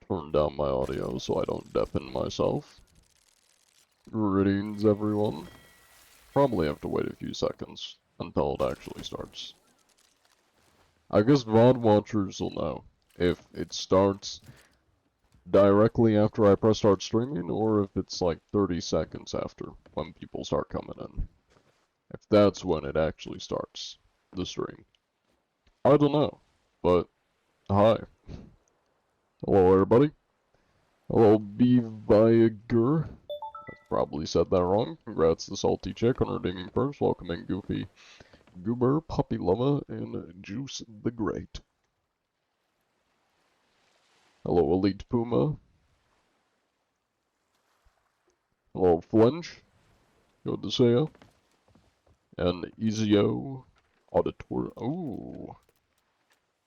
turn down my audio so I don't deafen myself. Greetings, everyone. Probably have to wait a few seconds until it actually starts. I guess VOD watchers will know if it starts directly after I press start streaming or if it's like 30 seconds after when people start coming in. If that's when it actually starts, the stream. I don't know, but hi. Hello, everybody. Hello, Beviger. I probably said that wrong. Congrats to Salty Chick on redeeming first. Welcome in Goofy, Goober, Puppy Lover, and Juice the Great. Hello, Elite Puma. Hello, Flinch. Good to see you. And Ezio Auditor. Ooh.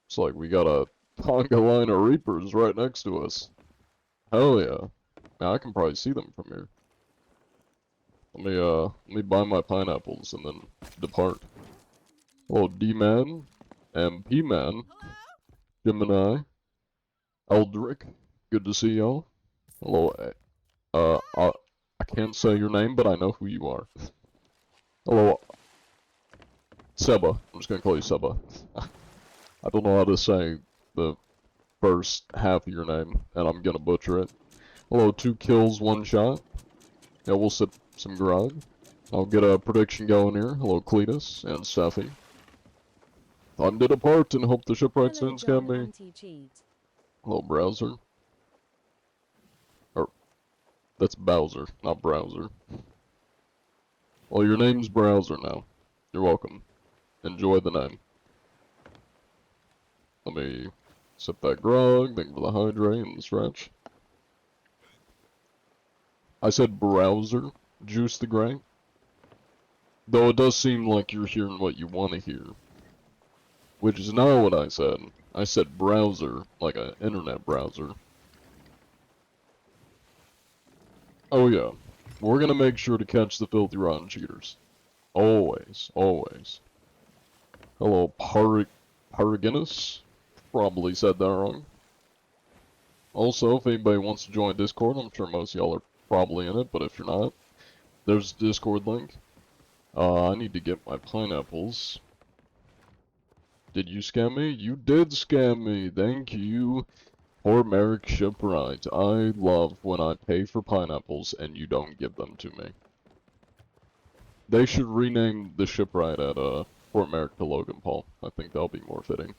It's like we got a conga line of Reapers right next to us. Hell yeah. Now I can probably see them from here. Let me buy my pineapples and then depart. Hello, D-Man, MP-Man, Gemini, Eldrick, good to see y'all. Hello, I can't say your name, but I know who you are. Hello, Seba, I'm just gonna call you Seba. I don't know how to say the first half of your name, and I'm gonna butcher it. Hello, 2 kills, 1 shot. Yeah, we'll sip some grog. I'll get a prediction going here. Hello, Cletus and Steffi. Time to depart and hope the shipwrights didn't scam me. Hello, Browser. Or, that's Bowser, not Browser. Well, your name's Browser now. You're welcome. Enjoy the name. Let me sip that grog, thank you for the hydrate and the stretch. I said Browser, Juice the Grey. Though it does seem like you're hearing what you want to hear. Which is not what I said. I said browser, like an internet browser. Oh yeah, we're gonna make sure to catch the filthy rotten cheaters. Always, always. Hello, Paraginus? Probably said that wrong. Also, if anybody wants to join Discord, I'm sure most of y'all are probably in it, but if you're not, there's a Discord link. I need to get my pineapples. Did you scam me? You did scam me, thank you. Poor Merrick Shipwright. I love when I pay for pineapples and you don't give them to me. They should rename the shipwright at Fort Merrick to Logan Paul. I think that'll be more fitting.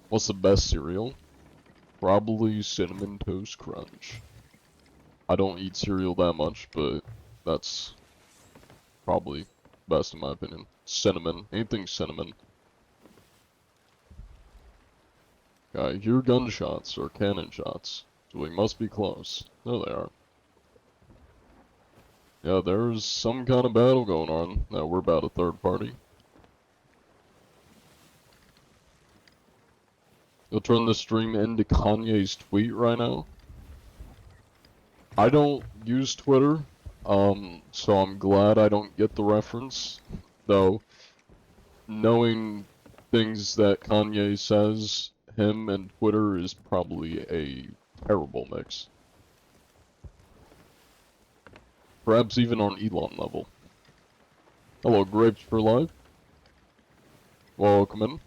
What's the best cereal? Probably Cinnamon Toast Crunch. I don't eat cereal that much, but that's probably best in my opinion. Cinnamon. Anything cinnamon. I hear gunshots or cannon shots, so we must be close. There they are. Yeah, there's some kind of battle going on. Now we're about a third party. You'll turn the stream into Kanye's tweet right now. I don't use Twitter, so I'm glad I don't get the reference. Though, knowing things that Kanye says, him and Twitter is probably a terrible mix. Perhaps even on Elon level. Hello, Grapes for Life. Welcome in.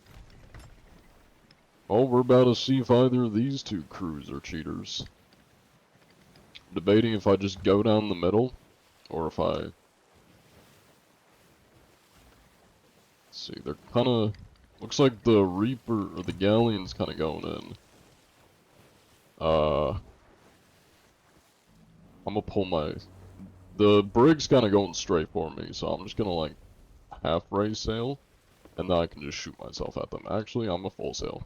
Well, we're about to see if either of these two crews are cheaters. Debating if I just go down the middle, or if I... Let's see, they're kinda... Looks like the Reaper, or the Galleon's kinda going in. I'm gonna pull my... The Brig's kinda going straight for me, so I'm just gonna, like, half-raise sail, and then I can just shoot myself at them. Actually, I'm a full sail.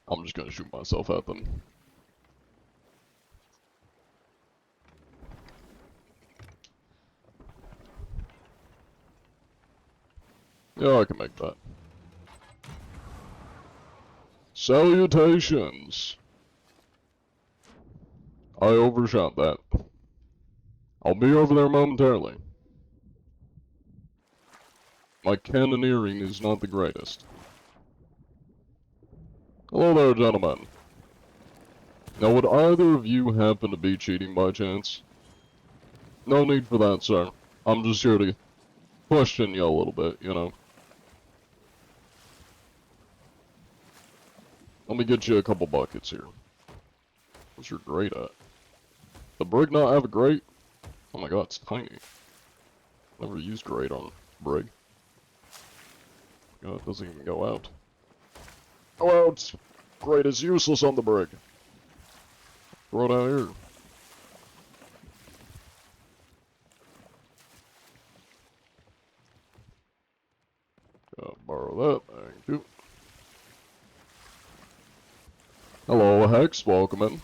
I'm just gonna shoot myself at them. Yeah, I can make that. Salutations! I overshot that. I'll be over there momentarily. My cannoneering is not the greatest. Hello there, gentlemen. Now, would either of you happen to be cheating by chance? No need for that, sir. I'm just here to question you a little bit, you know. Let me get you a couple buckets here. What's your grate at? The brig not have a grate? Oh my god, it's tiny. Never used grate on brig. God, it doesn't even go out. Go out! Grate is useless on the brig. Throw it out here. Borrow that, thank you. Hello, Hex, welcome in.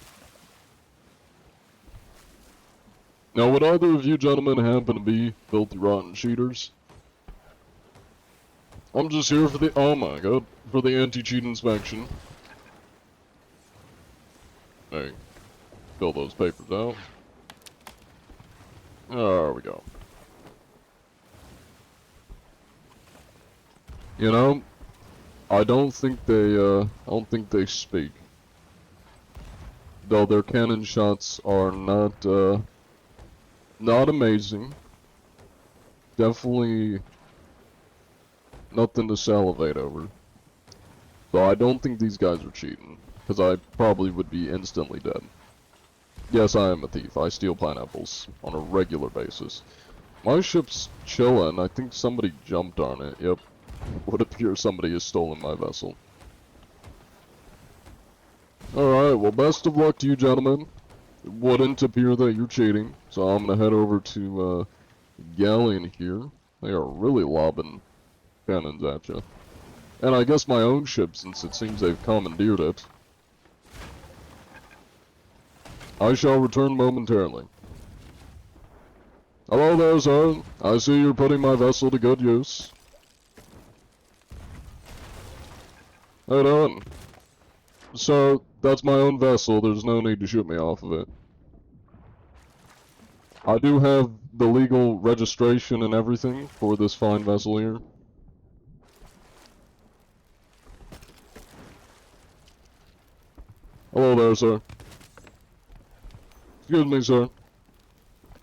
Now, would either of you gentlemen happen to be filthy rotten cheaters? I'm just here for the, oh my god, for the anti-cheat inspection. Hey, fill those papers out. There we go. You know, I don't think they speak. Though their cannon shots are not amazing. Definitely nothing to salivate over. So I don't think these guys are cheating, because I probably would be instantly dead. Yes, I am a thief. I steal pineapples on a regular basis. My ship's chillin'. I think somebody jumped on it. Yep. Would appear somebody has stolen my vessel. Alright, well best of luck to you gentlemen. It wouldn't appear that you're cheating, so I'm gonna head over to Galleon here. They are really lobbing cannons at you. And I guess my own ship, since it seems they've commandeered it. I shall return momentarily. Hello there, sir. I see you're putting my vessel to good use. How you doing? Sir, that's my own vessel. There's no need to shoot me off of it. I do have the legal registration and everything for this fine vessel here. Hello there, sir. Excuse me, sir.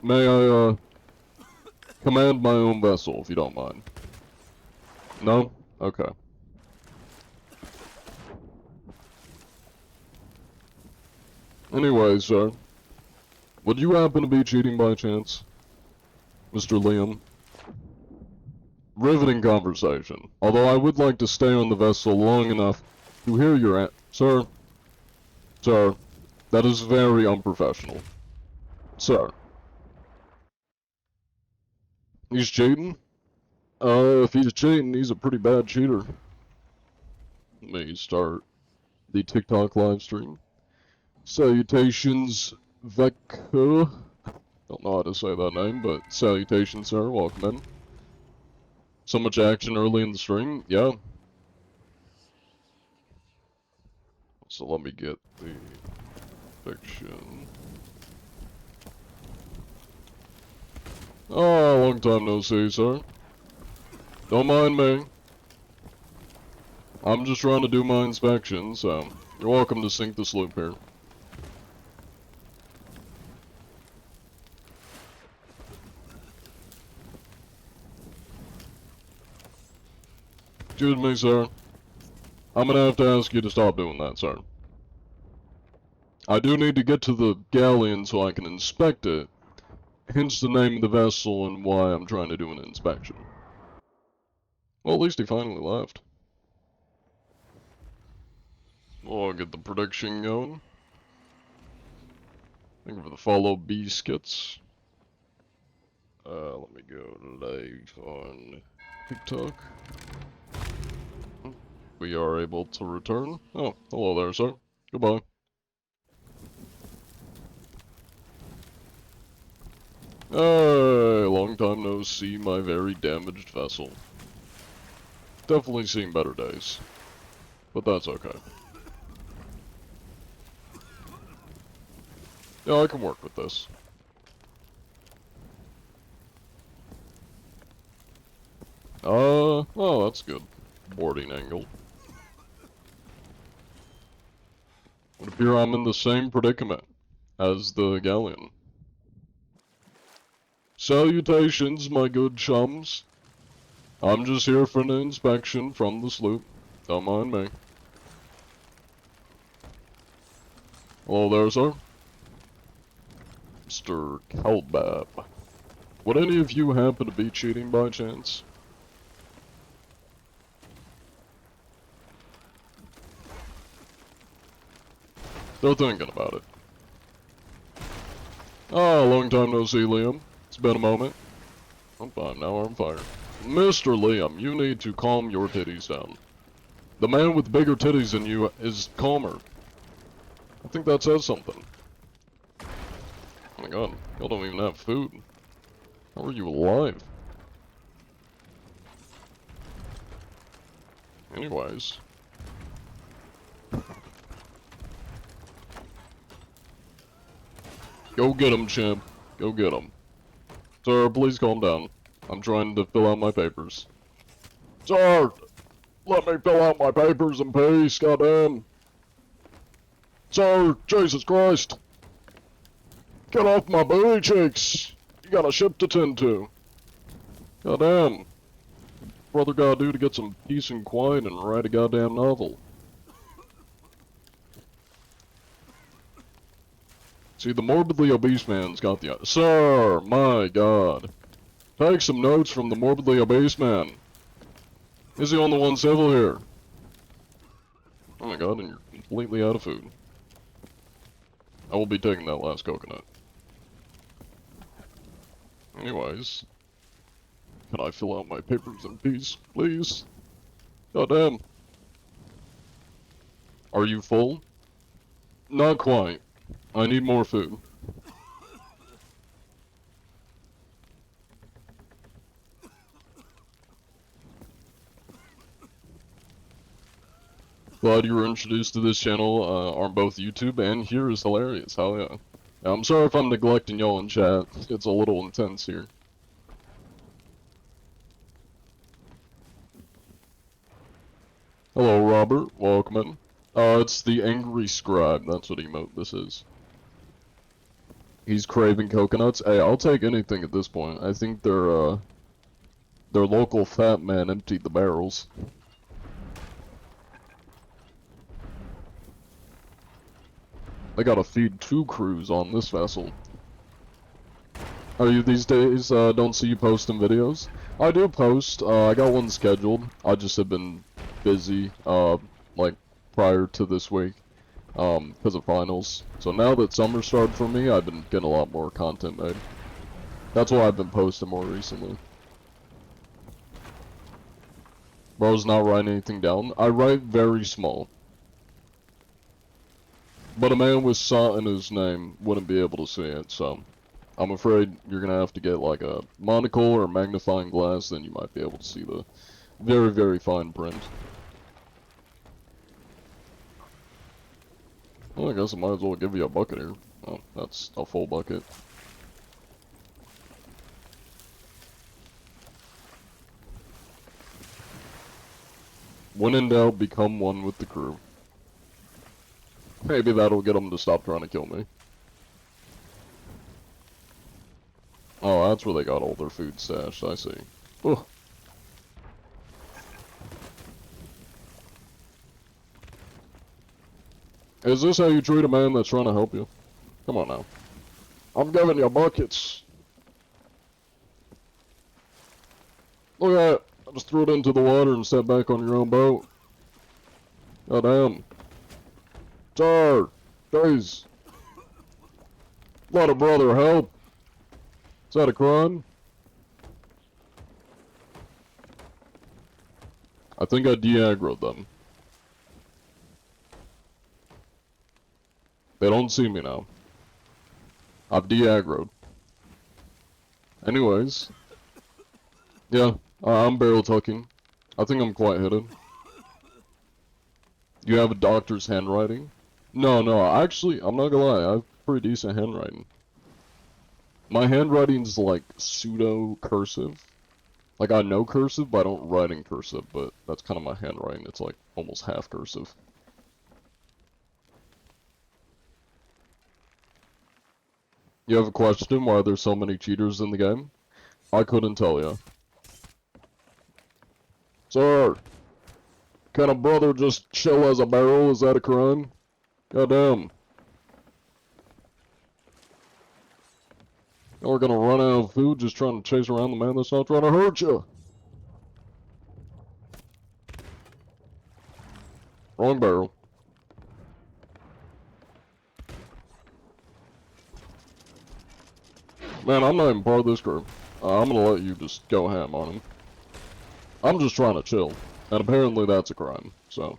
May I, command my own vessel, if you don't mind? No? Okay. Anyway, sir. Would you happen to be cheating by chance? Mr. Liam? Riveting conversation. Although I would like to stay on the vessel long enough to hear your Sir? Sir, that is very unprofessional. Sir. He's cheating? If he's cheating, he's a pretty bad cheater. Let me start the TikTok live stream. Salutations, Vecco. Don't know how to say that name, but salutations, sir. Welcome in. So much action early in the stream? Yeah. So let me get the fiction. Oh, long time no see, sir. Don't mind me. I'm just trying to do my inspection, so you're welcome to sink the sloop here. Excuse me, sir. I'm gonna have to ask you to stop doing that, sir. I do need to get to the galleon so I can inspect it. Hence the name of the vessel and why I'm trying to do an inspection. Well, at least he finally left. Well, I'll get the prediction going. Thank you for the follow, biscuits. Let me go live on TikTok. We are able to return. Oh, hello there, sir. Goodbye. Hey, long time no see, my very damaged vessel. Definitely seen better days. But that's okay. Yeah, I can work with this. Oh, that's good. Boarding angle. Here I'm in the same predicament as the galleon. Salutations, my good chums. I'm just here for an inspection from the sloop. Don't mind me. Hello there, sir. Mr. Kalbab. Would any of you happen to be cheating by chance? They're thinking about it. Ah, long time no see, Liam. It's been a moment. I'm fine now, I'm fine. Mr. Liam, you need to calm your titties down. The man with bigger titties than you is calmer. I think that says something. Oh my god, y'all don't even have food. How are you alive? Anyways. Go get him, champ. Go get him. Sir, please calm down. I'm trying to fill out my papers. Sir! Let me fill out my papers in peace, goddamn! Sir, Jesus Christ! Get off my booty cheeks! You got a ship to tend to. Goddamn. Brother gotta do to get some peace and quiet and write a goddamn novel. See, the morbidly obese man's got the... Sir, my god. Take some notes from the morbidly obese man. Is he on the one civil here? Oh my god, and you're completely out of food. I will be taking that last coconut. Anyways. Can I fill out my papers in peace, please? Goddamn. Are you full? Not quite. I need more food. Glad you were introduced to this channel on both YouTube and here is hilarious. Hell yeah. I'm sorry if I'm neglecting y'all in chat. It's a little intense here. Hello, Robert. Welcome in. It's the Angry Scribe. That's what emote this is. He's craving coconuts. Hey, I'll take anything at this point. I think their local fat man emptied the barrels. They gotta feed 2 crews on this vessel. Are you these days, don't see you posting videos? I do post, I got one scheduled. I just have been busy, like, prior to this week, because of finals. So now that summer started for me, I've been getting a lot more content made. That's why I've been posting more recently. Bro's not writing anything down. I write very small. But a man with "sa" in his name wouldn't be able to see it, so I'm afraid you're gonna have to get like a monocle or a magnifying glass, then you might be able to see the very, very fine print. Well, I guess I might as well give you a bucket here. Oh, that's a full bucket. When in doubt, become one with the crew. Maybe that'll get them to stop trying to kill me. Oh, that's where they got all their food stashed, I see. Ugh. Is this how you treat a man that's trying to help you? Come on now. I'm giving you buckets. Look at that. I just threw it into the water and sat back on your own boat. Goddamn. Sir, please. Let a brother help. Is that a crime? I think I de-aggroed them. They don't see me now. I've de-aggroed. Anyways. Yeah, I'm barrel tucking. I think I'm quite hidden. You have a doctor's handwriting? No, actually, I'm not gonna lie, I have pretty decent handwriting. My handwriting's like pseudo-cursive. Like, I know cursive, but I don't write in cursive, but that's kind of my handwriting. It's like almost half cursive. You have a question why there's so many cheaters in the game? I couldn't tell you. Sir, can a brother just chill as a barrel? Is that a crime? Goddamn. We're gonna run out of food just trying to chase around the man that's not trying to hurt you. Wrong barrel. Man, I'm not even part of this crew. I'm gonna let you just go ham on him. I'm just trying to chill. And apparently that's a crime, so.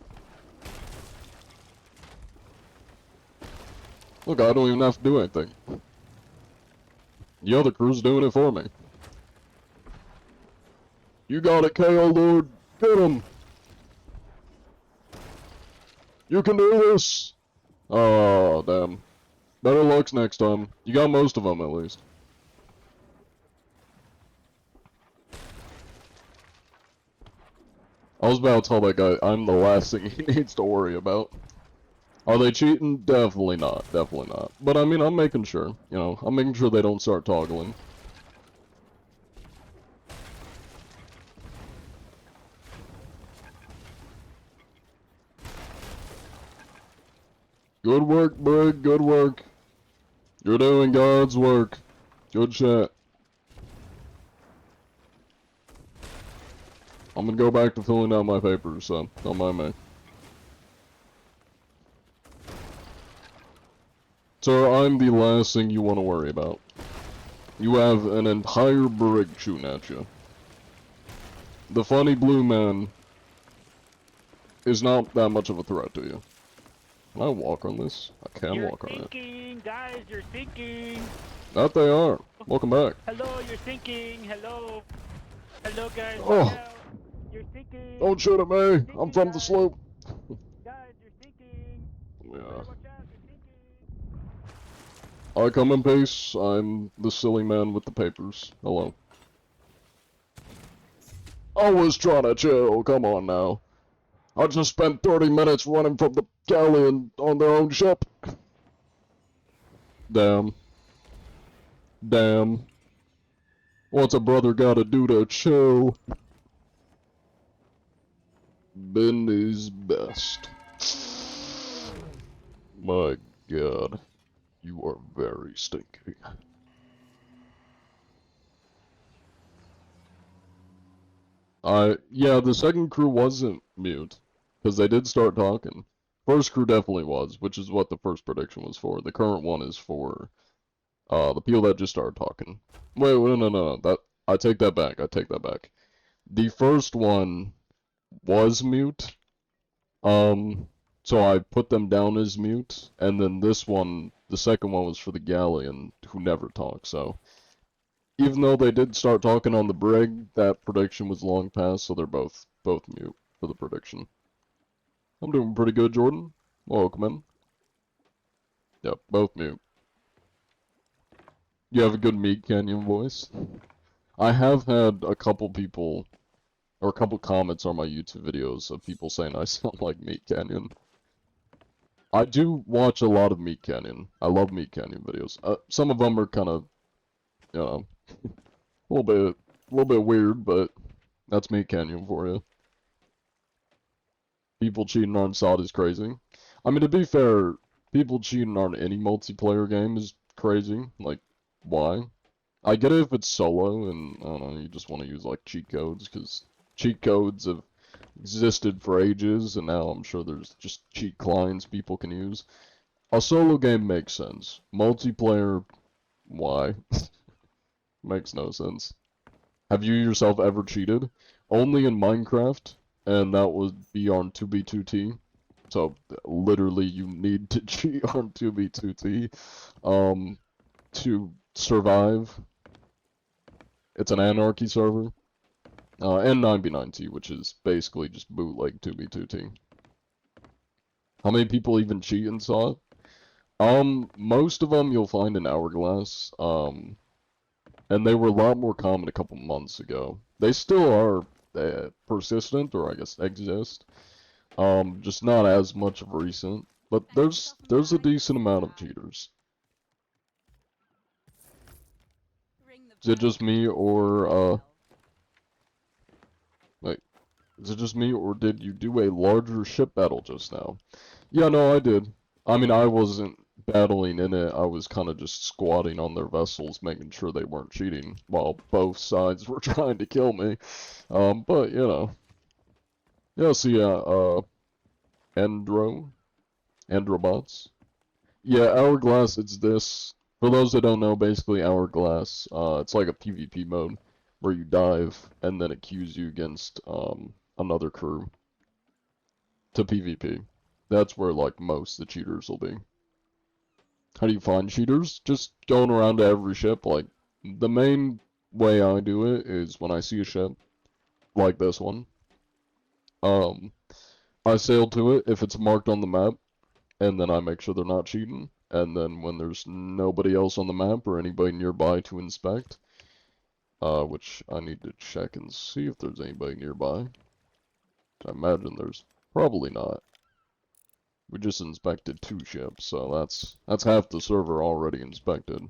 Look, I don't even have to do anything. The other crew's doing it for me. You got it, KO Lord. Get him. You can do this. Oh, damn. Better luck next time. You got most of them, at least. I was about to tell that guy I'm the last thing he needs to worry about. Are they cheating? Definitely not. Definitely not. But I mean, I'm making sure. You know, I'm making sure they don't start toggling. Good work, Brig. Good work. You're doing God's work. Good shit. I'm gonna go back to filling out my papers, so don't mind me. Sir, I'm the last thing you want to worry about. You have an entire brig shooting at you. The funny blue man is not that much of a threat to you. Can I walk on this? I can walk on it. You're thinking, guys, you're thinking. That they are. Welcome back. Hello, you're thinking. Hello. Hello, guys. Oh, You're thinking. don't shoot at me. I'm from the slope. Guys, you're thinking. Yeah. Watch out, you're thinking. I come in peace. I'm the silly man with the papers. Hello. I was trying to chill. Come on now. I just spent 30 minutes running from the galleon on their own ship. Damn. Damn. What's a brother gotta do to chill? Ben is best. My God. You are very stinky. Yeah, the second crew wasn't mute, because they did start talking. First crew definitely was, which is what the first prediction was for. The current one is for, the people that just started talking. Wait, no, I take that back, I take that back. The first one was mute, so I put them down as mute, and then this one, the second one was for the galleon, who never talks, so. Even though they did start talking on the brig, that prediction was long past, so they're both mute for the prediction. I'm doing pretty good, Jordan. Welcome in. Yep, both mute. You have a good Meat Canyon voice. I have had a couple people, or a couple comments on my YouTube videos of people saying I sound like Meat Canyon. I do watch a lot of Meat Canyon. I love Meat Canyon videos. Some of them are kind of, you know, a little bit weird, but that's Meat Canyon for you. People cheating on SOD is crazy. I mean, to be fair, people cheating on any multiplayer game is crazy. Like, why? I get it if it's solo and, I don't know, you just want to use, like, cheat codes, because cheat codes have existed for ages, and now I'm sure there's just cheat clients people can use. A solo game makes sense. Multiplayer, why? Makes no sense. Have you yourself ever cheated? Only in Minecraft, and that would be on 2B2T. So, literally, you need to cheat on 2B2T, to survive. It's an anarchy server. And 9B9T, which is basically just bootleg 2B2T. How many people even cheat and saw it? Most of them you'll find in Hourglass, and they were a lot more common a couple months ago. They still are persistent, or I guess exist. Just not as much of recent. But there's a decent amount of cheaters. Is it just me or, like, is it just me or did you do a larger ship battle just now? Yeah, no, I did. I mean, I wasn't battling in it, I was kind of just squatting on their vessels, making sure they weren't cheating, while both sides were trying to kill me. But, you know. Yeah, so yeah, Androbots. Yeah, Hourglass, it's this. For those that don't know, basically Hourglass, it's like a PvP mode where you dive and then it queues you against another crew to PvP. That's where like most of the cheaters will be. How do you find cheaters? Just going around to every ship. Like the main way I do it is when I see a ship like this one, um, I sail to it if it's marked on the map, and then I make sure they're not cheating. And then when there's nobody else on the map or anybody nearby to inspect, which I need to check and see if there's anybody nearby. I imagine there's probably not. We just inspected 2 ships, so that's half the server already inspected.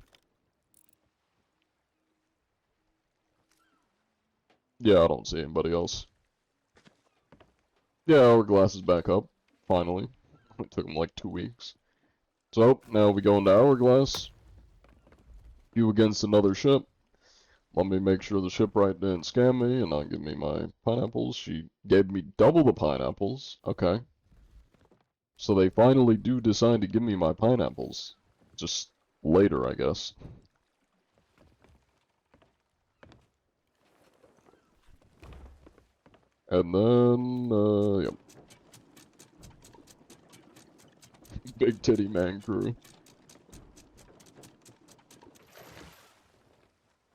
Yeah, I don't see anybody else. Yeah, Hourglass is back up, finally. It took him like 2 weeks. So, now we go into Hourglass. You against another ship. Let me make sure the shipwright didn't scam me and not give me my pineapples. She gave me double the pineapples. Okay. So they finally do decide to give me my pineapples. Just later, I guess. And then, yep. Big titty man crew.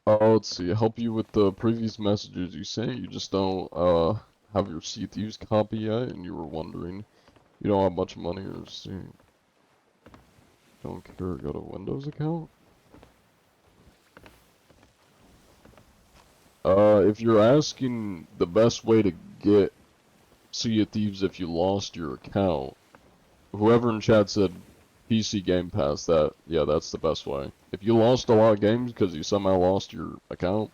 Let's see. Help you with the previous messages you sent. You just don't, have your Sea Thieves copy yet, and you were wondering. You don't have much money or see. Don't care. Got a Windows account? If you're asking the best way to get Sea of Thieves if you lost your account, whoever in chat said PC Game Pass, yeah, that's the best way. If you lost a lot of games because you somehow lost your account,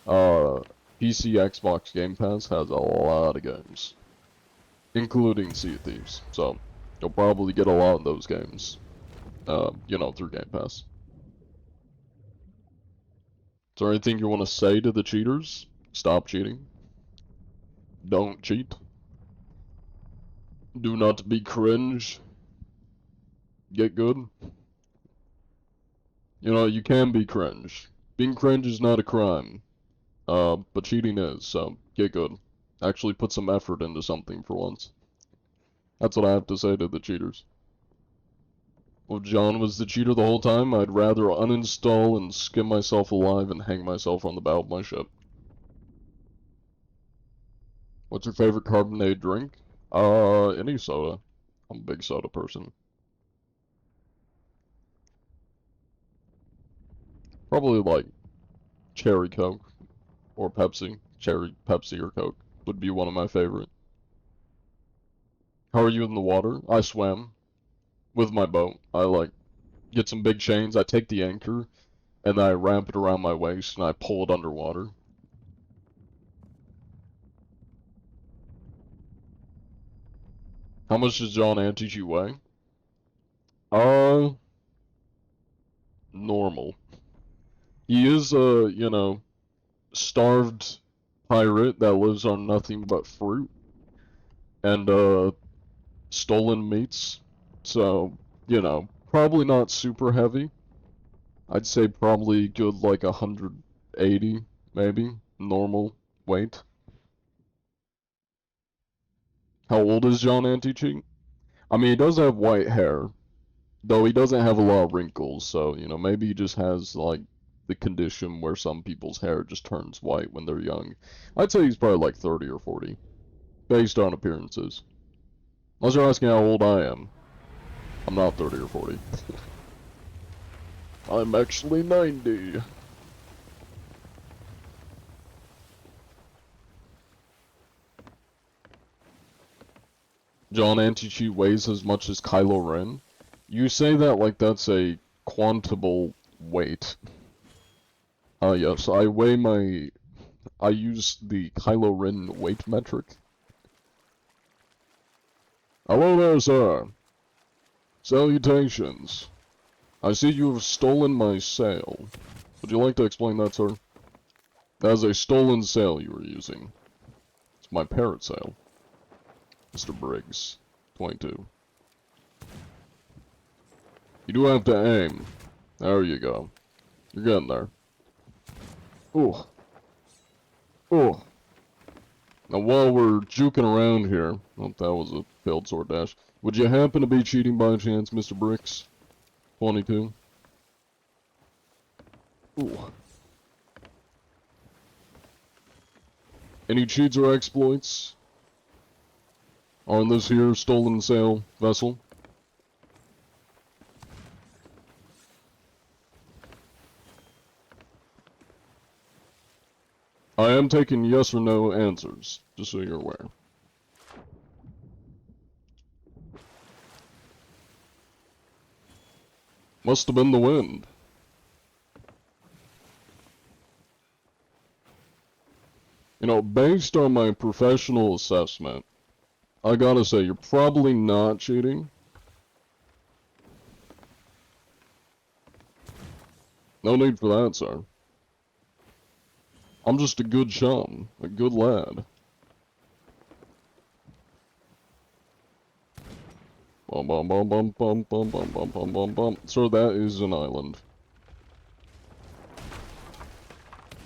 PC Xbox Game Pass has a lot of games, including Sea of Thieves. So you'll probably get a lot of those games, you know, through Game Pass. Is there anything you want to say to the cheaters? Stop cheating. Don't cheat. Do not be cringe. Get good. You know, you can be cringe. Being cringe is not a crime. But cheating is, so get good. Actually put some effort into something for once. That's what I have to say to the cheaters. If John was the cheater the whole time, I'd rather uninstall and skim myself alive and hang myself on the bow of my ship. What's your favorite carbonated drink? Any soda. I'm a big soda person. Probably like cherry Coke or Pepsi. Cherry Pepsi or Coke would be one of my favorite. How are you in the water? I swam with my boat. I like get some big chains, I take the anchor, and I wrap it around my waist, and I pull it underwater. How much does John Antici weigh? Uh, Normal. He is a, you know, starved pirate that lives on nothing but fruit and, stolen meats. So, you know, probably not super heavy. I'd say probably good like 180, maybe, normal weight. How old is John Antici? I mean, he does have white hair, though he doesn't have a lot of wrinkles, so, you know, maybe he just has, like, the condition where some people's hair just turns white when they're young. I'd say he's probably like 30 or 40, based on appearances. Unless you're asking how old I am. I'm not 30 or 40. I'm actually 90. John Antici weighs as much as Kylo Ren. You say that like that's a quantable weight. Yes, I use the Kylo Ren weight metric. Hello there, sir. Salutations. I see you have stolen my sail. Would you like to explain that, sir? That is a stolen sail you were using. It's my parrot sail. Mr. Briggs, 22. You do have to aim. There you go. You're getting there. Ooh. Ooh. Now while we're juking around here, oh, that was a failed sword dash. Would you happen to be cheating by chance, Mr. Briggs? 22. Ooh. Any cheats or exploits on this here stolen sail vessel? I am taking yes or no answers, just so you're aware. Must have been the wind. You know, based on my professional assessment, I gotta say, you're probably not cheating. No need for that, sir. I'm just a good chum, a good lad. Bum bum bum bum bum bum bum bum bum bum bum. Sir, that is an island.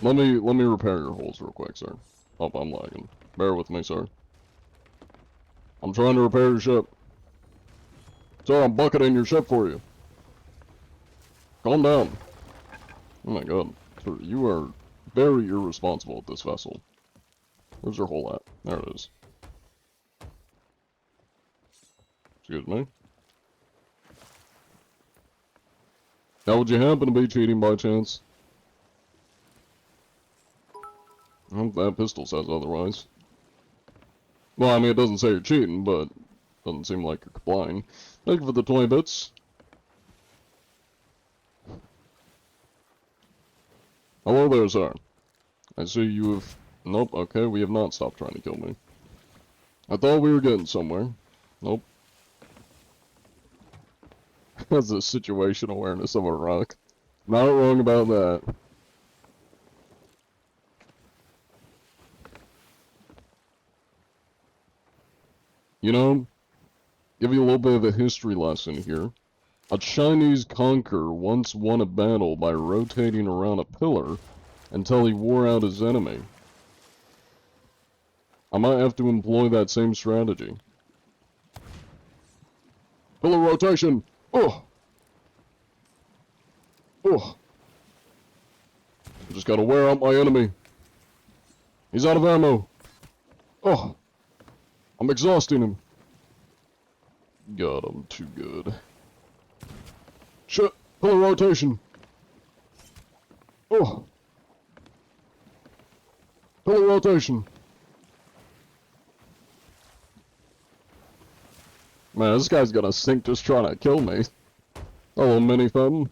Let me repair your holes real quick, sir. Oh, I'm lagging. Bear with me, sir. I'm trying to repair your ship. Sir, I'm bucketing your ship for you. Calm down. Oh my god. Sir, you are very irresponsible at this vessel. Where's your hole at? There it is. Excuse me. Now, would you happen to be cheating by chance? Well, that pistol says otherwise. Well, I mean, it doesn't say you're cheating, but it doesn't seem like you're complying. Thank you for the 20 bits. Hello there, sir. I see you have... Nope, okay, we have not stopped trying to kill me. I thought we were getting somewhere. Nope. That's a situation awareness of a rock. Not wrong about that. You know, give you a little bit of a history lesson here. A Chinese conqueror once won a battle by rotating around a pillar until he wore out his enemy. I might have to employ that same strategy. Pillar rotation! Oh! Oh! I just gotta wear out my enemy. He's out of ammo. Oh! I'm exhausting him. God, I'm too good. Shit! Pillar rotation! Oh! Pillar rotation! Man, this guy's gonna sink just trying to kill me. Hello, minifem.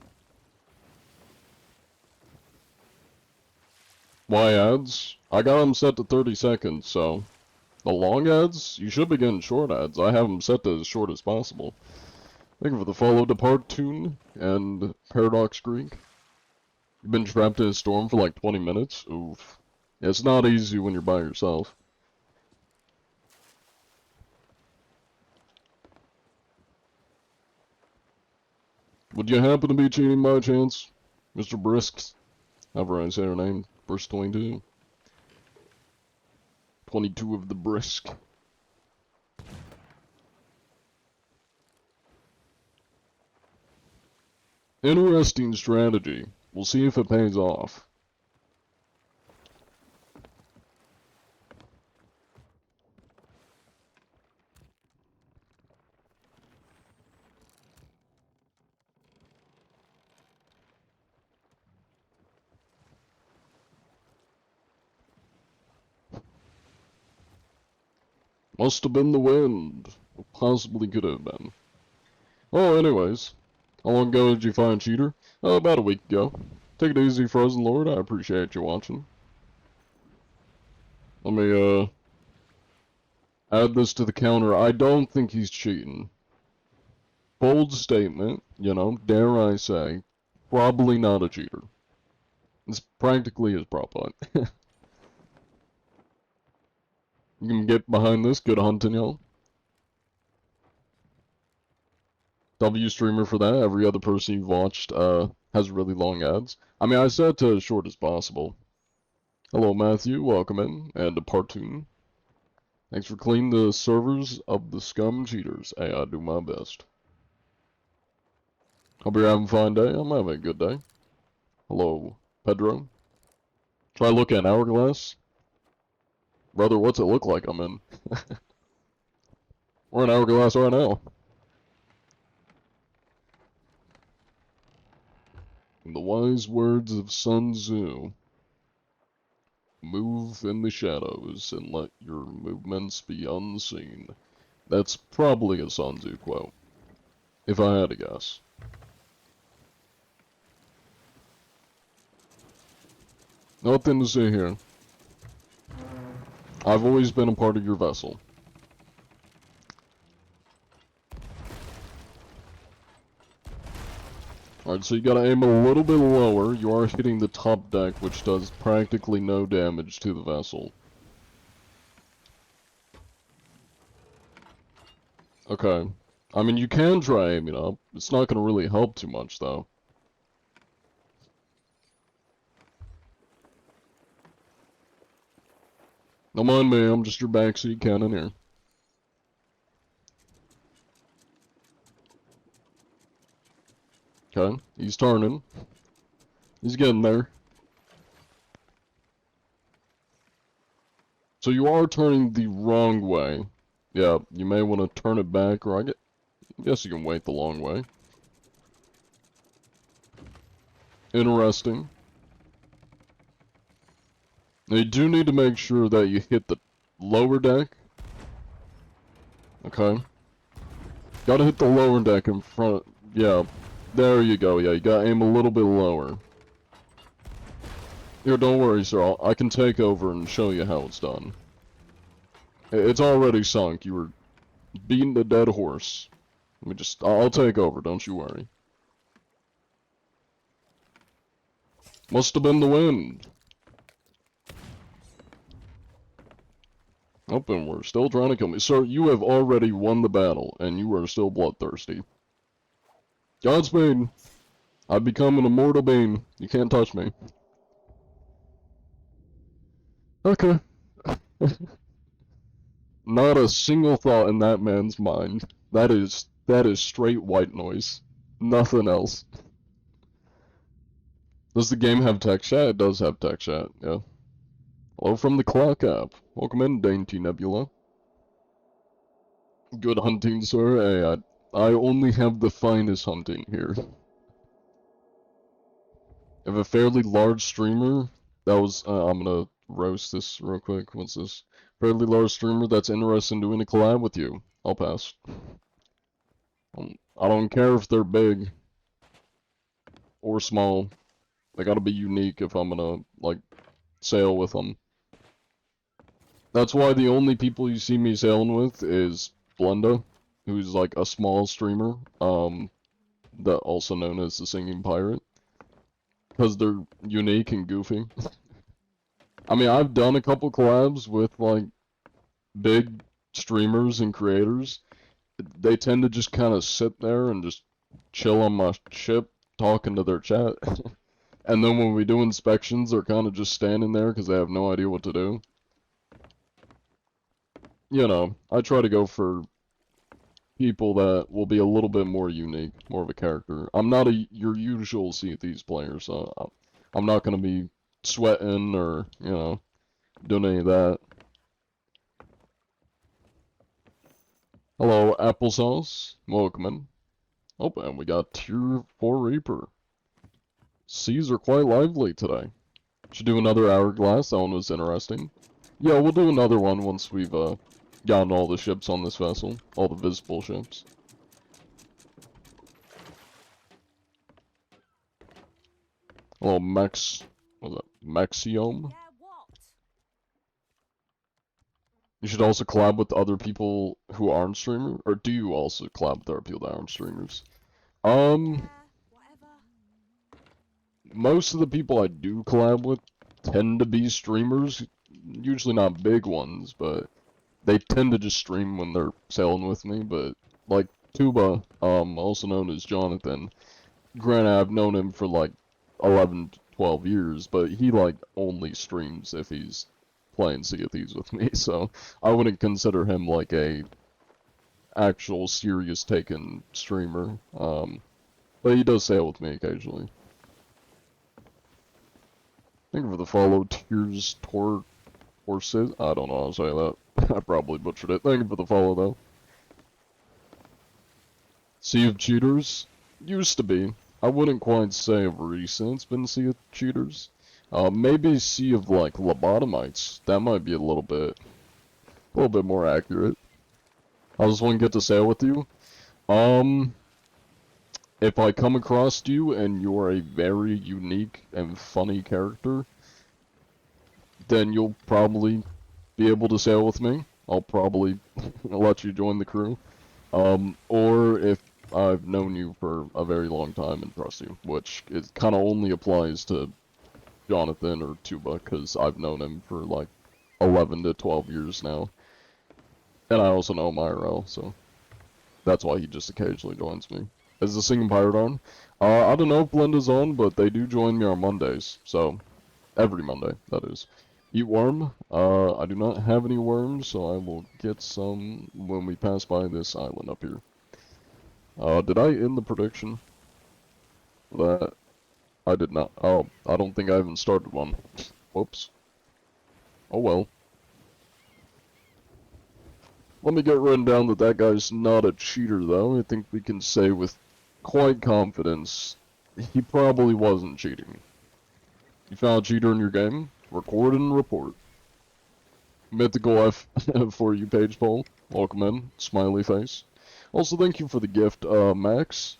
Y ads? I got them set to 30 seconds, so... The long ads? You should be getting short ads. I have them set to as short as possible. Thank you for the follow, Depart Tune and Paradox Greek. You've been trapped in a storm for like 20 minutes? Oof. It's not easy when you're by yourself. Would you happen to be cheating by chance, Mr. Brisks? However I say your name, Brisk 22. 22 of the Brisk. Interesting strategy. We'll see if it pays off. Must have been the wind. Possibly could have been. Oh, anyways. How long ago did you find Cheater? About a week ago. Take it easy, Frozen Lord. I appreciate you watching. Let me, add this to the counter. I don't think he's cheating. Bold statement, you know, dare I say. Probably not a cheater. It's practically his prop hunt. You can get behind this. Good hunting, y'all. W streamer for that. Every other person you've watched, has really long ads. I mean, I said to as short as possible. Hello, Matthew. Welcome in. And a Partoon. Thanks for cleaning the servers of the scum cheaters. Hey, I do my best. Hope you're having a fine day. I'm having a good day. Hello, Pedro. Try looking at Hourglass. Brother, what's it look like I'm in? We're in Hourglass right now. In the wise words of Sun Tzu, move in the shadows and let your movements be unseen. That's probably a Sun Tzu quote, if I had to guess. Nothing to say here. I've always been a part of your vessel. Alright, so you gotta aim a little bit lower. You are hitting the top deck, which does practically no damage to the vessel. Okay. I mean, you can try aiming up. It's not gonna really help too much, though. Don't mind me, I'm just your backseat cannoneer. Okay, he's turning. He's getting there. So you are turning the wrong way. Yeah, you may want to turn it back, or I guess you can wait the long way. Interesting. Now you do need to make sure that you hit the lower deck. Okay. Gotta hit the lower deck in front. Yeah, there you go. Yeah, you gotta aim a little bit lower. Here, don't worry, sir. I can take over and show you how it's done. It's already sunk. You were beating a dead horse. I'll take over, don't you worry. Must have been the wind. Oh, and we're still trying to kill me. Sir, you have already won the battle, and you are still bloodthirsty. Godspeed. I've become an immortal being. You can't touch me. Okay. Not a single thought in that man's mind. That is straight white noise. Nothing else. Does the game have text chat? It does have text chat, yeah. Hello from the clock app. Welcome in, Dainty Nebula. Good hunting, sir. Hey, I only have the finest hunting here. If a fairly large streamer, that was, I'm gonna roast this real quick. What's this? Fairly large streamer that's interested in doing a collab with you. I'll pass. I don't care if they're big or small. They gotta be unique if I'm gonna, like, sail with them. That's why the only people you see me sailing with is Blenda, who's like a small streamer, that also known as the Singing Pirate. Because they're unique and goofy. I mean, I've done a couple collabs with, like, big streamers and creators. They tend to just kind of sit there and just chill on my ship, talking to their chat. And then when we do inspections, they're kind of just standing there because they have no idea what to do. You know, I try to go for people that will be a little bit more unique, more of a character. I'm not your usual Sea of Thieves player, so I'm not going to be sweating or, you know, doing any of that. Hello, Applesauce. Welcome in. Oh, and we got Tier 4 Reaper. Seas are quite lively today. Should do another Hourglass. That one was interesting. Yeah, we'll do another one once we've gotten all the ships on this vessel. All the visible ships. Hello, Max. What's that? Maxiome? Yeah, what? You should also collab with other people who aren't streamers? Or do you also collab with other people that aren't streamers? Yeah, whatever. Most of the people I do collab with tend to be streamers. Usually not big ones, but they tend to just stream when they're sailing with me. But, like, Tuba, also known as Jonathan, granted, I've known him for like 11 to 12 years, but he like only streams if he's playing Sea of Thieves with me, so I wouldn't consider him like a actual serious taken streamer. But he does sail with me occasionally. Thank you for the follow, Tears Torsis. I don't know how to say that. I probably butchered it. Thank you for the follow though. Sea of Cheaters? Used to be. I wouldn't quite say of recent it's been Sea of Cheaters. Maybe Sea of like Lobotomites. That might be a little bit more accurate. I just want to get to sail with you. If I come across you and you're a very unique and funny character, then you'll probably be able to sail with me. I'll probably let you join the crew. Or if I've known you for a very long time and trust you, which it kind of only applies to Jonathan or Tuba, because I've known him for like 11 to 12 years now. And I also know Myro, so that's why he just occasionally joins me. Is the Singing Pirate on? I don't know if Blenda's on, but they do join me on Mondays, so every Monday, that is. Eat worm? I do not have any worms, so I will get some when we pass by this island up here. Did I end the prediction? That I did not. Oh, I don't think I even started one. Whoops. Oh well. Let me get written down that that guy's not a cheater, though. I think we can say with quite confidence he probably wasn't cheating. You found a cheater in your game? Record and report. Mythical F for you, Page Poll. Welcome in. Smiley face. Also, thank you for the gift, Max.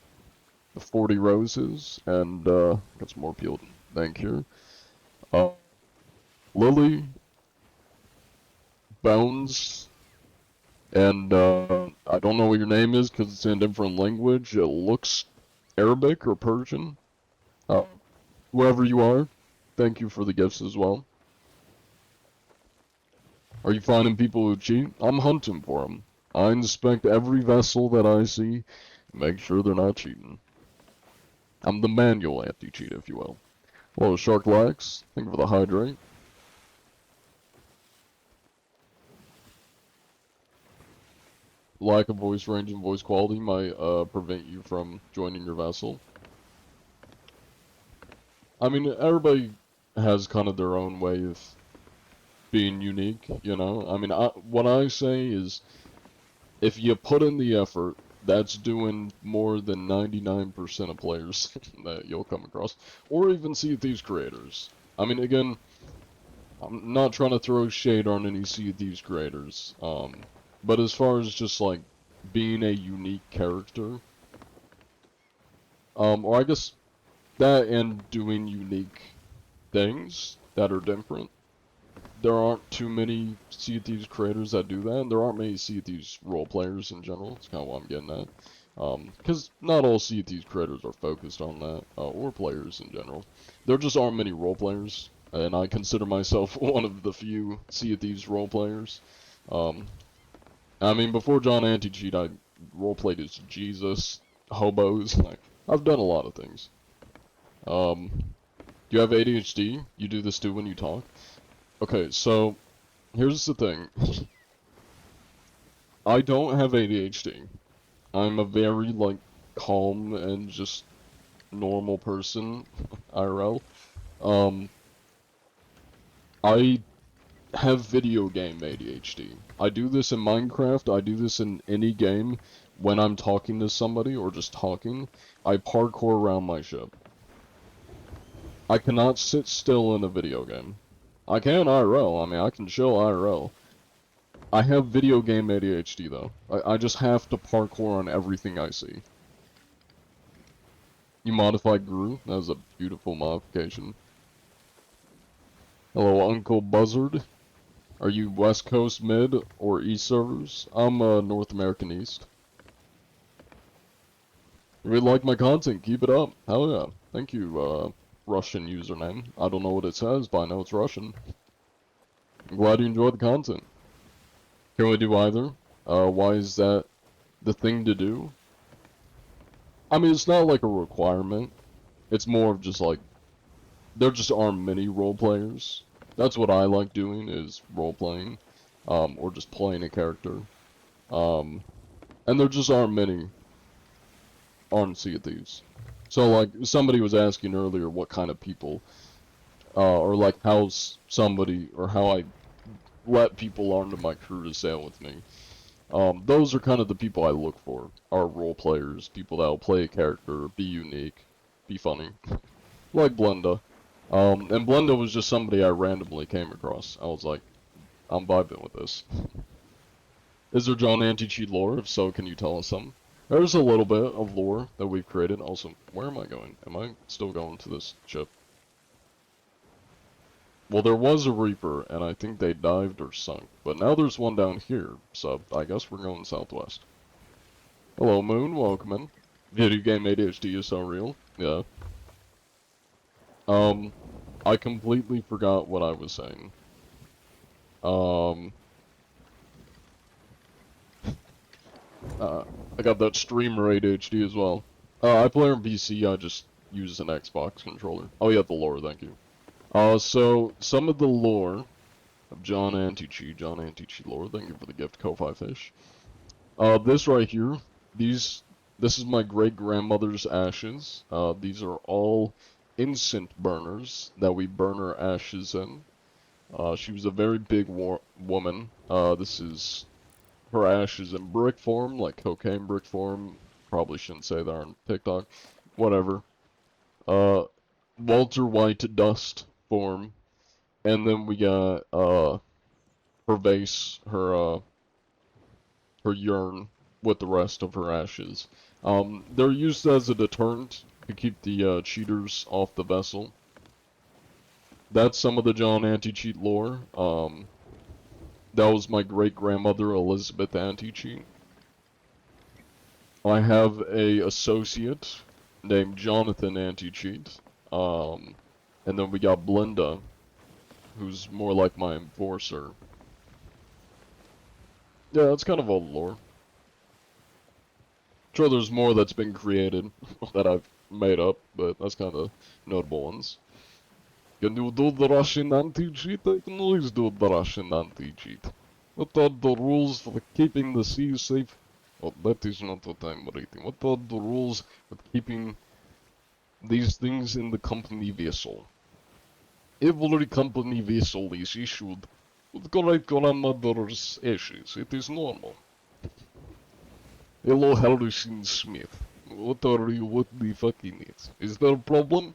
The 40 roses, and, got some more peeled. Thank you. Lily, Bones, and, I don't know what your name is because it's in a different language. It looks Arabic or Persian. Whoever you are, thank you for the gifts as well. Are you finding people who cheat? I'm hunting for them. I inspect every vessel that I see, make sure they're not cheating. I'm the manual anti-cheat, if you will. Hello, Shark Lax. Thank you for the hydrate. Lack of voice range and voice quality might prevent you from joining your vessel. I mean, everybody has kind of their own way of being unique, you know? I mean, what I say is, if you put in the effort, that's doing more than 99% of players that you'll come across. Or even Sea of Thieves creators. I mean, again, I'm not trying to throw shade on any Sea of Thieves creators. But as far as just, like, being a unique character, or I guess that and doing unique things that are different, there aren't too many Sea of Thieves creators that do that, and there aren't many Sea of Thieves role players in general. That's kind of what I'm getting at. Because not all Sea of Thieves creators are focused on that, or players in general. There just aren't many role players, and I consider myself one of the few Sea of Thieves role players. I mean, before John Anti-Cheat, I roleplayed as Jesus, hobos. Like, I've done a lot of things. You have ADHD? You do this too when you talk? Okay, so here's the thing. I don't have ADHD. I'm a very, like, calm and just normal person, IRL. I have video game ADHD. I do this in Minecraft, I do this in any game when I'm talking to somebody or just talking. I parkour around my ship. I cannot sit still in a video game. I can IRL, I mean, I can chill IRL. I have video game ADHD though. I just have to parkour on everything I see. You modified Gru? That was a beautiful modification. Hello, Uncle Buzzard. Are you West Coast mid or East servers? I'm North American East. If you like my content, keep it up. Hell yeah. Thank you, Russian username. I don't know what it says, but I know it's Russian. I'm glad you enjoyed the content. Can we do either? Why is that the thing to do? I mean, it's not like a requirement. It's more of just like, there just aren't many role players. That's what I like doing, is role playing, or just playing a character. And there just aren't many on Sea of Thieves. So like, somebody was asking earlier what kind of people, or like how somebody, or how I let people onto my crew to sail with me. Those are kind of the people I look for, are role players, people that will play a character, be unique, be funny. Like Blenda. And Blenda was just somebody I randomly came across. I was like, I'm vibing with this. Is there John anti-cheat lore? If so, can you tell us some? There's a little bit of lore that we've created. Also, where am I going? Am I still going to this ship? Well, there was a Reaper, and I think they dived or sunk. But now there's one down here, so I guess we're going southwest. Hello, Moon. Welcome in. Video game ADHD is so real. Yeah. I completely forgot what I was saying. I got that streamer ADHD as well. I play on PC, I just use an Xbox controller. Oh yeah, the lore, thank you. So, some of the lore of John Anti-Cheat lore, thank you for the gift, Ko-Fi Fish. This right here, this is my great-grandmother's ashes. These are all incense burners that we burn her ashes in. She was a very big woman. This is her ashes in brick form, like cocaine brick form. Probably shouldn't say that on TikTok. Whatever. Walter White dust form. And then we got, her vase, her urn with the rest of her ashes. They're used as a deterrent to keep the, cheaters off the vessel. That's some of the John Anti-Cheat lore. That was my great-grandmother, Elizabeth Anti-Cheat. I have a associate named Jonathan Anti-Cheat. And then we got Blenda, who's more like my enforcer. Yeah, that's kind of all the lore. Sure, there's more that's been created that I've made up, but that's kind of notable ones. Can you do the Russian anti-cheat? I can always do the Russian anti-cheat. What are the rules for keeping the sea safe? Oh, that is not what I'm reading. What are the rules for keeping these things in the company vessel? Every company vessel is issued with great-grandmother's ashes. It is normal. Hello, Harrison Smith. What are you? What the fucking is? Is there a problem?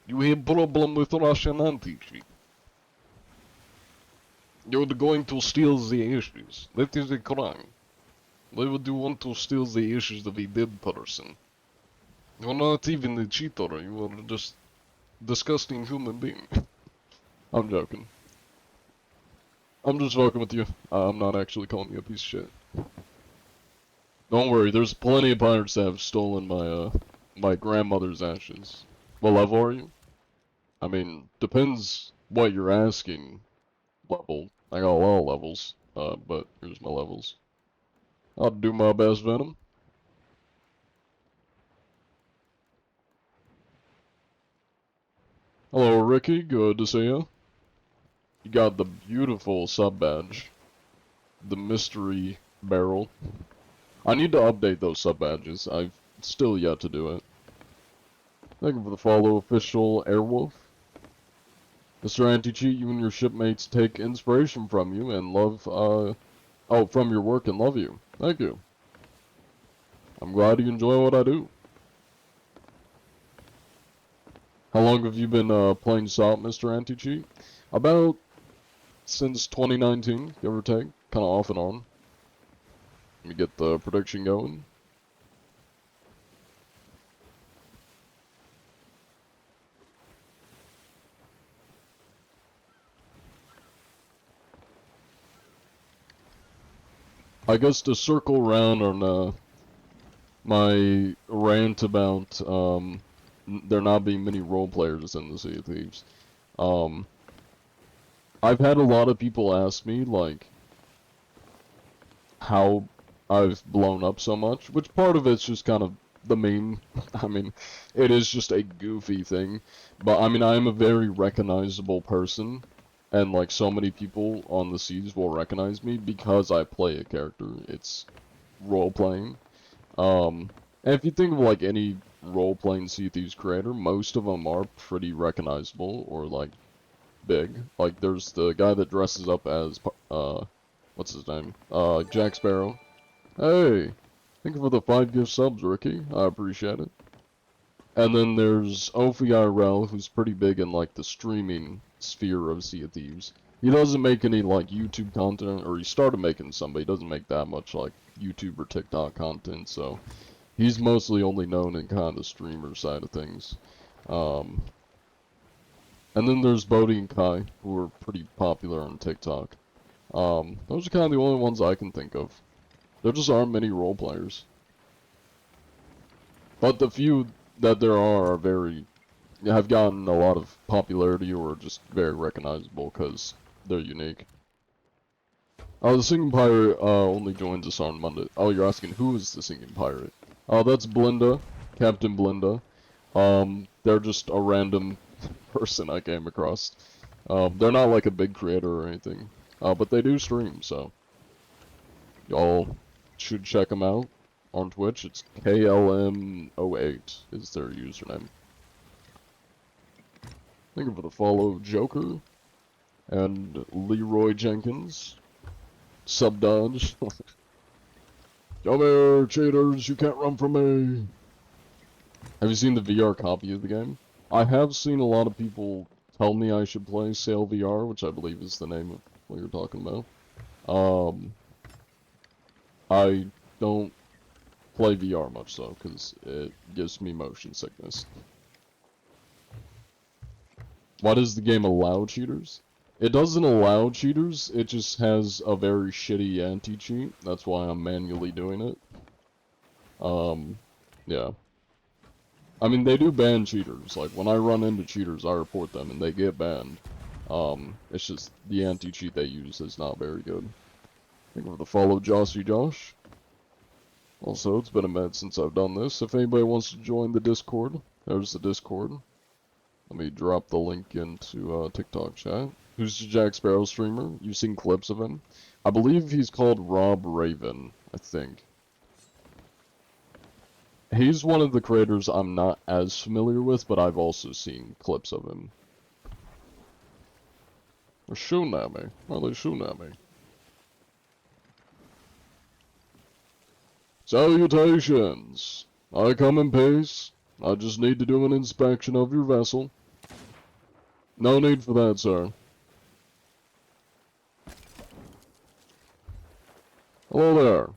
You have problem with Russian anti-cheat. You're going to steal the ashes. That is a crime. Why would you want to steal the ashes of a dead person? You're not even a cheater. You are just disgusting human being. I'm joking. I'm just joking with you. I'm not actually calling you a piece of shit. Don't worry, there's plenty of pirates that have stolen my, my grandmother's ashes. What level are you? I mean, depends what you're asking. Level. I got a lot of levels, but here's my levels. I'll do my best, Venom. Hello, Ricky. Good to see you. You got the beautiful sub badge. The mystery barrel. I need to update those sub badges. I've still yet to do it. Thank you for the follow, official Airwolf. Mr. Anti-Cheat, you and your shipmates take inspiration from you and love, from your work and love you. Thank you. I'm glad you enjoy what I do. How long have you been, playing Salt, Mr. Anti-Cheat? About since 2019, give or take. Kinda off and on. Let me get the prediction going. I guess to circle around on my rant about there not being many role players in the Sea of Thieves. Um, I've had a lot of people ask me like how I've blown up so much, which part of it's just kind of the meme. I mean, it is just a goofy thing, but I mean, I am a very recognizable person, and like so many people on the seas will recognize me because I play a character. It's role playing. And if you think of like any role-playing Sea of Thieves creator, most of them are pretty recognizable or like big. Like there's the guy that dresses up as what's his name? Jack Sparrow. Hey, thank you for the 5 gift subs, Ricky. I appreciate it. And then there's Ophi IRL, who's pretty big in like the streaming sphere of Sea of Thieves. He doesn't make any like YouTube content, or he started making some, but he doesn't make that much like YouTube or TikTok content, so he's mostly only known in kind of streamer side of things. Um, and then there's Bodhi and Kai, who are pretty popular on TikTok. Those are kind of the only ones I can think of. There just aren't many role players. But the few that there are very, have gotten a lot of popularity or are just very recognizable because they're unique. Oh, the Singing Pirate only joins us on Monday. Oh, you're asking who is the Singing Pirate? Oh, that's Blinda, Captain Blinda. They're just a random person I came across. They're not like a big creator or anything. But they do stream, so y'all should check them out on Twitch. It's KLM08 is their username. Thank you for the follow, Joker and Leroy Jenkins. Sub dodge. Come here, cheaters! You can't run from me. Have you seen the VR copy of the game? I have seen a lot of people tell me I should play Sail VR, which I believe is the name of what you're talking about. I don't play VR much though, because it gives me motion sickness. Why does the game allow cheaters? It doesn't allow cheaters, it just has a very shitty anti-cheat. That's why I'm manually doing it. Yeah. I mean, they do ban cheaters. Like, when I run into cheaters, I report them, and they get banned. It's just the anti-cheat they use is not very good. Thank you for the follow, Joshy Josh. Also, it's been a minute since I've done this. If anybody wants to join the Discord, there's the Discord. Let me drop the link into TikTok chat. Who's the Jack Sparrow streamer? You've seen clips of him? I believe he's called Rob Raven, I think. He's one of the creators I'm not as familiar with, but I've also seen clips of him. They're shooting at me. Why are they shooting at me? Salutations! I come in peace. I just need to do an inspection of your vessel. No need for that, sir. Hello there.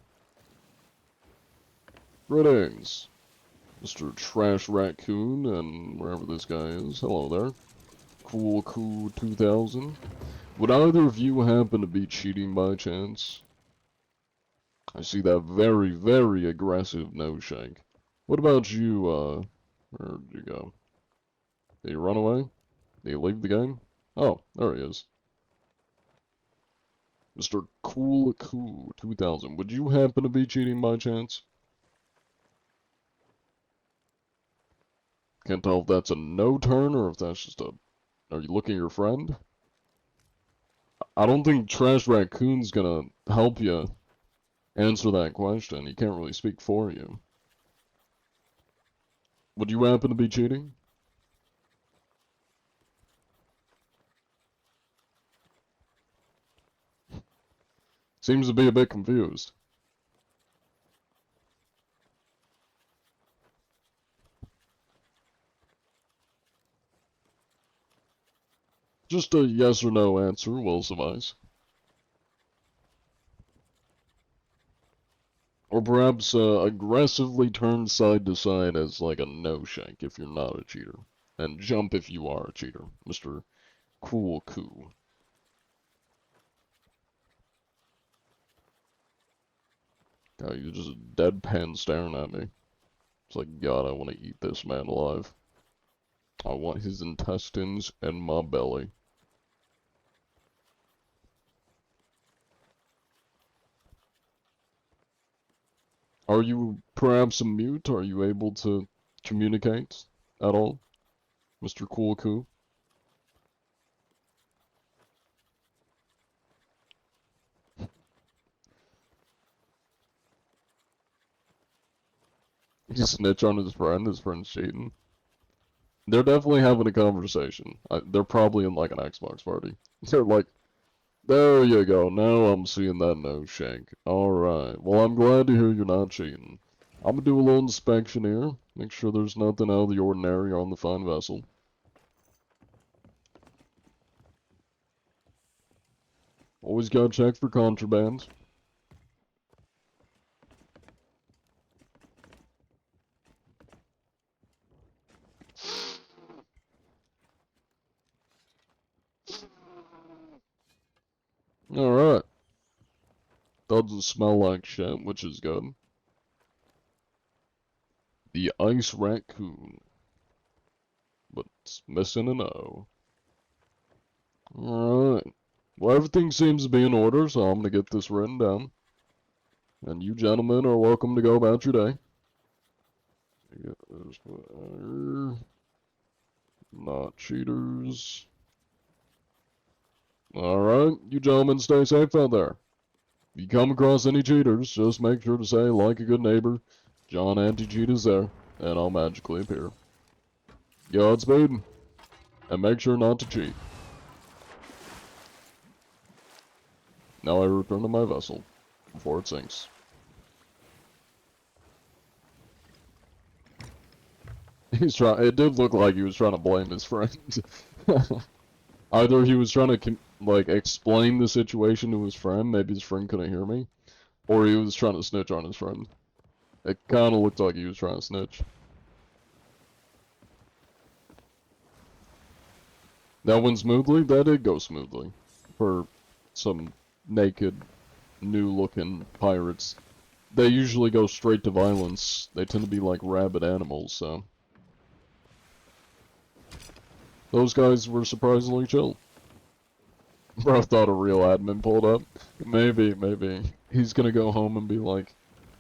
Greetings, Mr. Trash Raccoon and wherever this guy is. Hello there. Cool 2000. Would either of you happen to be cheating by chance? I see that very, very aggressive nose shake. What about you, where'd you go? Did you run away? Did you leave the game? Oh, there he is. Mr. Cool 2000. Would you happen to be cheating by chance? Can't tell if that's a no turn or if that's just a... Are you looking at your friend? I don't think Trash Raccoon's gonna help you answer that question. He can't really speak for you. Would you happen to be cheating? Seems to be a bit confused. Just a yes or no answer will suffice. Or perhaps aggressively turn side to side as like a no shank if you're not a cheater. And jump if you are a cheater, Mr. Cool Coo. God, you're just deadpan staring at me. It's like, God, I want to eat this man alive. I want his intestines in my belly. Are you perhaps a mute? Are you able to communicate at all, Mr. Cool Coo? He snitch on his friend's cheating. They're definitely having a conversation. They're probably in like an Xbox party. They're like, there you go, now I'm seeing that no shank. Alright, well I'm glad to hear you're not cheating. I'm gonna do a little inspection here, make sure there's nothing out of the ordinary on the fine vessel. Always gotta check for contraband. Alright. Doesn't smell like shit, which is good. The ice raccoon. But it's missing an O. Alright. Well, everything seems to be in order, so I'm gonna get this written down. And you gentlemen are welcome to go about your day. Get this there. Not cheaters. Alright, you gentlemen stay safe out there. If you come across any cheaters, just make sure to say, like a good neighbor, John Anti-Cheat is there, and I'll magically appear. Godspeed, and make sure not to cheat. Now I return to my vessel, before it sinks. It did look like he was trying to blame his friend. Either he was trying to, like, explain the situation to his friend, maybe his friend couldn't hear me, or he was trying to snitch on his friend. It kinda looked like he was trying to snitch. That went smoothly? That did go smoothly. For some naked, new-looking pirates. They usually go straight to violence. They tend to be like rabid animals, so... Those guys were surprisingly chill. Bro thought a real admin pulled up. Maybe. He's gonna go home and be like...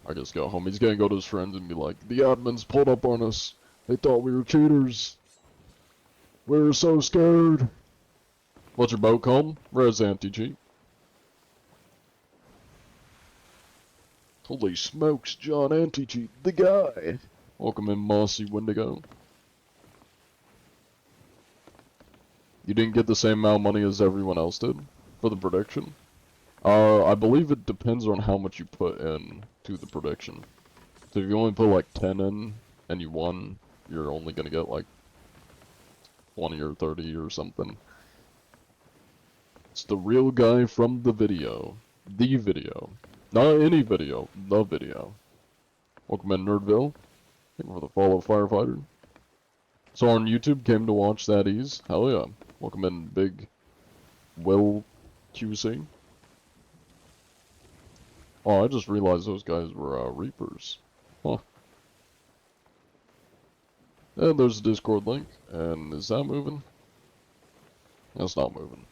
I guess go home. He's gonna go to his friends and be like, the admins pulled up on us. They thought we were cheaters. We were so scared. What's your boat called? Res Anti-Cheat. Holy smokes, John Anti-Cheat, the guy. Welcome in, Mossy Wendigo. You didn't get the same amount of money as everyone else did for the prediction? I believe it depends on how much you put in to the prediction. So if you only put like 10 in and you won, you're only gonna get like 20 or 30 or something. It's the real guy from the video. The video. Not any video, the video. Welcome in, Nerdville. Thank you for the follow, Firefighter. So on YouTube, came to watch that ease. Hell yeah. Welcome in, Big Will QC. Oh, I just realized those guys were Reapers. Huh. And there's a Discord link. And is that moving? That's not moving.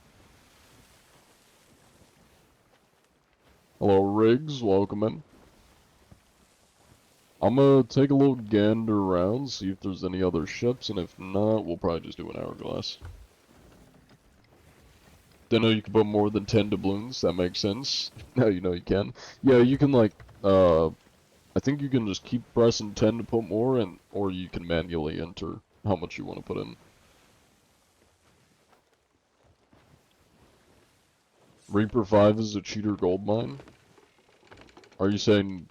Hello, Riggs. Welcome in. I'm gonna take a little gander around, see if there's any other ships, and if not, we'll probably just do an hourglass. Didn't know you could put more than 10 doubloons, that makes sense. Now you know you can. Yeah, you can like, I think you can just keep pressing 10 to put more, or you can manually enter how much you want to put in. Reaper 5 is a cheater gold mine? Are you saying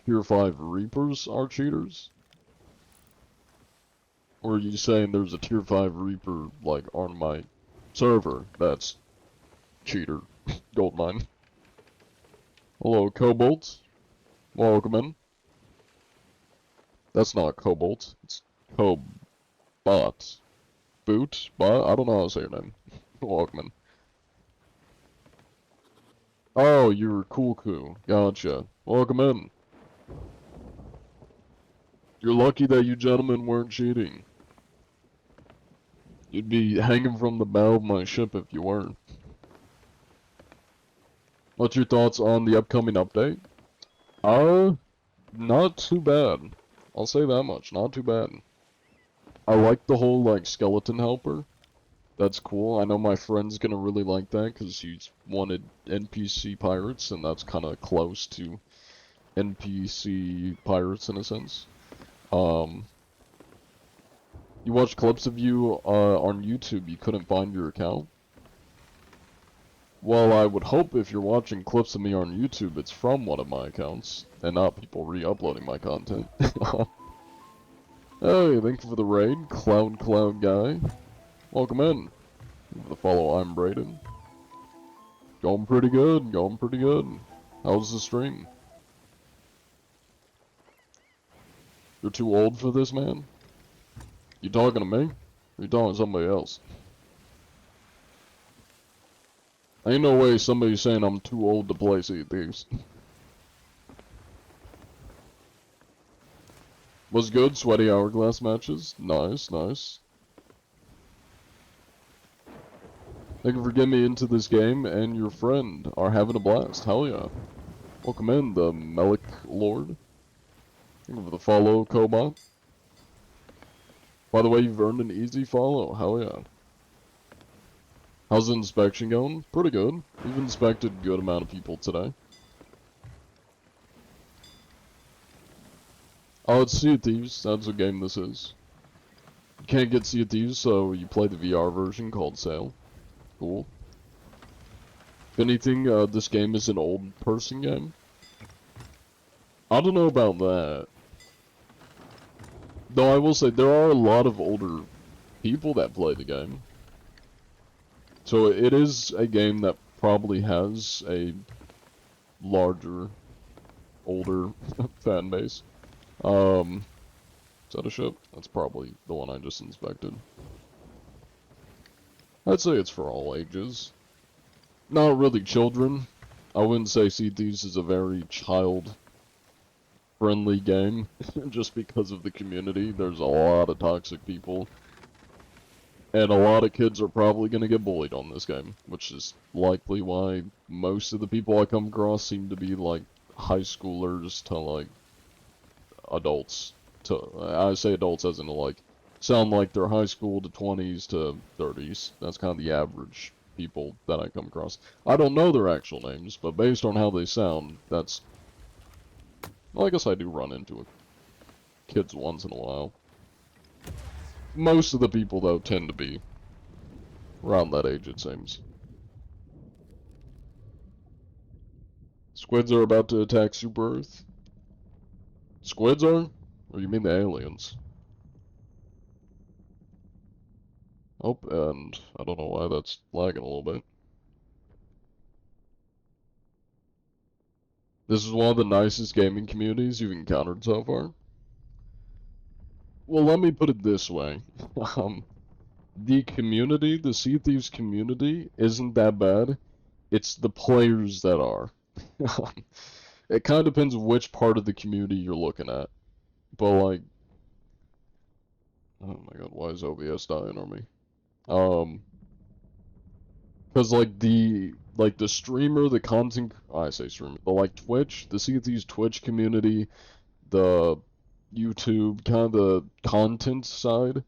Tier 5 Reapers are cheaters? Or are you saying there's a Tier 5 Reaper, like, on my server that's cheater gold mine? Hello, Cobalt. Welcome in. That's not Cobalt. It's Cobot. Boot? Bot? I don't know how to say your name. Welcome in. Oh, you're Cool. Gotcha. Welcome in. You're lucky that you gentlemen weren't cheating. You'd be hanging from the bow of my ship if you weren't. What's your thoughts on the upcoming update? Not too bad. I'll say that much, not too bad. I like the whole, like, skeleton helper. That's cool. I know my friend's gonna really like that, because he's wanted NPC pirates, and that's kinda close to NPC pirates in a sense. Um, you watched clips of you, on YouTube, you couldn't find your account? Well, I would hope if you're watching clips of me on YouTube, it's from one of my accounts, and not people re-uploading my content. Hey, thank you for the raid, Cloud Guy. Welcome in. Give the follow, I'm Brayden. Going pretty good, going pretty good. How's the stream? You're too old for this, man? You talking to me? Or you talking to somebody else? Ain't no way somebody's saying I'm too old to play Sea of Thieves. Was good, sweaty hourglass matches. Nice, nice. Thank you for getting me into this game, and your friend are having a blast. Hell yeah. Welcome in, the Melik Lord. Thank you for the follow, Cobot. By the way, you've earned an easy follow. Hell yeah. How's the inspection going? Pretty good. We've inspected a good amount of people today. Oh, it's Sea of Thieves. That's what game this is. You can't get Sea of Thieves, so you play the VR version called Sail. Cool. If anything, this game is an old person game. I don't know about that. Though I will say, there are a lot of older people that play the game. So it is a game that probably has a larger, older fan base. Is that a ship? That's probably the one I just inspected. I'd say it's for all ages. Not really children. I wouldn't say Sea Thieves is a very child-friendly game, just because of the community. There's a lot of toxic people. And a lot of kids are probably going to get bullied on this game, which is likely why most of the people I come across seem to be, like, high schoolers to, like, adults. I say adults as in, like, sound like they're high school to 20s to 30s. That's kind of the average people that I come across. I don't know their actual names, but based on how they sound, that's... Well, I guess I do run into kids once in a while. Most of the people, though, tend to be around that age, it seems. Squids are about to attack Super Earth. Squids are? Or you mean the aliens? Oh, and I don't know why that's lagging a little bit. This is one of the nicest gaming communities you've encountered so far. Well, let me put it this way. The community, the Sea Thieves community, isn't that bad. It's the players that are. It kind of depends which part of the community you're looking at. But, like... Oh my god, why is OBS dying on me? Because, like, the streamer, the content... I say streamer. But, like, Twitch, the Sea of Thieves Twitch community, the YouTube, kind of the content side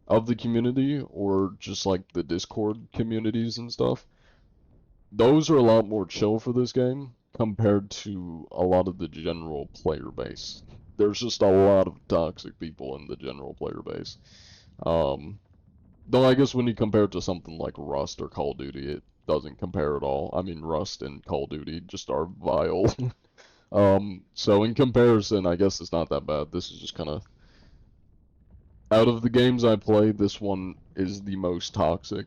of the community, or just like the Discord communities and stuff, those are a lot more chill for this game compared to a lot of the general player base. There's just a lot of toxic people in the general player base. Though I guess when you compare it to something like Rust or Call of Duty, it doesn't compare at all. I mean, Rust and Call of Duty just are vile. So in comparison, I guess it's not that bad. This is just kind of... Out of the games I played, this one is the most toxic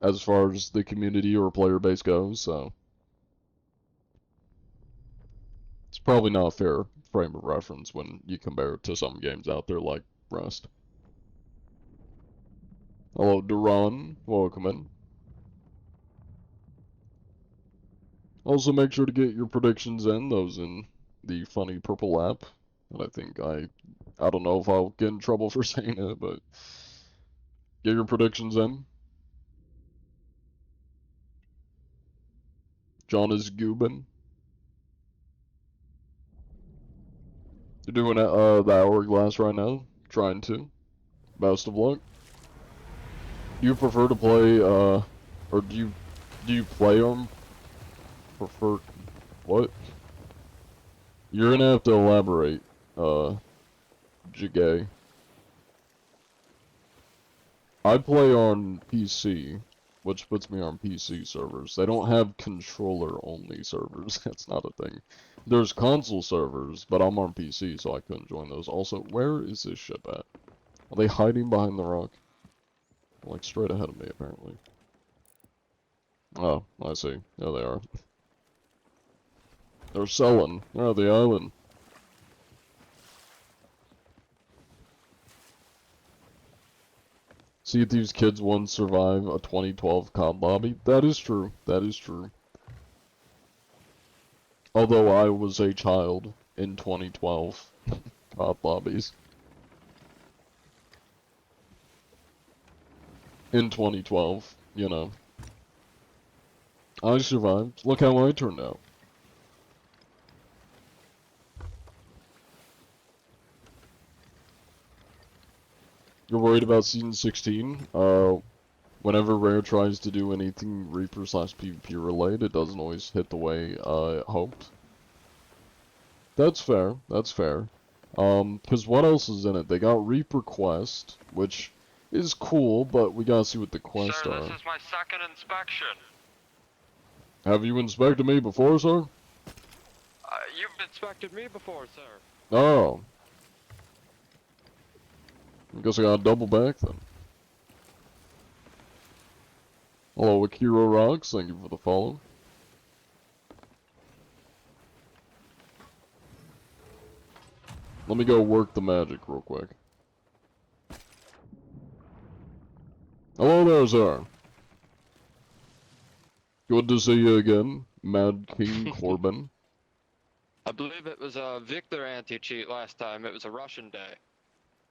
as far as the community or player base goes, so it's probably not a fair frame of reference when you compare it to some games out there like Rust. Hello, Duran. Welcome in. Also, make sure to get your predictions in, those in the funny purple app. And I don't know if I'll get in trouble for saying it, but get your predictions in. John is goobin. You're doing the hourglass right now? Trying to. Best of luck. Do you prefer to play, or do you play on prefer, what? You're gonna have to elaborate, Jigay. I play on PC, which puts me on PC servers. They don't have controller-only servers. That's not a thing. There's console servers, but I'm on PC, so I couldn't join those. Also, where is this ship at? Are they hiding behind the rock? Like, straight ahead of me, apparently. Oh, I see. There they are. They're selling. They're at the island. See if these kids won't survive a 2012 COD lobby. That is true. That is true. Although I was a child in 2012 COD lobbies. In 2012, you know. I survived. Look how I turned out. You're worried about Season 16? Whenever Rare tries to do anything Reaper/PvP related, it doesn't always hit the way it hoped. That's fair, that's fair. Cause what else is in it? They got Reaper Quest, which is cool, but we gotta see what the quests Sir, are. this is my second inspection. Have you inspected me before, sir? You've inspected me before, sir. Oh. I guess I gotta double back then. Hello, Akira Rocks, thank you for the follow. Let me go work the magic real quick. Hello there, sir. Good to see you again, Mad King Corbin. I believe it was a Victor anti-cheat last time. It was a Russian day.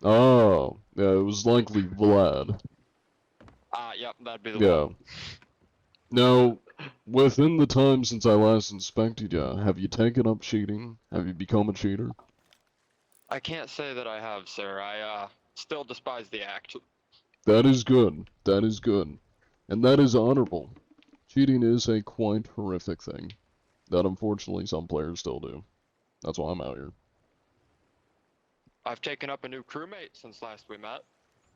Oh, yeah, it was likely Vlad. Ah, yep, that'd be the Yeah. one. Now, within the time since I last inspected you, have you taken up cheating? Have you become a cheater? I can't say that I have, sir. I, still despise the act. That is good. That is good. And that is honorable. Cheating is a quite horrific thing that unfortunately some players still do. That's why I'm out here. I've taken up a new crewmate since last we met.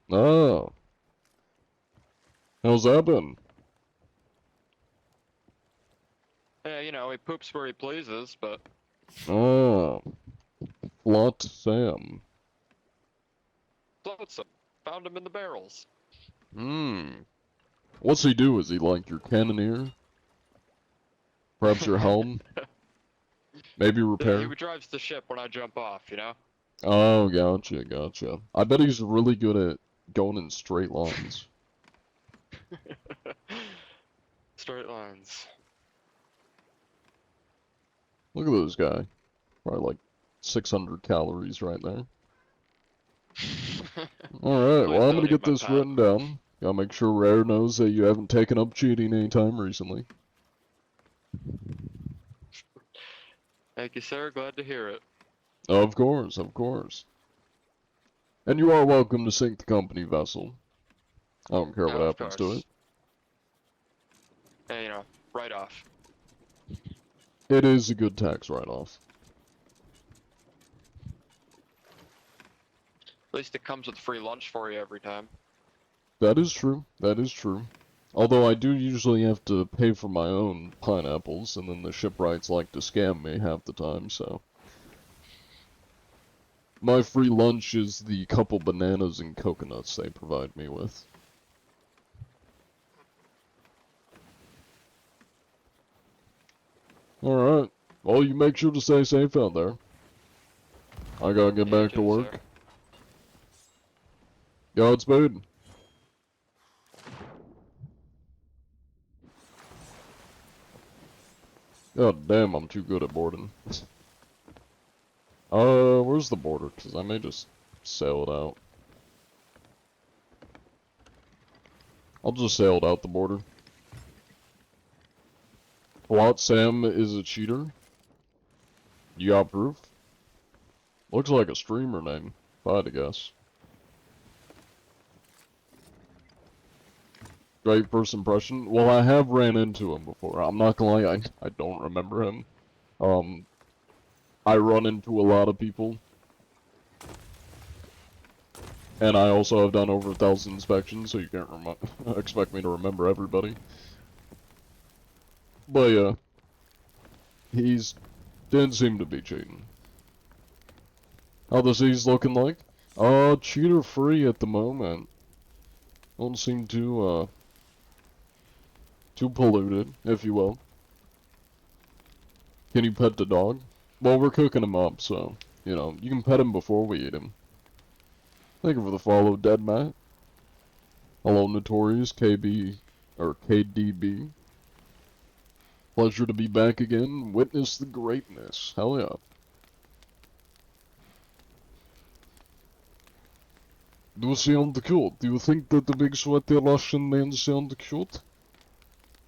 Oh. How's that been? Yeah, you know, he poops where he pleases, but Oh. Flot Sam. floats him. Found him in the barrels. Hmm. What's he do? Is he like your cannoneer? Perhaps your helm? Maybe Yeah, he repair? drives the ship when I jump off, you know? Oh, gotcha, gotcha. I bet he's really good at going in straight lines. Straight lines. Look at this guy. Probably like 600 calories right there. Alright, Please well I'm don't gonna eat get my this pet. written down. Gotta make sure Rare knows that you haven't taken up cheating anytime recently. Thank you, sir. Glad to hear it. Of course, of course. And you are welcome to sink the company vessel. I don't care what Oh, of happens to it. course. Yeah, you know, right off. It is a good tax write-off. At least it comes with free lunch for you every time. That is true, that is true. Although I do usually have to pay for my own pineapples, and then the shipwrights like to scam me half the time, so... My free lunch is the couple bananas and coconuts they provide me with. Alright. Well, you make sure to stay safe out there. I gotta get You back to too, work. sir. Godspeed. God damn, I'm too good at boarding. Where's the border? Because I may just sail it out. I'll just sail it out the border. Plot Sam is a cheater. You got proof? Looks like a streamer name, if I had to guess. Great first impression. Well, I have ran into him before. I'm not gonna lie, I don't remember him. Um, I run into a lot of people. And I also have done over 1,000 inspections, so you can't expect me to remember everybody. But yeah, he's didn't seem to be cheating. How the sea's looking like? Cheater free at the moment. Don't seem too polluted, if you will. Can you pet the dog? Well, we're cooking him up, so, you know, you can pet him before we eat him. Thank you for the follow, Dead Matt. Hello, Notorious, KB, or KDB. Pleasure to be back again. Witness the greatness. Hell yeah. Do you sound cute? Do you think that the big sweaty Russian man sound cute?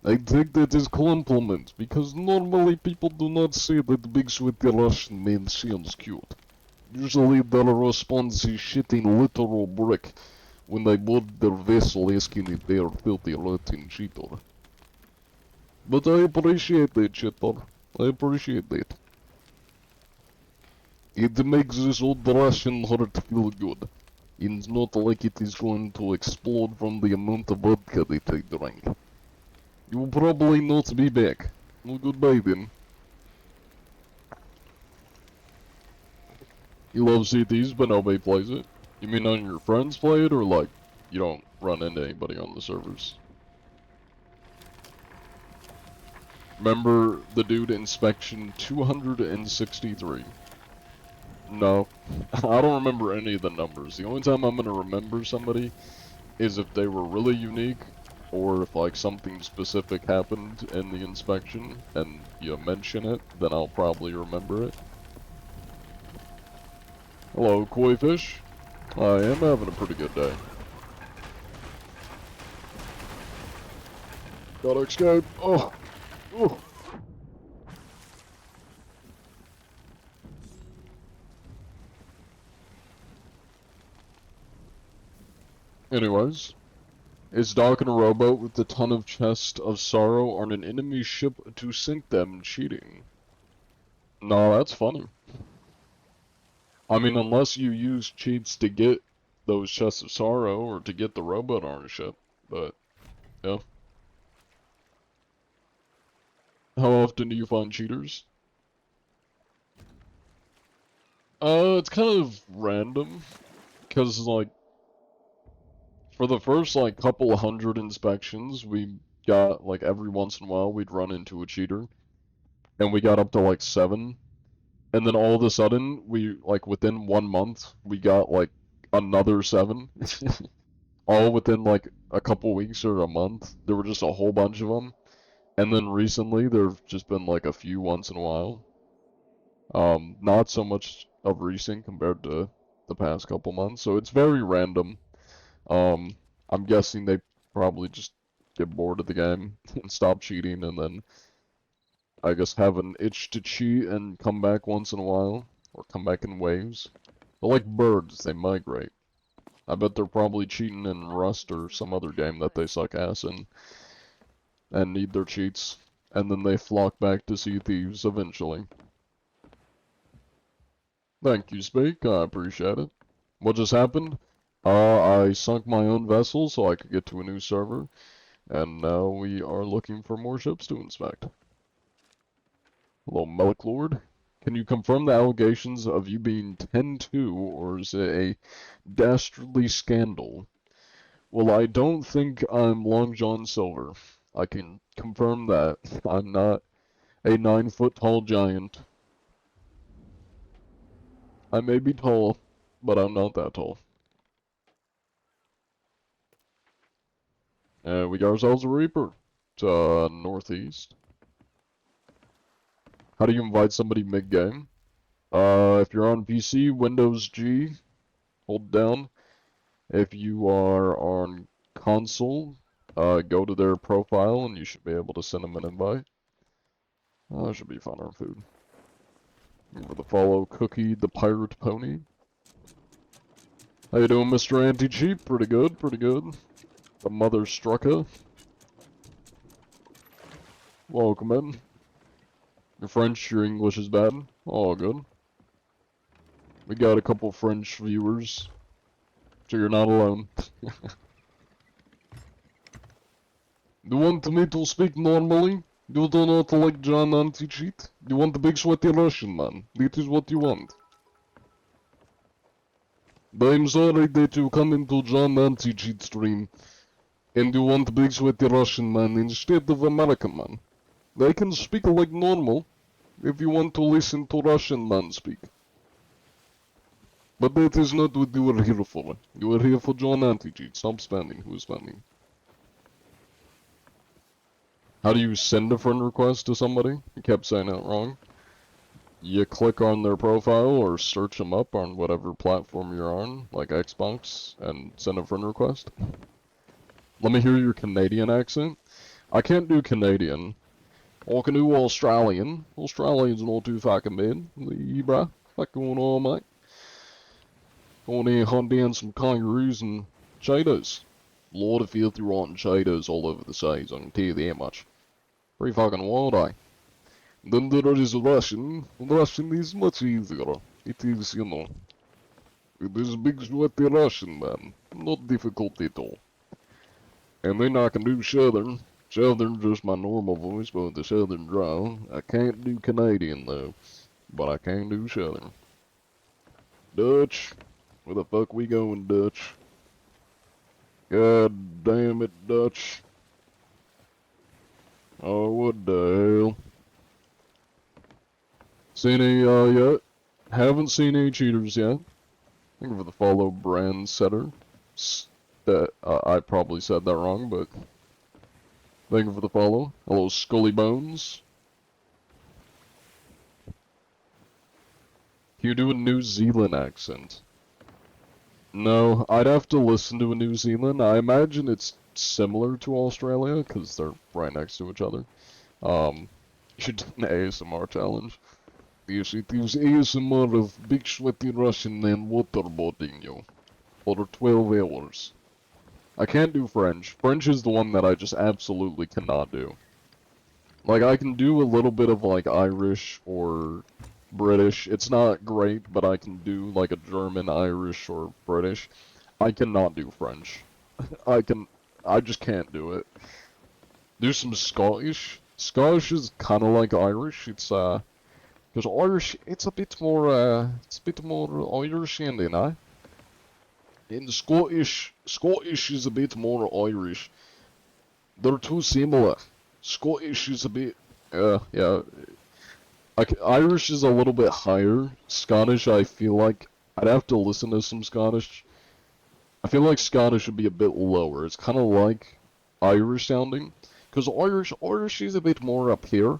I take that as compliment, because normally people do not say that the big sweaty Russian man sounds cute. Usually their response is shitting literal brick when they board their vessel asking if they are filthy rotten cheater. But I appreciate that, cheater. I appreciate that. It makes this old Russian heart feel good. It's not like it is going to explode from the amount of vodka that I drank. You will probably not be back. Well, goodbye then. You love CTs, but nobody plays it? You mean none of your friends play it, or like, you don't run into anybody on the servers? Remember the dude Inspection 263? No. I don't remember any of the numbers. The only time I'm gonna remember somebody is if they were really unique, or if like something specific happened in the inspection and you mention it, then I'll probably remember it. Hello, koi fish. I am having a pretty good day. Gotta escape. Oh, oh. Anyways, is docking a rowboat with a ton of chest of sorrow on an enemy ship to sink them cheating? No, that's funny. I mean, unless you use cheats to get those chests of sorrow or to get the rowboat on a ship, but yeah. How often do you find cheaters? It's kind of random, because like for the first like couple hundred inspections, we got like every once in a while we'd run into a cheater, and we got up to like 7. And then all of a sudden, we, like, within 1 month, we got, like, another 7. All within, like, a couple weeks or a month. There were just a whole bunch of them. And then recently, there've just been, like, a few once in a while. Not so much of recent compared to the past couple months. So it's very random. Um, I'm guessing they probably just get bored of the game and stop cheating, and then I guess have an itch to cheat and come back once in a while, or come back in waves. They're like birds, they migrate. I bet they're probably cheating in Rust or some other game that they suck ass in, and need their cheats, and then they flock back to Sea Thieves eventually. Thank you, Speak, I appreciate it. What just happened? I sunk my own vessel so I could get to a new server, and now we are looking for more ships to inspect. Hello, Melic Lord. Can you confirm the allegations of you being 10-2, or is it a dastardly scandal? Well, I don't think I'm Long John Silver. I can confirm that. I'm not a 9-foot tall giant. I may be tall, but I'm not that tall. And we got ourselves a Reaper to northeast. How do you invite somebody mid-game? If you're on PC, Windows G, hold down. If you are on console, go to their profile and you should be able to send them an invite. That should be fun on food. Remember to follow Cookie the Pirate Pony. How you doing, Mr. Anti-Cheat? Pretty good, pretty good. The Mother Strucker. Welcome in. Your French, your English is bad. All good. We got a couple French viewers, so you're not alone. You want me to speak normally? You do not like John Anti-Cheat? You want the big sweaty Russian man? That is what you want. I'm sorry that you come into John Anti-Cheat stream and you want big sweaty Russian man instead of American man. I can speak like normal if you want to listen to Russian man speak. But that is not what you are here for. You are here for John Anti-Cheat. Stop spamming. Who's spamming? How do you send a friend request to somebody? You kept saying it wrong. You click on their profile or search them up on whatever platform you're on, like Xbox, and send a friend request. Let me hear your Canadian accent. I can't do Canadian. I can do Australian. Australian's not too fucking bad. Yeah, bruh. What's going on, mate? Going here hunt down some kangaroos and cheetahs. Lot of filthy rotten cheetahs all over the seas, I can tell you that much. Pretty fucking wild, eh? Then there is Russian. Russian is much easier. It is, you know. It is a big sweaty Russian, man. Not difficult at all. And then I can do Southern. Southern just my normal voice, but the Southern drawl. I can't do Canadian, though. But I can do Southern. Dutch. Where the fuck we going, Dutch? God damn it, Dutch. Oh, what the hell? Seen any, yet? Haven't seen any cheaters yet. Thank you for the follow, Brand Setter. That, I probably said that wrong, but... Thank you for the follow. Hello, Scully Bones. Can you do a New Zealand accent? No, I'd have to listen to a New Zealand. I imagine it's similar to Australia, because they're right next to each other. You should do an ASMR challenge. Yes, it is ASMR of big sweaty Russian man waterboarding you. For 12 hours. I can't do French. French is the one that I just absolutely cannot do. Like, I can do a little bit of, like, Irish or British. It's not great, but I can do, like, a German, Irish, or British. I cannot do French. I just can't do it. Do some Scottish. Scottish is kind of like Irish. It's, because Irish, it's a bit more Irish sounding, eh? And Scottish is a bit more Irish. They're too similar. Scottish is a bit, yeah. Irish is a little bit higher. Scottish, I feel like, I'd have to listen to some Scottish. I feel like Scottish would be a bit lower. It's kind of like Irish sounding. Because Irish is a bit more up here.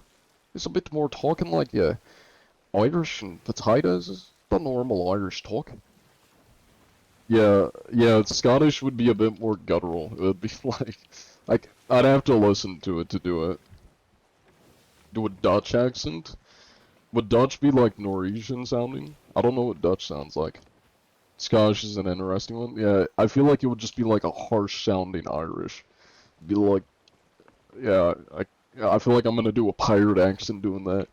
It's a bit more talking like, yeah, Irish and potatoes is the normal Irish talk. Yeah, Scottish would be a bit more guttural. It would be like, I'd have to listen to it to do it. Do a Dutch accent? Would Dutch be like Norwegian sounding? I don't know what Dutch sounds like. Scottish is an interesting one. Yeah, I feel like it would just be like a harsh sounding Irish. Be like, yeah, I feel like I'm gonna do a pirate accent doing that.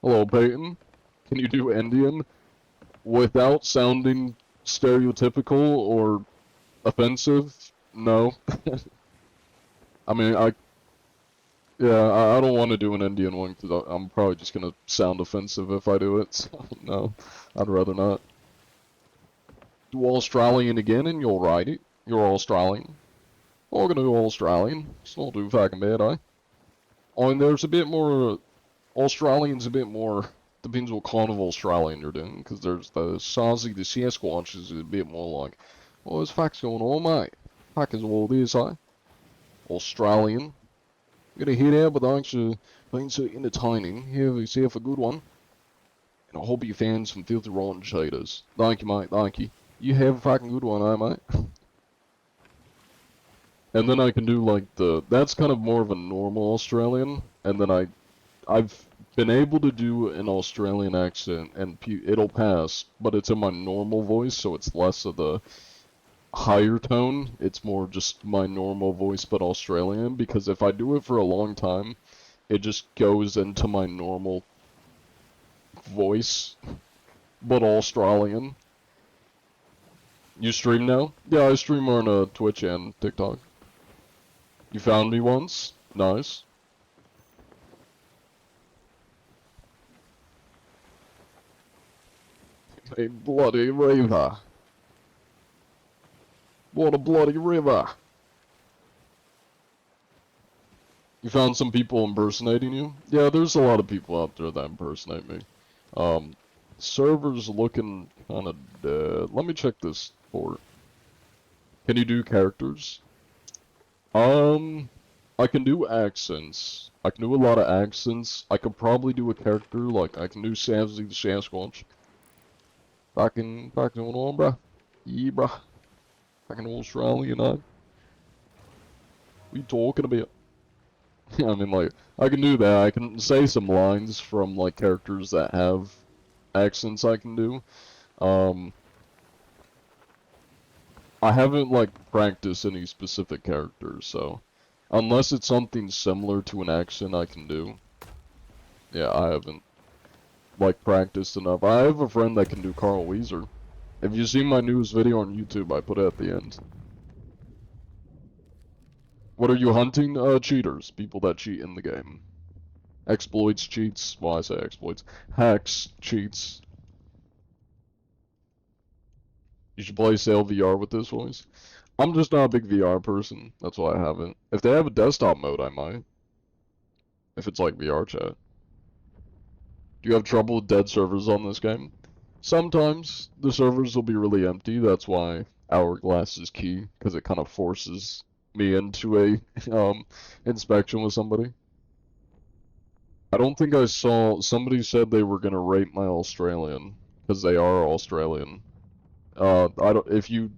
Hello, Peyton. Can you do Indian without sounding stereotypical or offensive? No. I mean, I don't want to do an Indian one because I'm probably just gonna sound offensive if I do it. So no, I'd rather not. Do Australian again, and you'll write it. You're Australian. I'm gonna do Australian. It's not too fucking bad, eh? Oh, and there's a bit more. Australian's a bit more. Depends what kind of Australian you're doing, because there's the Sazi, the Sasquatch is a bit more like, oh, there's facts going on, mate. Fuck is all this, huh? Australian. I'm gonna head out, but thanks for being so entertaining. Have yourself a good one. And I hope you found some filthy rotten cheaters. Thank you, mate. Thank you. You have a fucking good one, eh, mate? And then I can do like that's kind of more of a normal Australian. And then I've been able to do an Australian accent, and it'll pass, but it's in my normal voice, so it's less of the higher tone. It's more just my normal voice, but Australian, because if I do it for a long time, it just goes into my normal voice, but Australian. You stream now? Yeah, I stream on Twitch and TikTok. You found me once? Nice. A bloody river. What a bloody river. You found some people impersonating you? Yeah, there's a lot of people out there that impersonate me. Server's looking kinda dead. Let me check this for. Can you do characters? I can do accents. I can do a lot of accents. I could probably do a character, like, I can do Savsy the Sasquatch. Fucking going on, bruh. Yeah, bruh. Fucking Australian, What you talking about? I mean, like, I can do that. I can say some lines from, like, characters that have accents I can do. I haven't, like, practiced any specific characters, so... Unless it's something similar to an accent I can do. Yeah, I haven't, like, practiced enough. I have a friend that can do Carl Weezer. If you see my newest video on YouTube, I put it at the end. What are you hunting? Cheaters. People that cheat in the game. Exploits, cheats. Well, I say exploits. Hacks, cheats. You should play Sail VR with this voice. I'm just not a big VR person. That's why I haven't. If they have a desktop mode, I might. If it's like VR chat. Do you have trouble with dead servers on this game? Sometimes the servers will be really empty. That's why Hourglass is key, because it kind of forces me into a inspection with somebody. I don't think I saw somebody said they were gonna rate my Australian, because they are Australian. I don't. If you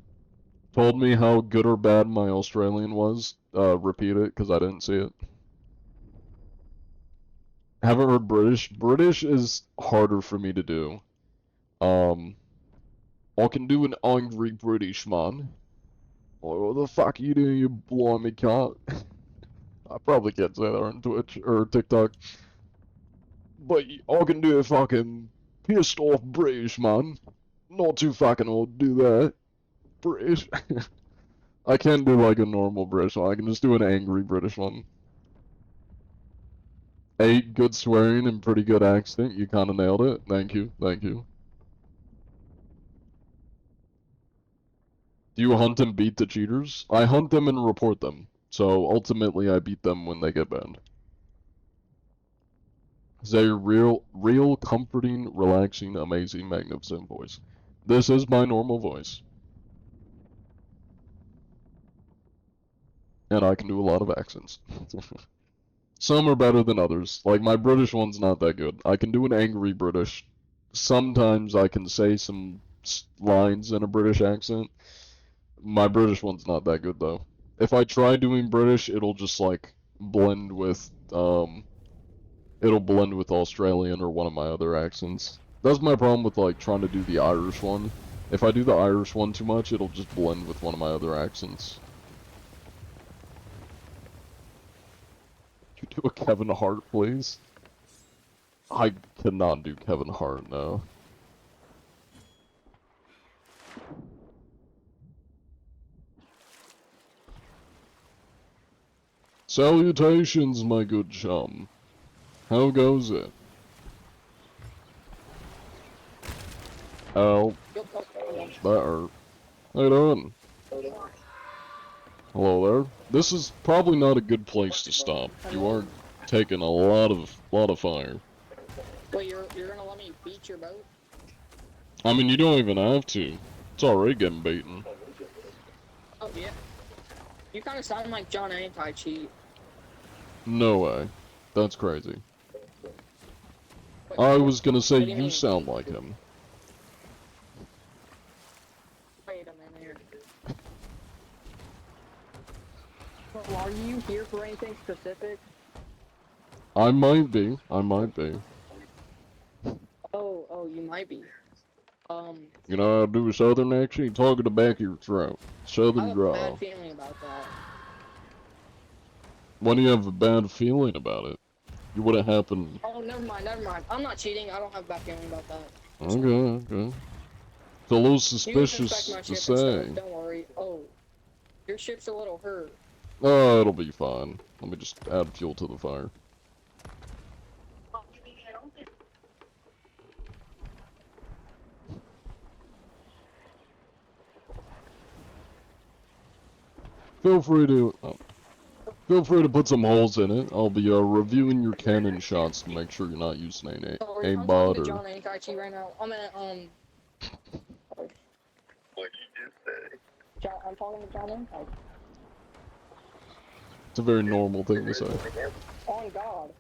told me how good or bad my Australian was, repeat it, because I didn't see it. Haven't heard British. British is harder for me to do. I can do an angry British man. Like, what the fuck are you doing, you blimey cunt? I probably can't say that on Twitch or TikTok. But I can do a fucking pissed off British man. Not too fucking old to do that. British. I can't do like a normal British one. I can just do an angry British one. 8, good swearing and pretty good accent. You kinda nailed it. Thank you. Thank you. Do you hunt and beat the cheaters? I hunt them and report them. So ultimately I beat them when they get banned. It's a real comforting, relaxing, amazing, magnificent voice. This is my normal voice. And I can do a lot of accents. Some are better than others. Like, my British one's not that good. I can do an angry British. Sometimes I can say some lines in a British accent. My British one's not that good, though. If I try doing British, it'll just, like, blend with, it'll blend with Australian or one of my other accents. That's my problem with, like, trying to do the Irish one. If I do the Irish one too much, it'll just blend with one of my other accents. Could you do a Kevin Hart, please? I cannot do Kevin Hart, no. Salutations, my good chum. How goes it? Oh, that hurt. How you doing? Hello there. This is probably not a good place to stop. You are taking a lot of fire. Wait, you're gonna let me beat your boat? I mean, you don't even have to. It's already getting beaten. Oh yeah. You kind of sound like John Anti-Cheat. No way. That's crazy. What, I what, was gonna say what do you you mean? sound like him. Wait a minute. So are you here for anything specific? I might be. I might be. Oh, you might be. You know how to do a southern accent? Talk at the back of your throat. I Southern have a bad drawl. feeling about that. When do you have a bad feeling about it? You wouldn't happen. Oh, never mind. I'm not cheating. I don't have a bad feeling about that. Okay, okay. It's a little You can inspect suspicious my to ship and stuff. say. Don't worry. Oh, your ship's a little hurt. Oh, it'll be fine. Let me just add fuel to the fire. Feel free to put some holes in it. I'll be reviewing your cannon shots to make sure you're not using any Sorry, I'm talking aimbot to or. John Anti-Cheat right now. I'm at I'm talking to John Anti. It's a very normal thing to say. On God.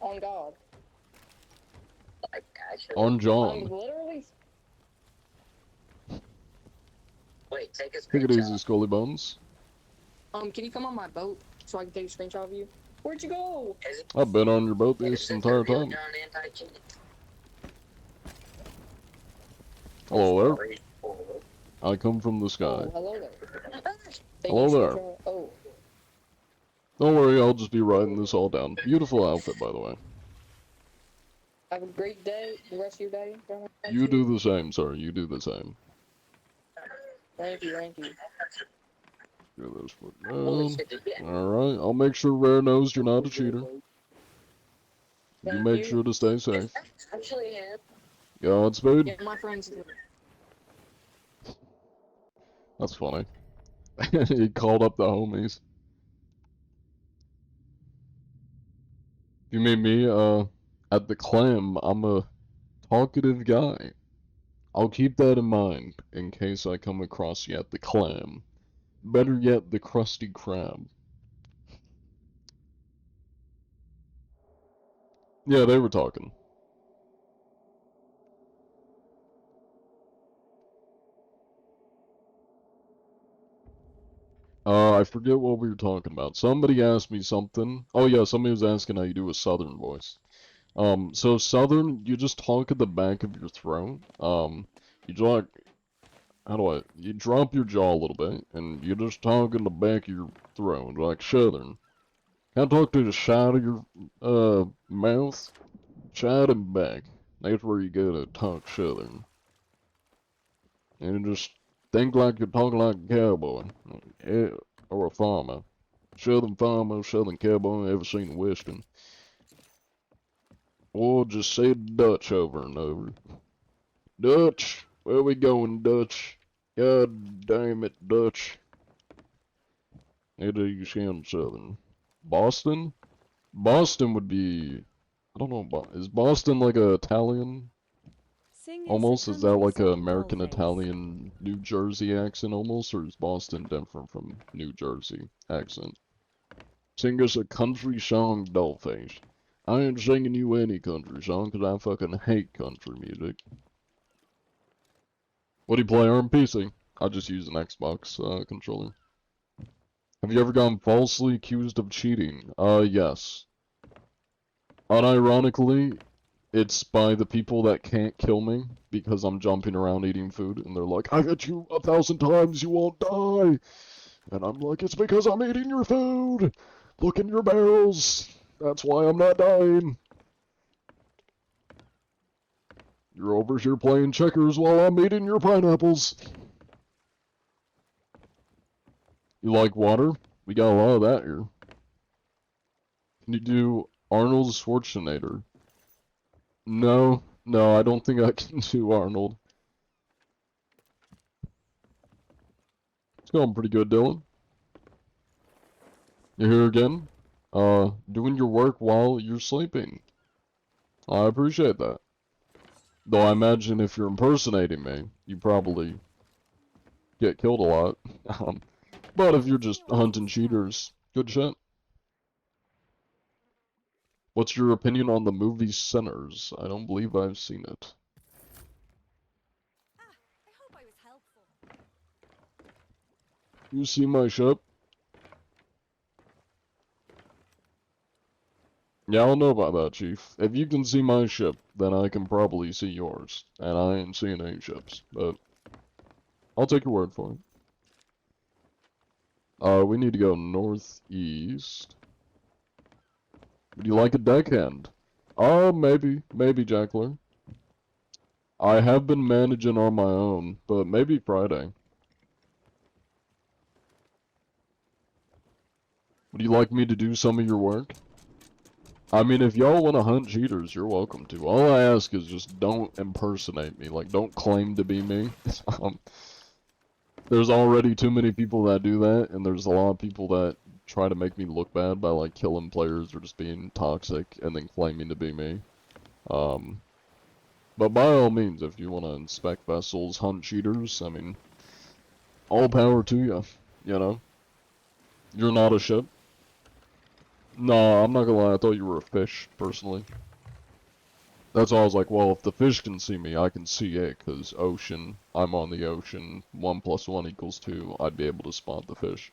On God. On I'm John. literally. Take it easy, Scully Bones. Can you come on my boat so I can take a screenshot of you? Where'd you go? I've been on your boat this entire time. Hello there. I come from the sky. Oh, hello there. Hello there. Oh, Don't worry, I'll just be writing this all down. Beautiful outfit, by the way. have a great day. The rest of your day. John You Anti-Cheat. do the same, sir. You do the same. Thank you. Thank you. Get this foot down. Alright, I'll make sure Rare knows you're not a cheater. You Thank make you. sure to stay safe. Actually, yeah. Godspeed. Yeah, my friends. That's funny. He called up the homies. You mean me, at the clam, I'm a talkative guy. I'll keep that in mind in case I come across you at the clam. Better yet, the Krusty Krab. Yeah, they were talking. I forget what we were talking about. Somebody asked me something. Oh yeah, somebody was asking how you do a southern voice. So southern, you just talk at the back of your throat. You talk, you drop your jaw a little bit, and you just talk in the back of your throat, like southern. Can't talk to the side of your, mouth. Side and back. That's where you gotta talk southern. And just think like you're talking like a cowboy. Or a farmer. Southern farmer, southern cowboy, ever seen a western. Or just say Dutch over and over. Dutch! Where we going, Dutch? God damn it, Dutch. It you sound southern. Boston? Boston would be... I don't know, is Boston like a Italian? Sing Almost, is that country like an song, American Dollface. Italian New Jersey accent almost, or is Boston different from New Jersey accent? Sing us a country song, Dollface. I ain't singing you any country song, 'cause I fucking hate country music. What do you play on PC? I just use an Xbox controller. Have you ever gotten falsely accused of cheating? Yes. Unironically, it's by the people that can't kill me because I'm jumping around eating food, and they're like, I hit you 1,000 times, you won't die! And I'm like, it's because I'm eating your food! Look in your barrels! That's why I'm not dying! You're over here playing checkers while I'm eating your pineapples! You like water? We got a lot of that here. Can you do Arnold Schwarzenegger? No, I don't think I can do Arnold. It's going pretty good, Dylan. You're here again? Doing your work while you're sleeping. I appreciate that. Though I imagine if you're impersonating me, you probably get killed a lot. Um, but if you're just hunting cheaters, good shit. What's your opinion on the movie Sinners? I don't believe I've seen it. Ah, I hope I was helpful. You see my ship? Yeah, I don't know about that, Chief. If you can see my ship, then I can probably see yours. And I ain't seeing any ships, but I'll take your word for it. We need to go northeast. Would you like a deckhand? Maybe, Jackler. I have been managing on my own, but maybe Friday. Would you like me to do some of your work? I mean, if y'all want to hunt cheaters, you're welcome to. All I ask is just don't impersonate me. Like, don't claim to be me. Um, there's already too many people that do that, and there's a lot of people that try to make me look bad by, like, killing players or just being toxic and then claiming to be me. Um, but by all means, if you want to inspect vessels, hunt cheaters, I mean, all power to you, you know? You're not a ship. No, I'm not gonna lie, I thought you were a fish, personally. That's why I was like, well, if the fish can see me, I can see it, because ocean, I'm on the ocean, 1 + 1 = 2, I'd be able to spot the fish.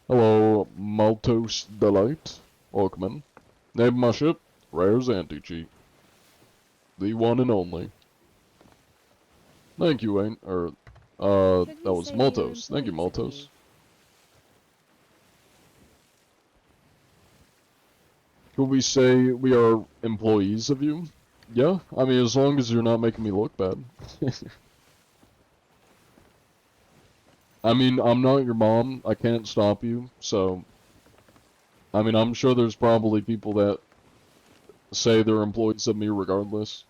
Hello, Maltos Delight. Welcome in. Name of my ship, Rare's Anti-Cheat. The one and only. Thank you, Wayne, Could that we was say we are Maltos. Thank you, employees of Maltos. you? Could we say we are employees of you? Yeah, I mean, as long as you're not making me look bad. I mean, I'm not your mom, I can't stop you, so... I mean, I'm sure there's probably people that say they're employees of me regardless.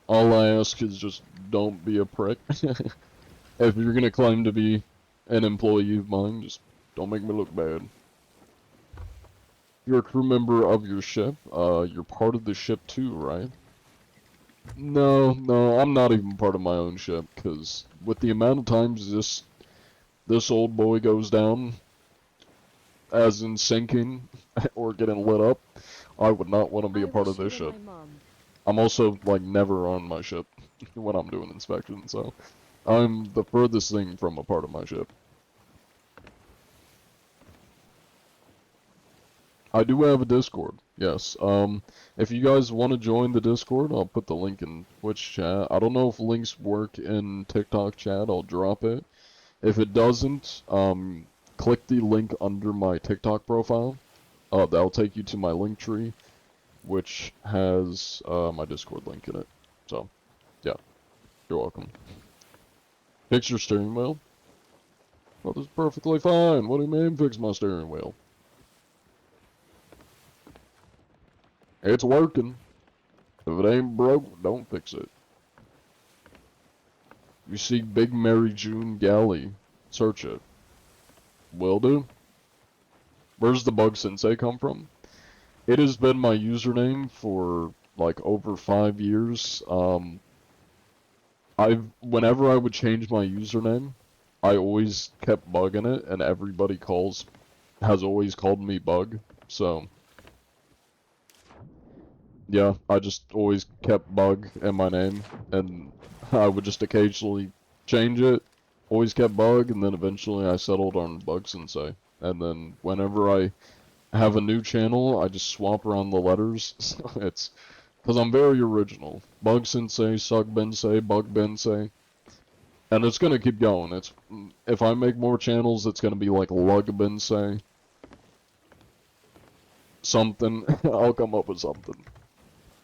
All I ask is just don't be a prick. If you're gonna claim to be an employee of mine, just don't make me look bad. You're a crew member of your ship. You're part of the ship too, right? No, I'm not even part of my own ship, because with the amount of times this old boy goes down, as in sinking, or getting lit up, I would not want to be I a part wish of you this were ship. my mom. I'm also, like, never on my ship when I'm doing inspection, so I'm the furthest thing from a part of my ship. I do have a Discord, yes. If you guys want to join the Discord, I'll put the link in Twitch chat. I don't know if links work in TikTok chat, I'll drop it. If it doesn't, click the link under my TikTok profile. That'll take you to my link tree, which has, my Discord link in it. So, yeah, you're welcome. Fix your steering wheel? Well, that's perfectly fine. What do you mean fix my steering wheel? It's working. If it ain't broke, don't fix it. You see Big Mary June Galley, search it. Will do. Where's the Bug Sensei come from? It has been my username for like over 5 years. Whenever I would change my username, I always kept Bug in it, and everybody has always called me Bug. So, yeah, I just always kept Bug in my name, and I would just occasionally change it. Always kept Bug, and then eventually I settled on Bug Sensei. And then whenever I have a new channel, I just swap around the letters. So it's because I'm very original. Bug Sensei, Sug Bensei, Bug Bensei. And it's gonna keep going. If I make more channels, it's gonna be like Lug Bensei. Something. I'll come up with something.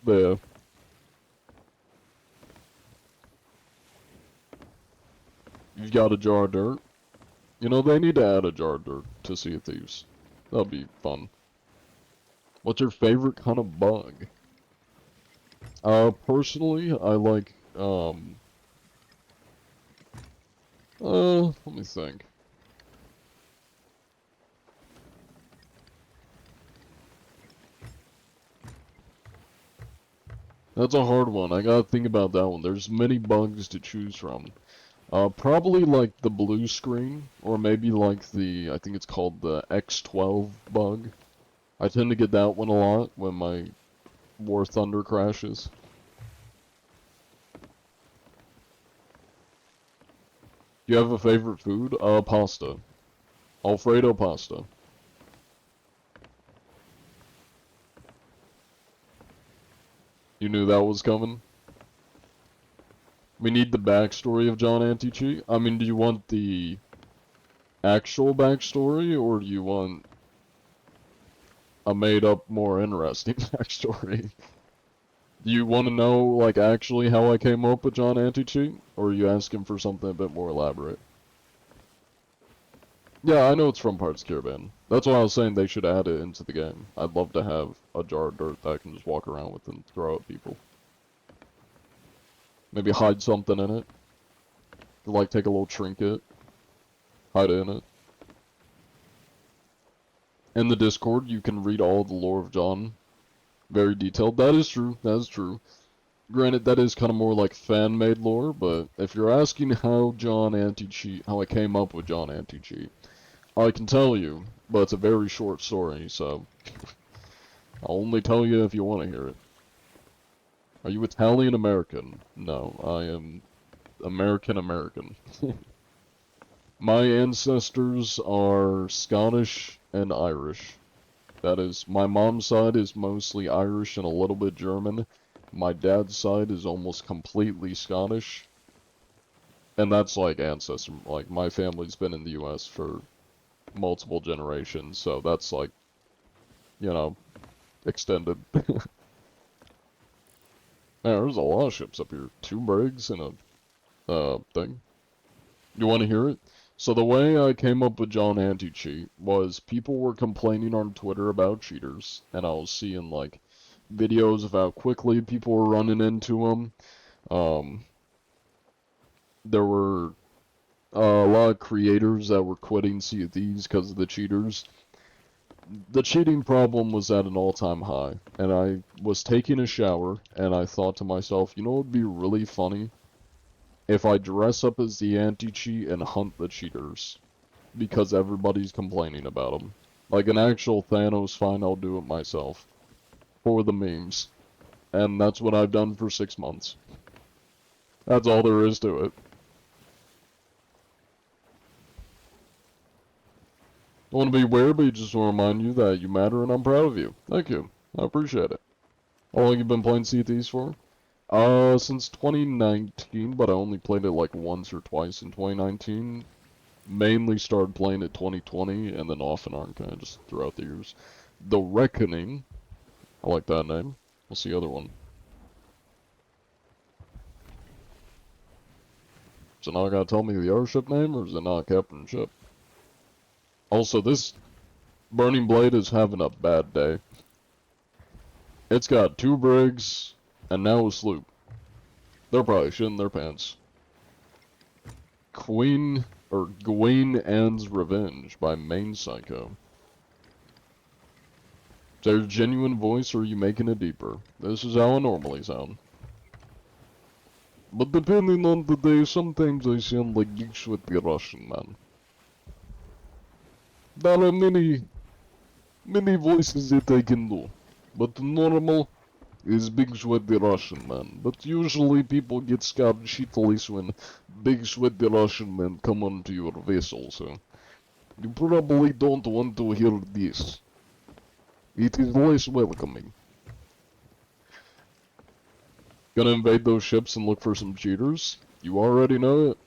There. You've got a jar of dirt. You know, they need to add a jar of dirt to Sea of Thieves. That'll be fun. What's your favorite kind of bug? Personally, I like, let me think. That's a hard one. I gotta think about that one. There's many bugs to choose from. Probably like the blue screen, or maybe like the, I think it's called the X12 bug. I tend to get that one a lot when my War Thunder crashes. Do you have a favorite food? Pasta. Alfredo pasta. You knew that was coming? We need the backstory of John Anti-Cheat. I mean, do you want the actual backstory, or do you want a made-up, more interesting backstory? Do you want to know, like, actually how I came up with John Anti-Cheat? Or are you asking for something a bit more elaborate? Yeah, I know it's from Pirates of the Caribbean. That's why I was saying they should add it into the game. I'd love to have a jar of dirt that I can just walk around with and throw at people. Maybe hide something in it. Like, take a little trinket. Hide it in it. In the Discord, you can read all the lore of John. Very detailed. That is true. That is true. Granted, that is kind of more like fan-made lore, but if you're asking how John Anti-Cheat, how I came up with John Anti-Cheat, I can tell you, but it's a very short story, so I'll only tell you if you want to hear it. Are you Italian-American? No, I am American-American. My ancestors are Scottish and Irish. That is, my mom's side is mostly Irish and a little bit German. My dad's side is almost completely Scottish. And that's like ancestor, like my family's been in the US for multiple generations, so that's like, you know, extended. Man, there's a lot of ships up here. 2 brigs and a, thing. You want to hear it? So the way I came up with John Anti-Cheat was people were complaining on Twitter about cheaters, and I was seeing like videos of how quickly people were running into them. There were a lot of creators that were quitting Sea of Thieves because of the cheaters. The cheating problem was at an all-time high, and I was taking a shower, and I thought to myself, you know what would be really funny? If I dress up as the anti-cheat and hunt the cheaters, because everybody's complaining about them. Like an actual Thanos fine, I'll do it myself. For the memes. And that's what I've done for 6 months. That's all there is to it. I want to be weird, but just want to remind you that you matter and I'm proud of you. Thank you. I appreciate it. How long you been playing Sea of Thieves for? Since 2019, but I only played it like once or twice in 2019. Mainly started playing it 2020, and then off and on kind of just throughout the years. The Reckoning. I like that name. What's the other one? So now I gotta tell me the airship name, or is it not Captain Ship? Also, this Burning Blade is having a bad day. It's got 2 brigs, and now a sloop. They're probably shitting their pants. Queen Anne's Revenge by Main Psycho. Is there a genuine voice, or are you making it deeper? This is how I normally sound. But depending on the day, sometimes I sound like Big Sweaty Russian man. There are many voices that I can do, but normal is Big Sweaty Russian man. But usually people get scared shitless when Big Sweaty Russian men come onto your vessel, so you probably don't want to hear this. It is less welcoming. Gonna invade those ships and look for some cheaters? You already know it.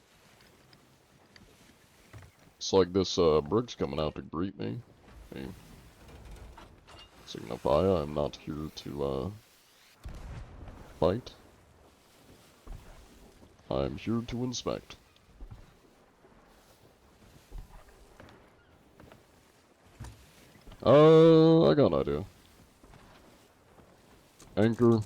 It's like this brig's coming out to greet me. Hey. Signify I'm not here to fight. I'm here to inspect. I got an idea. Anchor.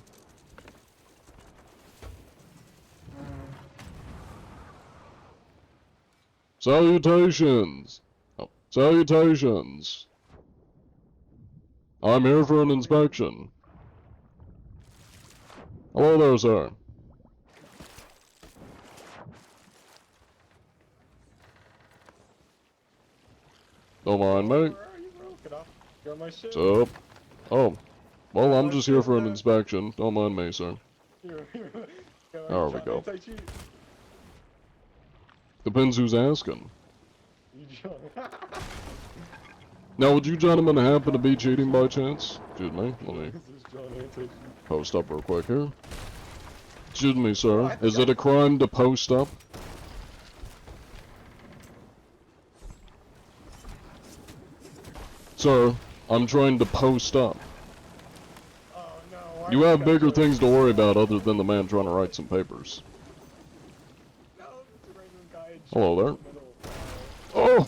Salutations! Oh, salutations! I'm here for an inspection. Hello there, sir. Don't mind me. Where are you, bro? Get off. You're on my ship. What's up? Oh, well, I'm my just here ship, for an sir. inspection. Don't mind me, sir. You're There we go. anti-cheat. Depends who's asking. You John. Now, would you gentlemen happen to be cheating by chance? Excuse me, let me This is John anti-cheat. post up real quick here. Excuse me, sir. Is it a crime to post up? Sir, I'm trying to post up. Oh no. You have bigger things to worry about other than the man trying to write some papers. No, it's a random guy in Hello there. the middle. Oh!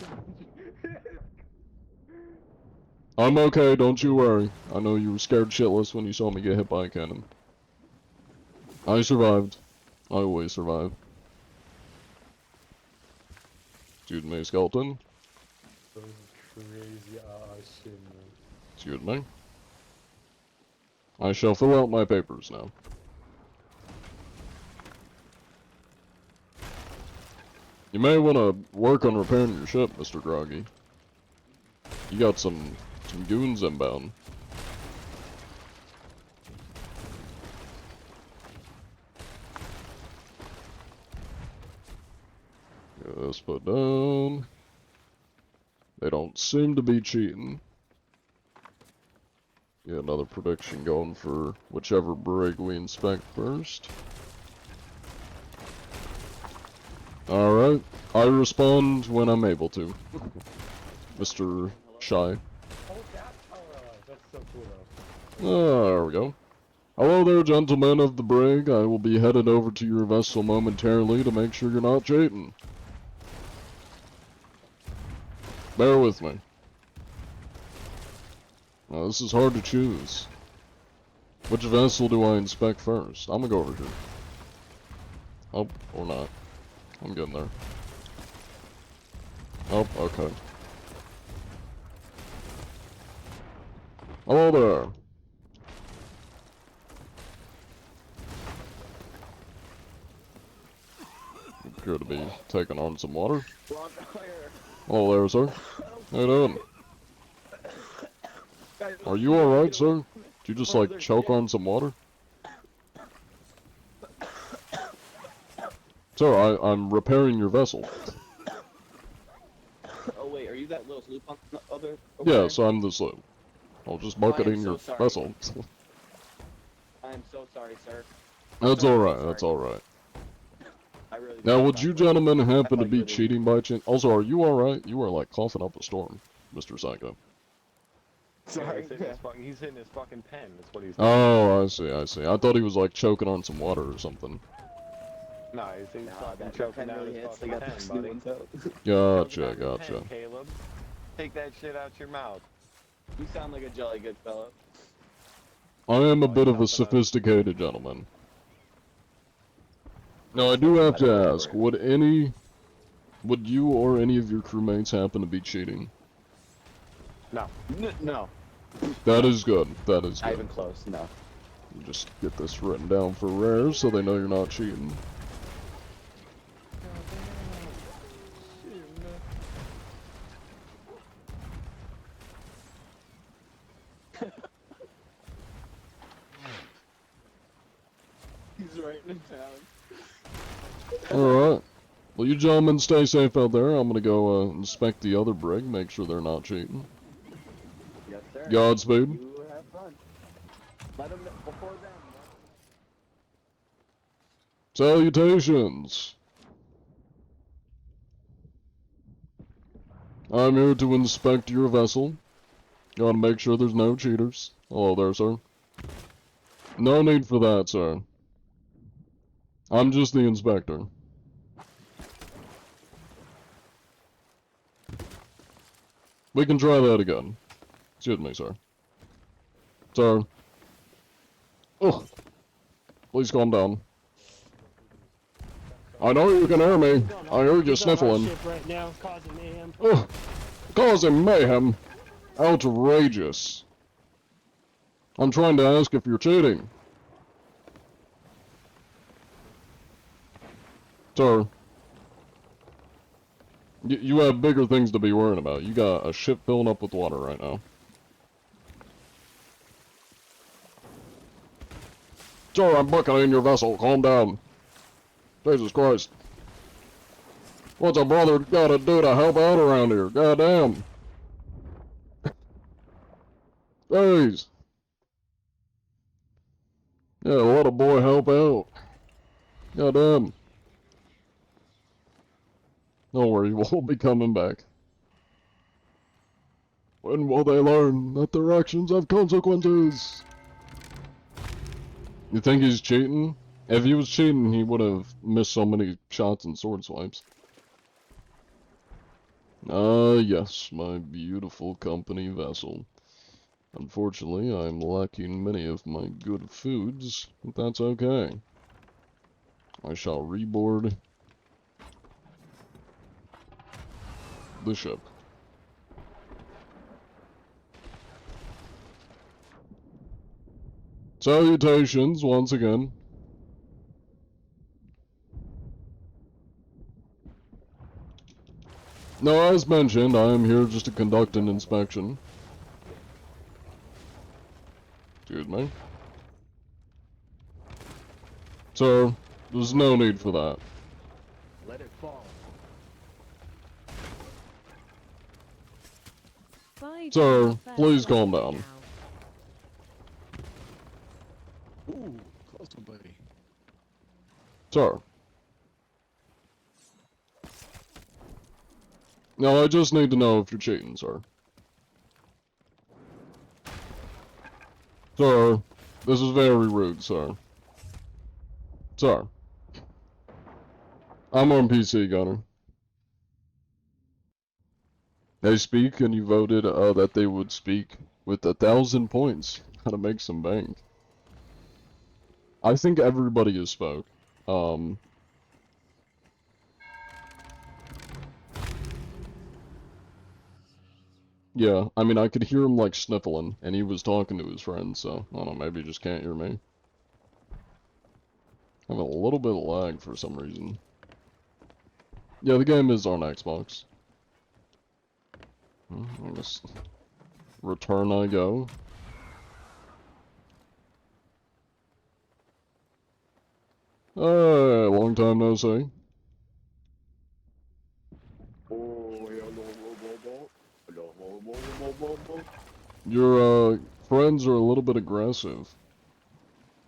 I'm okay, don't you worry. I know you were scared shitless when you saw me get hit by a cannon. I survived. I always survive. Excuse me, skeleton. This is crazy shit, man. Excuse me. I shall fill out my papers now. You may want to work on repairing your ship, Mr. Groggy. You got some goons inbound. Yes, put down. They don't seem to be cheating. Get another prediction going for whichever brig we inspect first. Alright, I respond when I'm able to. Mr. Shy. Oh, that's how, that's so cool though. Ah, there we go. Hello there, gentlemen of the brig. I will be headed over to your vessel momentarily to make sure you're not cheating. Bear with me. Now, this is hard to choose. Which vessel do I inspect first? I'm gonna go over here. Oh, or not. I'm getting there. Oh, okay. Hello there. Appear to be taking on some water. Hello there, sir. How you doing? Are you alright, sir? Did you just, like, choke on some water? Sir, I'm repairing your vessel. Oh wait, are you that little sloop on the other? Yes, I'm the sloop. I'll just bucketing so your sorry. vessel. I am so sorry, sir. That's Sorry, alright, sorry. that's alright. I really. Now, would you gentlemen happen to thought be you were the- cheating by chance? Also, are you alright? You are, like, coughing up a storm, Mr. Psycho. Sorry. He's hitting his fucking pen. That's what he's doing. Oh, I see, I see. I thought he was, like, choking on some water or something. No, he's Nah, fucking that choking pen down really his hits. They fucking got pen, those buddy. new ones out. Gotcha, Choking down your gotcha. pen, Caleb. Take that shit out your mouth. You sound like a jolly good fellow. I am a Oh, bit of a chopping up. sophisticated gentleman. Now, I do have to ask, would you or any of your crewmates happen to be cheating? No. No, That is good, that is not good. even close. No. Just get this written down for rare so they know you're not cheating. He's writing it down. Alright. Well, you gentlemen stay safe out there. I'm gonna go inspect the other brig, make sure they're not cheating. Yes, sir. Godspeed. You have fun. Let him know before then. Salutations! I'm here to inspect your vessel. Gotta make sure there's no cheaters. Hello there, sir. No need for that, sir. I'm just the inspector. We can try that again. Excuse me, sir. Sir. Ugh. Please calm down. I know you can hear me. I heard you sniffling. Right now, causing mayhem. Ugh. Causing mayhem. Outrageous. I'm trying to ask if you're cheating. Sir. You have bigger things to be worrying about. You got a ship filling up with water right now. Sir, I'm bucketing your vessel. Calm down. Jesus Christ. What's a brother gotta do to help out around here? Goddamn. Jeez. Yeah, let a boy help out. Goddamn. Don't worry, we'll be coming back. When will they learn that their actions have consequences? You think he's cheating? If he was cheating, he would have missed so many shots and sword swipes. Ah, yes, my beautiful company vessel. Unfortunately, I'm lacking many of my good foods, but that's okay. I shall reboard the ship. Salutations, once again. No, as mentioned, I am here just to conduct an inspection. Excuse me. Sir, there's no need for that. Let it fall. Sir, please calm down. Ooh, close one, buddy. Sir. No, I just need to know if you're cheating, sir. Sir, this is very rude, sir. Sir. I'm on PC, Gunner. They speak, and you voted that they would speak with 1,000 points. How to make some bank. I think everybody has spoke. Yeah, I mean, I could hear him, like, sniffling, and he was talking to his friend, so, I don't know, maybe he just can't hear me. I have a little bit of lag for some reason. Yeah, the game is on Xbox. I guess return I go. Hey, long time no see. Your friends are a little bit aggressive.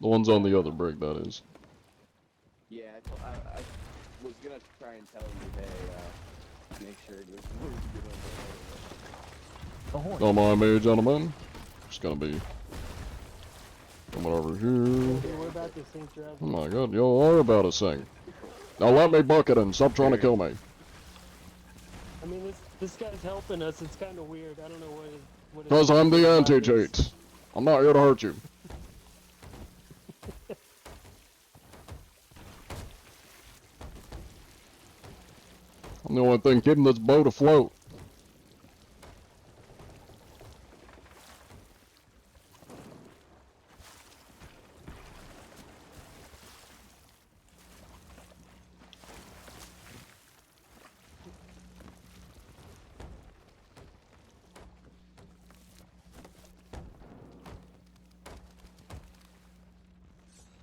The ones on the other brig, that is. Yeah, I was gonna try and tell you, hey, make sure there's room to get on Don't mind me, gentlemen. Just gonna be coming over here. We're about to sink Travis. Oh my god, y'all are about to sing. Now let me bucket him. Stop trying to kill me. I mean, this guy's helping us. It's kind of weird. I don't know what. Because I'm the vibe is. anti-cheat. I'm not here to hurt you. I'm the only thing keeping this boat afloat.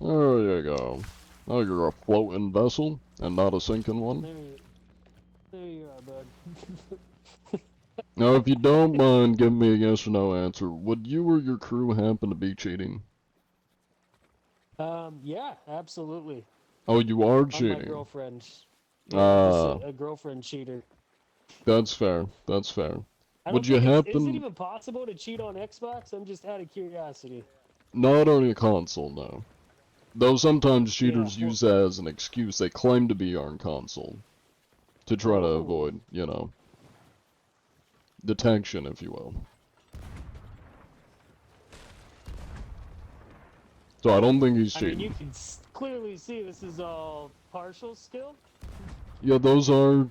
There you go. Now you're a floating vessel, and not a sinking one. There you are, bud. Now, if you don't mind giving me a yes or no answer, would you or your crew happen to be cheating? Yeah, absolutely. Oh, you are On my cheating. girlfriend. Yeah, just Ah, a girlfriend cheater. that's fair. That's fair. I Would don't you think is it happen... even possible to cheat on Xbox? I'm just out of curiosity. Not on a console, no. Though sometimes cheaters Yeah, well- use that as an excuse. They claim to be on console. To try to Oh. avoid, you know, detection, if you will. So I don't think he's I cheating. mean, you can clearly see this is all partial skill. Yeah, those are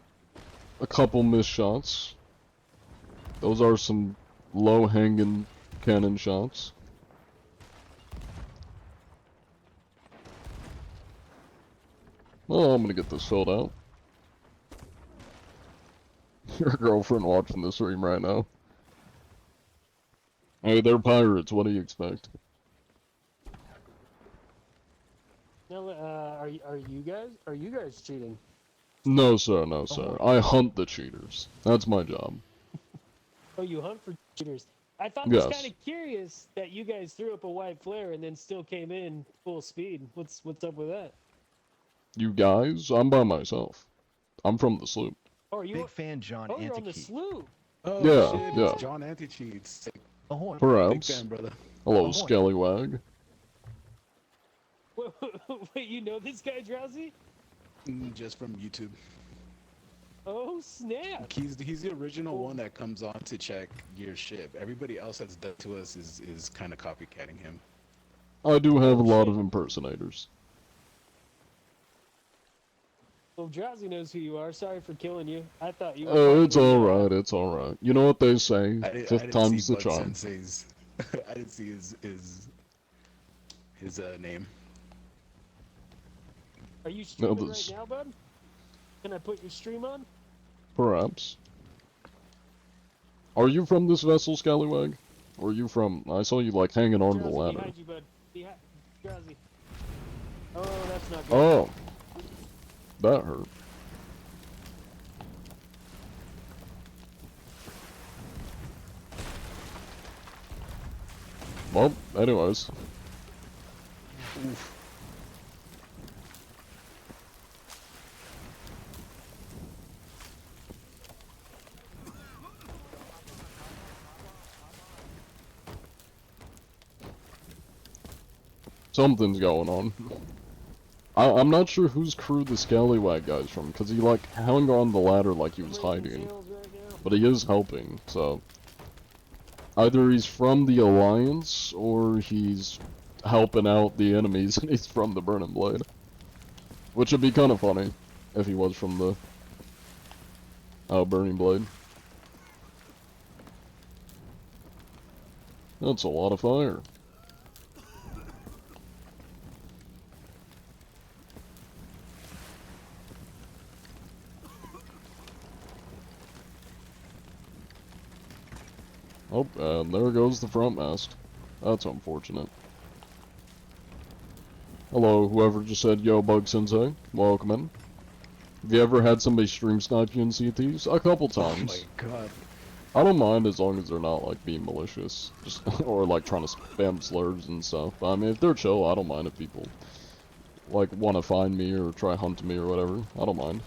a couple missed shots. Those are some low-hanging cannon shots. Well, I'm gonna get this filled out. Your girlfriend watching this stream right now. Hey, they're pirates. What do you expect? Now, are you guys cheating? No, sir. No, sir. I hunt the cheaters. That's my job. Oh, you hunt for cheaters. I thought it was Yes. kind of curious that you guys threw up a white flare and then still came in full speed. What's up with that? You guys? I'm by myself. I'm from the sloop. Oh, are you? Big fan, John Oh, you're on the Anticheat. sloop. Oh Yeah, shit, yeah. it's John Anti-Cheats. Ahoy. Big Perhaps. fan, brother. Hello, Ahoy. scallywag. Wait, you know this guy, Drowsy? Just from YouTube. Oh snap! He's the original one that comes on to check your ship. Everybody else that's done to us is kind of copycatting him. I do have a lot shit. of impersonators. Well, Drowsy knows who you are. Sorry for killing you. I thought you were. Oh, it's probably, alright, it's alright. You know what they say? I Fifth didn't time's see the Bud charm. Sensei's. I didn't see his name. Are you streaming this- right now, bud? Can I put your stream on? Perhaps. Are you from this vessel, scallywag? Or are you from... I saw you, like, hanging onto the Drowsy, ladder. behind you, bud. Drowsy. Oh, that's not good. Oh. That hurt. Well, anyways. Something's going on. I'm not sure whose crew the scallywag guy's from, because he, like, hung on the ladder like he was hiding. But he is helping, so... Either he's from the Alliance, or he's helping out the enemies, and he's from the Burning Blade. Which would be kind of funny, if he was from the... Burning Blade. That's a lot of fire. Oh, and there goes the front mast. That's unfortunate. Hello, whoever just said yo bug sensei. Welcome in. Have you ever had somebody stream snipe you in CTs? A couple times. Oh my god. I don't mind as long as they're not like being malicious. Just or like trying to spam slurs and stuff. I mean if they're chill, I don't mind if people like wanna find me or try hunting me or whatever. I don't mind.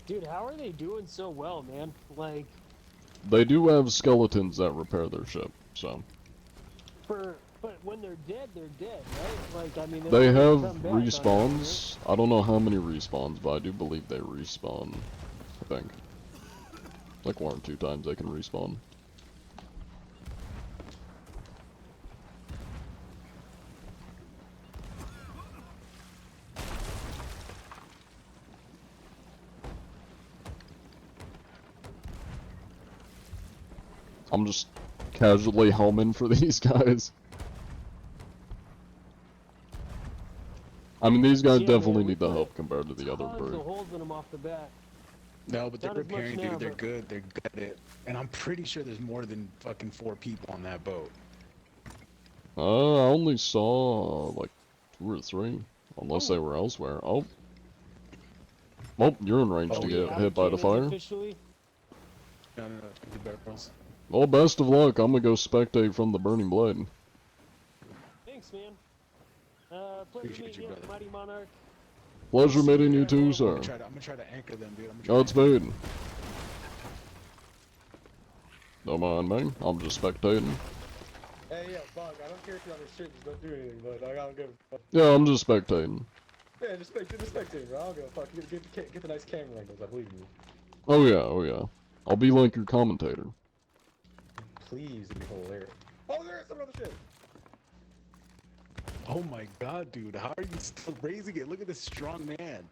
Dude, how are they doing so well, man? Like, They do have skeletons that repair their ship, so. but when they're dead, right? Like, I mean, They don't have come back on that, respawns. I don't know how many respawns, but I do believe they respawn. I think. Like 1 or 2 times they can respawn. I'm just casually homing for these guys. I mean, these guys Yeah, definitely man, we need the put help compared to the other tons breed. of holes in them off the bat. No, but they're Not as much repairing, now, dude. They're but- good. They're good at it. And I'm pretty sure there's more than fucking 4 people on that boat. I only saw like 2 or 3, unless they were elsewhere. Oh. Well, you're in range to get hit by the fire. Officially? No, the barrels. Well, best of luck. I'm gonna go spectate from the Burning Blade. Thanks, man. Pleasure Appreciate meeting you, you, brother. Mighty Monarch. Pleasure meeting you too, I'm sir. gonna try to anchor them, dude. I'm gonna try Godspeed. Don't mind me. I'm just spectating. Hey, yeah, Bug, I don't care if you're on the ship, just don't do anything, but I don't give a fuck. Yeah, I'm just spectating. Yeah, just spectate, bro. I don't give a fuck. Get the nice camera angles, I believe in you. Oh yeah, oh yeah. I'll be like your commentator. Please, it'd be hilarious. Oh, there's some other shit! Oh my god, dude. How are you still raising it? Look at this strong man.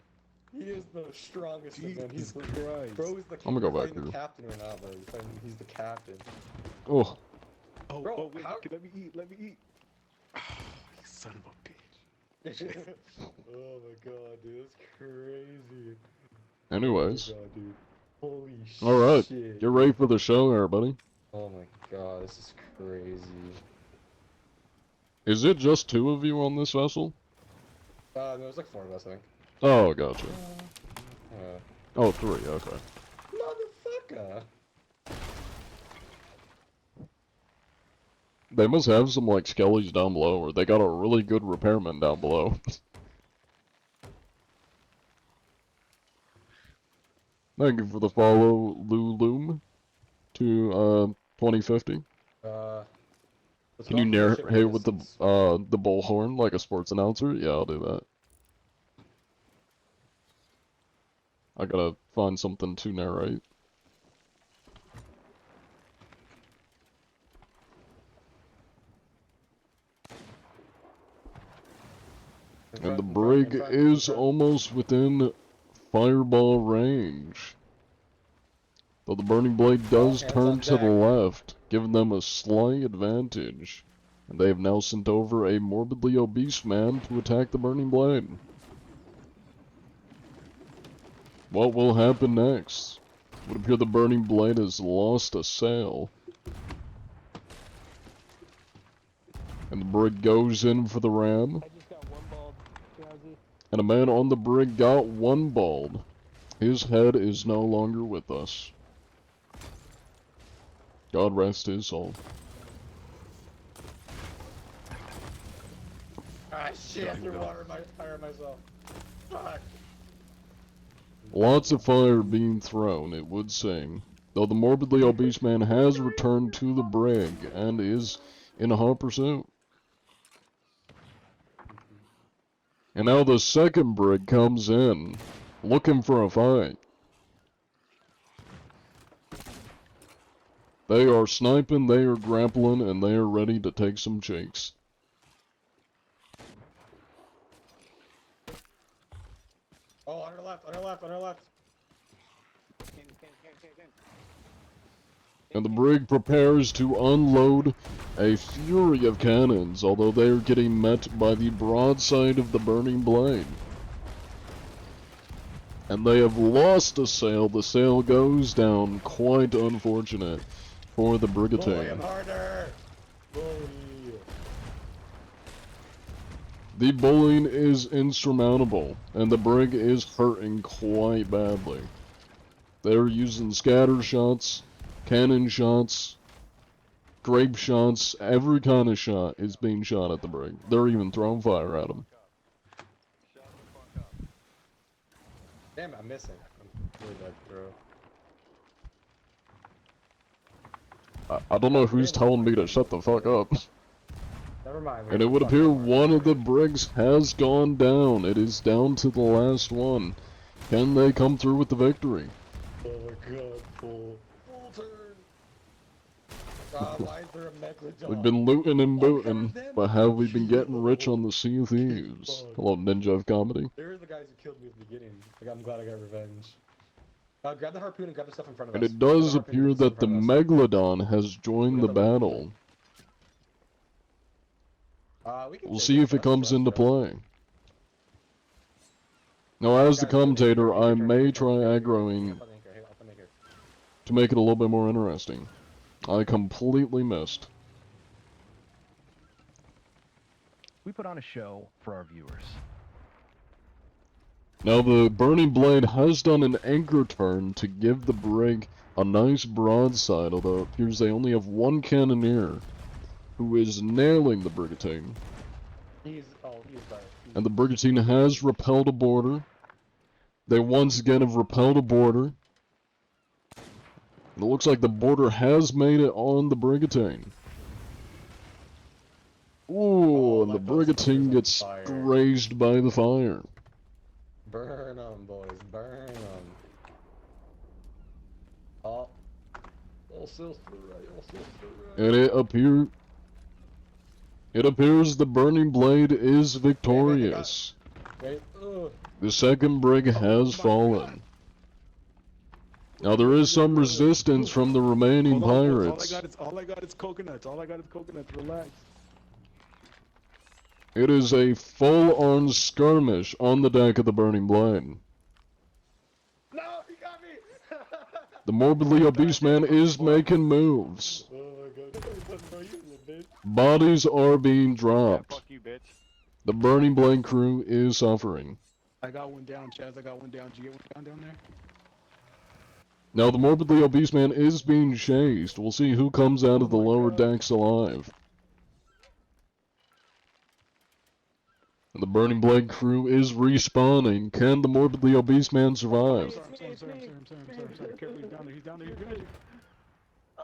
He is the strongest of them. He's Jesus Christ. Bro is the I'm gonna go back the here. captain right now, bro. He's the captain. Oh, Bro, wait, how- let me eat. Let me eat. You son of a bitch. Oh my god, dude, that's crazy. Anyways, Oh my god, dude. Holy alright. shit. Get ready for the show, everybody. Oh my god, this is crazy. Is it just 2 of you on this vessel? No, there's like 4 of us, I think. Oh, gotcha. Uh, Oh, 3, okay. motherfucker! They must have some, like, skellies down below, or they got a really good repairman down below. Thank you for the follow, Lulum, to, 2050. Let's Can go you off of the ship narrate with distance. the bullhorn like a sports announcer? Yeah, I'll do that. I gotta find something to narrate. And the brig is almost within fireball range. Though the burning blade does hands turn on to the deck. left, giving them a slight advantage. And they have now sent over a morbidly obese man to attack the burning blade. What will happen next? It would appear the burning blade has lost a sail. And the brig goes in for the ram. I just got one bald, Jazzy. And a man on the brig got one bald. His head is no longer with us. God rest his soul. Ah, shit, I threw water in my fire myself. Fuck. Lots of fire being thrown, it would seem. Though the morbidly obese man has returned to the brig and is in hot pursuit. And now the second brig comes in, looking for a fight. They are sniping, they are grappling, and they are ready to take some cheeks. Oh, on her left, on her left, on her left. And the brig prepares to unload a fury of cannons, although they are getting met by the broadside of the burning blade. And they have lost a sail. The sail goes down. Quite unfortunate for the Bully brigantine. him harder! Bully. The bullying is insurmountable, and the brig is hurting quite badly. They're using scatter shots, cannon shots, grape shots, every kind of shot is being shot at the brig. They're even throwing fire at them. Damn it, I'm missing. I'm really bad throw. I don't know who's telling me to shut the fuck up. Never mind. And it would appear one of the brigs has gone down. It is down to the last one. Can they come through with the victory? Oh my god, full turn. Why is there a megalodon? We've been looting and booting, them? but have we been getting rich on the Sea of Thieves? Hello, Ninja of Comedy. They were the guys who killed me at the beginning. Like, I'm glad I got revenge. Grab the harpoon and grab the stuff in front of And us. it does Grab the harpoon appear and get that the stuff in front Megalodon has joined the battle. of us. We can We'll take see if it comes into play. Now, as the commentator, I may try aggroing to make it a little bit more interesting. I completely missed. We put on a show for our viewers. Now the Burning Blade has done an anchor turn to give the brig a nice broadside, although it appears they only have one cannoneer who is nailing the brigantine. He's fired. And the brigantine has repelled a boarder. They once again have repelled a boarder. It looks like the boarder has made it on the brigantine. Ooh, and the brigantine gets grazed by the fire. Burn them, boys. Burn them. Oh. All sails for right. All sails for right. And it appears the Burning Blade is victorious. Wait. The second brig has fallen. Now there is some resistance from the remaining Hold on, pirates. all I got is coconuts. All I got is coconuts. Relax. It is a full-on skirmish on the deck of the Burning Blade. No, he got me! The morbidly obese man is making moves. Oh my god. Bodies are being Yeah, dropped. fuck you, bitch. The Burning Blade crew is suffering. I got one down, Chaz. I got one down. Did you get one down there? Now the morbidly obese man is being chased. We'll see who comes out of the lower decks alive. And the Burning Blade crew is respawning. Can the morbidly obese man survive? I'm sorry. Careful, he's down there. He's behind you.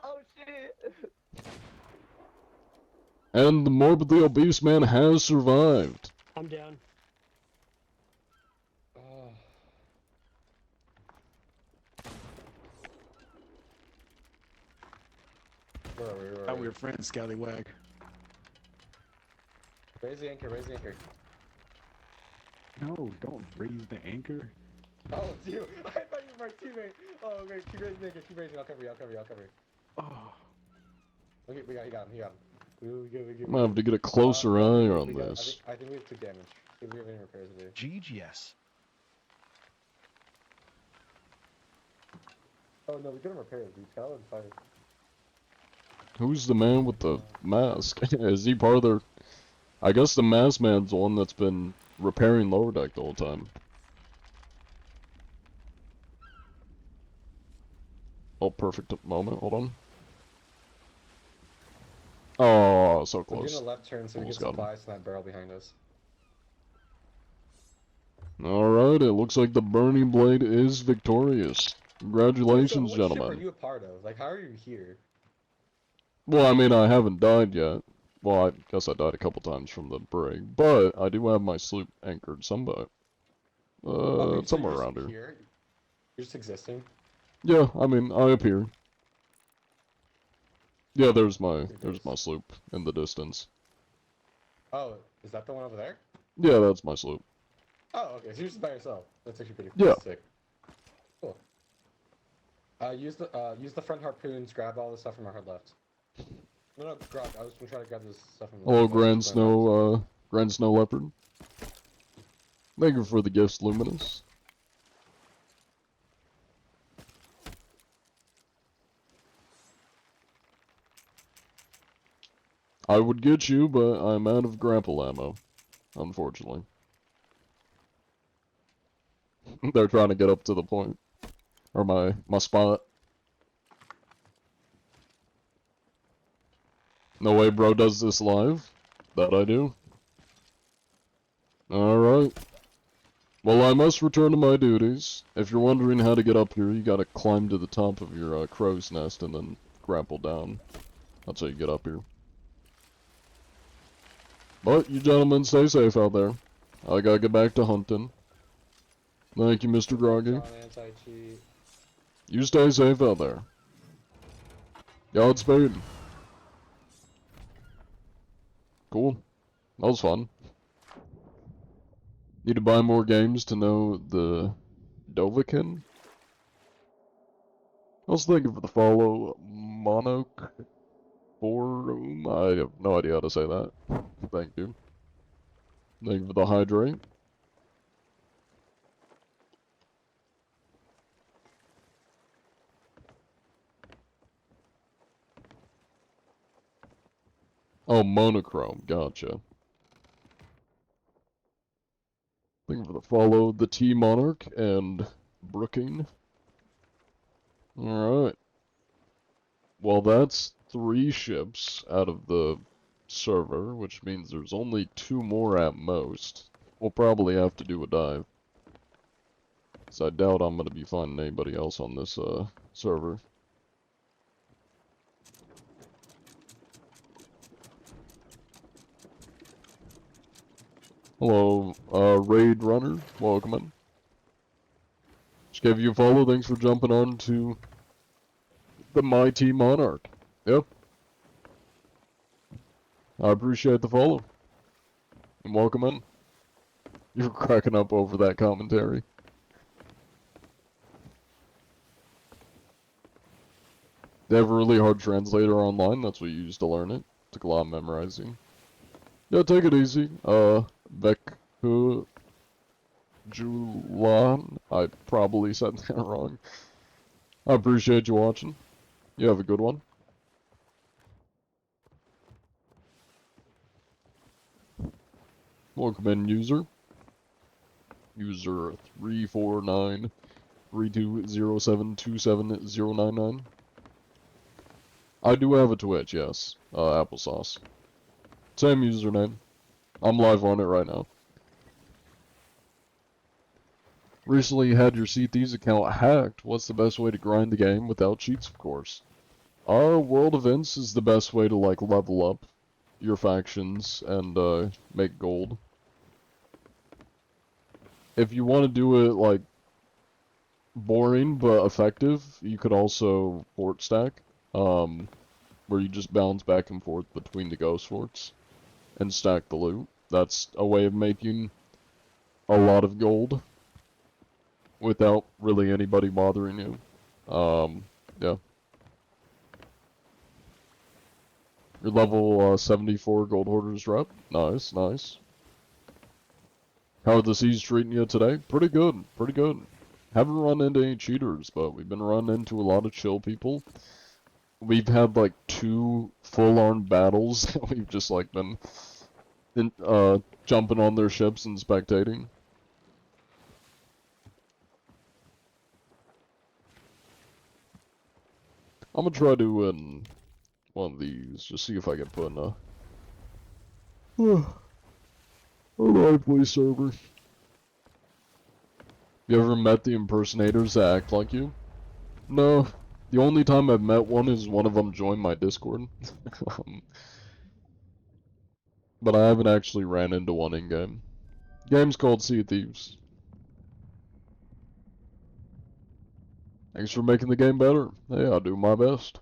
Oh shit! And the morbidly obese man has survived. I'm down. Oh. Where are we? Thought we were friends, Scallywag. Raise the anchor, raise the anchor. No, don't raise the anchor. Oh, it's you! I thought you were my teammate! Oh, okay, keep raising the anchor, keep raising. I'll cover you. Oh. Okay, we got him. We good. I'm gonna have to get a closer eye on this. I think we have 2 damage. See if we have any repairs to do. GGS. Oh no, we couldn't repair it, dude. Skylar and fire. Who's the man with the mask? Is he part of their... I guess the masked man's the one that's been repairing lower deck the whole time. Oh, perfect moment. Hold on. Oh, so We're close. doing a left turn so we get Almost got him. supplies to that barrel behind us. Alright, it looks like the Burning Blade is victorious. Congratulations, So what ship gentlemen. are you a part of? Like, how are you here? Well, I mean, I haven't died yet. Well, I guess I died a couple times from the brig, but I do have my sloop anchored somewhere. Okay, so Somewhere you're around just here. You're just existing. Yeah, I mean, I appear. Yeah, there's my sloop in the distance. Oh, is that the one over there? Yeah, that's my sloop. Oh, okay, so you're just by yourself. That's actually pretty Yeah. sick. Cool. Use the front harpoons, grab all the stuff from our hard left. No, grab. I was gonna try to grab this stuff from the Hello, left. Grand Snow Leopard. Thank you for the gifts, Luminous. I would get you, but I'm out of grapple ammo, unfortunately. They're trying to get up to the point. Or my spot. No way bro does this live. That I do. Alright. Well, I must return to my duties. If you're wondering how to get up here, you gotta climb to the top of your crow's nest and then grapple down. That's how you get up here. But you gentlemen stay safe out there. I gotta get back to hunting. Thank you, Mr. Groggy. Anti-cheat. You stay safe out there. Godspeed. Cool. That was fun. Need to buy more games to know the Dovahkiin? I was thinking for the follow Monarch Forum. I have no idea how to say that. Thank you. Thank you for the hydrate. Oh, monochrome. Gotcha. Thank you for the follow, the T Monarch and Brooking. Alright. Well, that's 3 ships out of the server, which means there's only 2 more at most. We'll probably have to do a dive. So I doubt I'm going to be finding anybody else on this server. Hello, Raid Runner. Welcome in. Just gave you a follow. Thanks for jumping on to the Mighty Monarch. Yep. I appreciate the follow. And welcome in. You're cracking up over that commentary. They have a really hard translator online, that's what you use to learn it. Took a lot of memorizing. Yeah, take it easy. Beku Julan. I probably said that wrong. I appreciate you watching. You have a good one. Welcome in, user. User 3493207270099. I do have a Twitch, yes. Applesauce. Same username. I'm live on it right now. Recently had your Sea Thieves account hacked. What's the best way to grind the game without cheats, of course? World events is the best way to, like, level up your factions and, make gold. If you want to do it, like, boring but effective, you could also fort stack, where you just bounce back and forth between the ghost forts and stack the loot. That's a way of making a lot of gold without really anybody bothering you. Yeah. Your level 74 gold hoarders rep. Nice, nice. How are the seas treating you today? Pretty good, pretty good. Haven't run into any cheaters, but we've been running into a lot of chill people. We've had like 2 full-on battles that we've just like been jumping on their ships and spectating. I'm gonna try doing one of these, just see if I can put in a lively server. You ever met the impersonators that act like you? No. The only time I've met one is one of them joined my Discord. But I haven't actually ran into one in-game. Game's called Sea of Thieves. Thanks for making the game better. Hey, I'll do my best.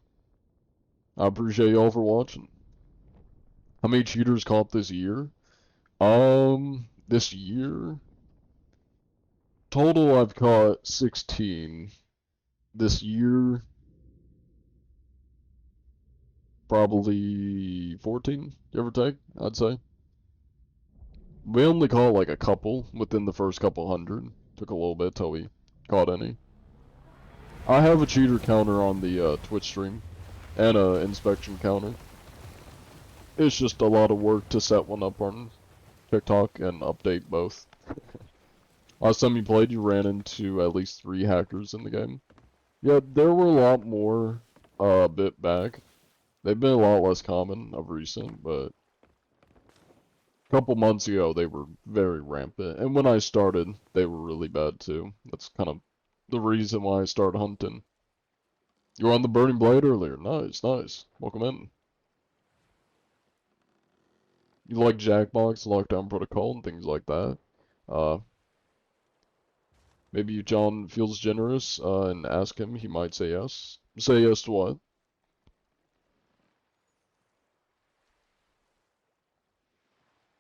I appreciate y'all for watching. How many cheaters caught this year? This year? Total I've caught 16. This year, probably 14, give or take, I'd say. We only caught like a couple within the first couple hundred. Took a little bit till we caught any. I have a cheater counter on the Twitch stream and a inspection counter. It's just a lot of work to set one up on TikTok and update both. Last time you played, you ran into at least 3 hackers in the game. Yeah, there were a lot more a bit back. They've been a lot less common of recent, but a couple months ago they were very rampant. And when I started, they were really bad too. That's kind of the reason why I started hunting. You were on the Burning Blade earlier. Nice, nice. Welcome in. You like Jackbox, Lockdown Protocol, and things like that. Maybe John feels generous and ask him. He might say yes. Say yes to what?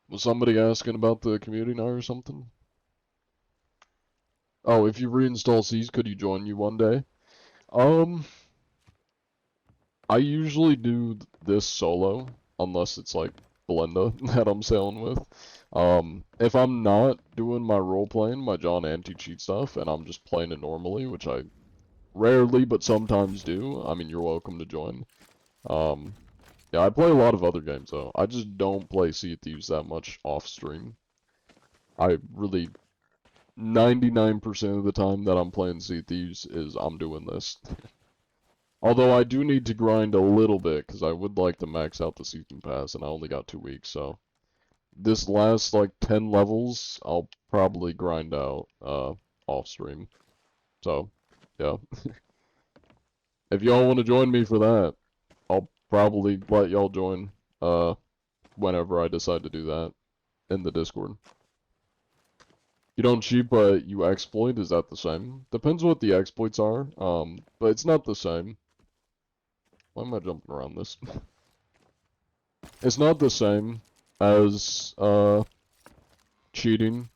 Was somebody asking about the community now or something? Oh, if you reinstall C's, could you join you one day? I usually do this solo, unless it's like Belinda that I'm sailing with. If I'm not doing my role-playing, my John anti-cheat stuff, and I'm just playing it normally, which I rarely but sometimes do, I mean, you're welcome to join. Yeah, I play a lot of other games, though. I just don't play Sea of Thieves that much off-stream. I really... 99% of the time that I'm playing Sea of Thieves is I'm doing this. Although I do need to grind a little bit, because I would like to max out the season pass, and I only got 2 weeks, so... This last, like, 10 levels, I'll probably grind out, off-stream. So, yeah. If y'all want to join me for that, I'll probably let y'all join, whenever I decide to do that, in the Discord. You don't cheat, but you exploit, is that the same? Depends what the exploits are, but it's not the same. Why am I jumping around this? It's not the same as, cheating,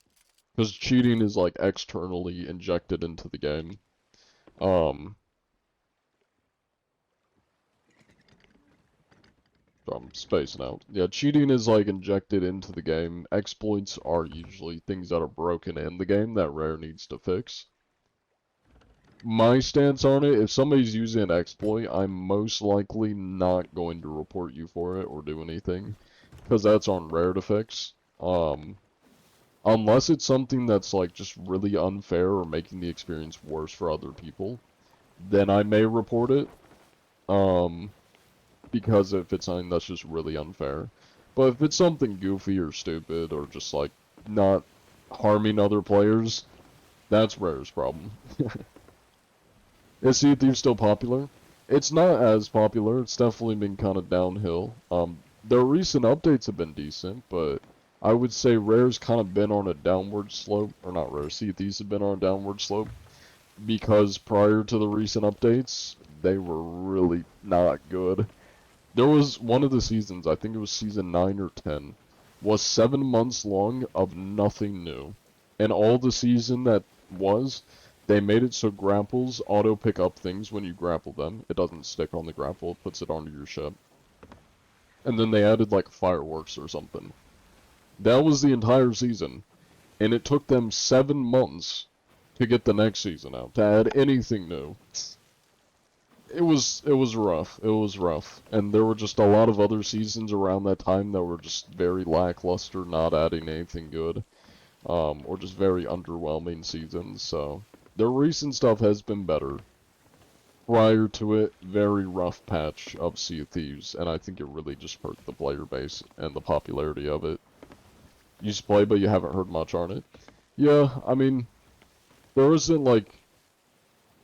because cheating is, like, externally injected into the game. I'm spacing out. Yeah, cheating is like injected into the game. Exploits are usually things that are broken in the game that Rare needs to fix. My stance on it, if somebody's using an exploit, I'm most likely not going to report you for it or do anything, because that's on Rare to fix. Unless it's something that's like just really unfair or making the experience worse for other people, then I may report it. Because if it's something that's just really unfair. But if it's something goofy or stupid or just like not harming other players, that's Rare's problem. Is Sea of Thieves still popular? It's not as popular. It's definitely been kind of downhill. Their recent updates have been decent, but I would say Rare's kind of been on a downward slope. Or not Rare, Sea of Thieves have been on a downward slope. Because prior to the recent updates, they were really not good. There was one of the seasons, I think it was season 9 or 10, was 7 months long of nothing new. And all the season that was, they made it so grapples auto pick up things when you grapple them. It doesn't stick on the grapple, it puts it onto your ship. And then they added like fireworks or something. That was the entire season. And it took them 7 months to get the next season out, to add anything new. It was rough. It was rough. And there were just a lot of other seasons around that time that were just very lackluster, not adding anything good. Or just very underwhelming seasons, so their recent stuff has been better. Prior to it, very rough patch of Sea of Thieves, and I think it really just hurt the player base and the popularity of it. You used to play, but you haven't heard much on it. Yeah, I mean, there isn't like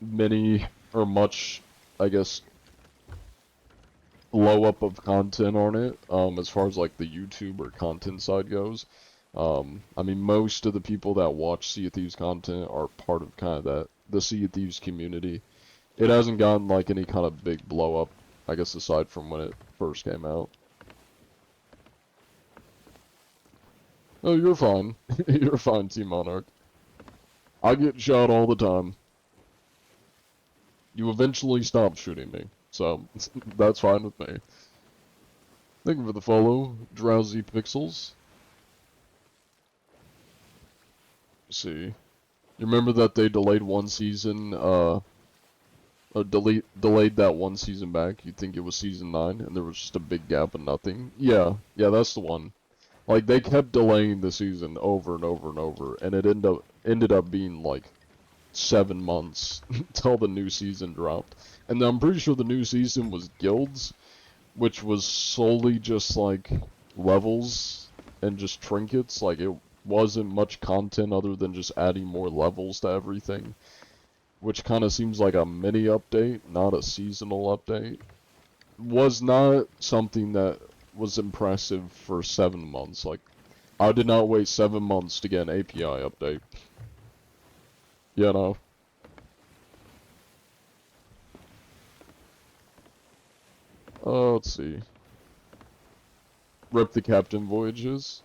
many or much, I guess, blow up of content on it, as far as like the YouTube or content side goes. I mean, most of the people that watch Sea of Thieves content are part of kind of the Sea of Thieves community. It hasn't gotten like any kind of big blow up, I guess, aside from when it first came out. Oh, you're fine. You're fine, Team Monarch. I get shot all the time. You eventually stop shooting me, so that's fine with me. Thank you for the follow, Drowsy Pixels. See. You remember that they delayed one season, or delayed that one season back? You'd think it was season 9, and there was just a big gap of nothing. Yeah, that's the one. Like, they kept delaying the season over and over and over, and it ended up being, like, 7 months till the new season dropped. And I'm pretty sure the new season was guilds, which was solely just, like, levels and just trinkets. Like, it wasn't much content other than just adding more levels to everything, which kind of seems like a mini update, not a seasonal update. Was not something that was impressive for 7 months. Like, I did not wait 7 months to get an API update. You know? Let's see. Rip the Captain Voyages.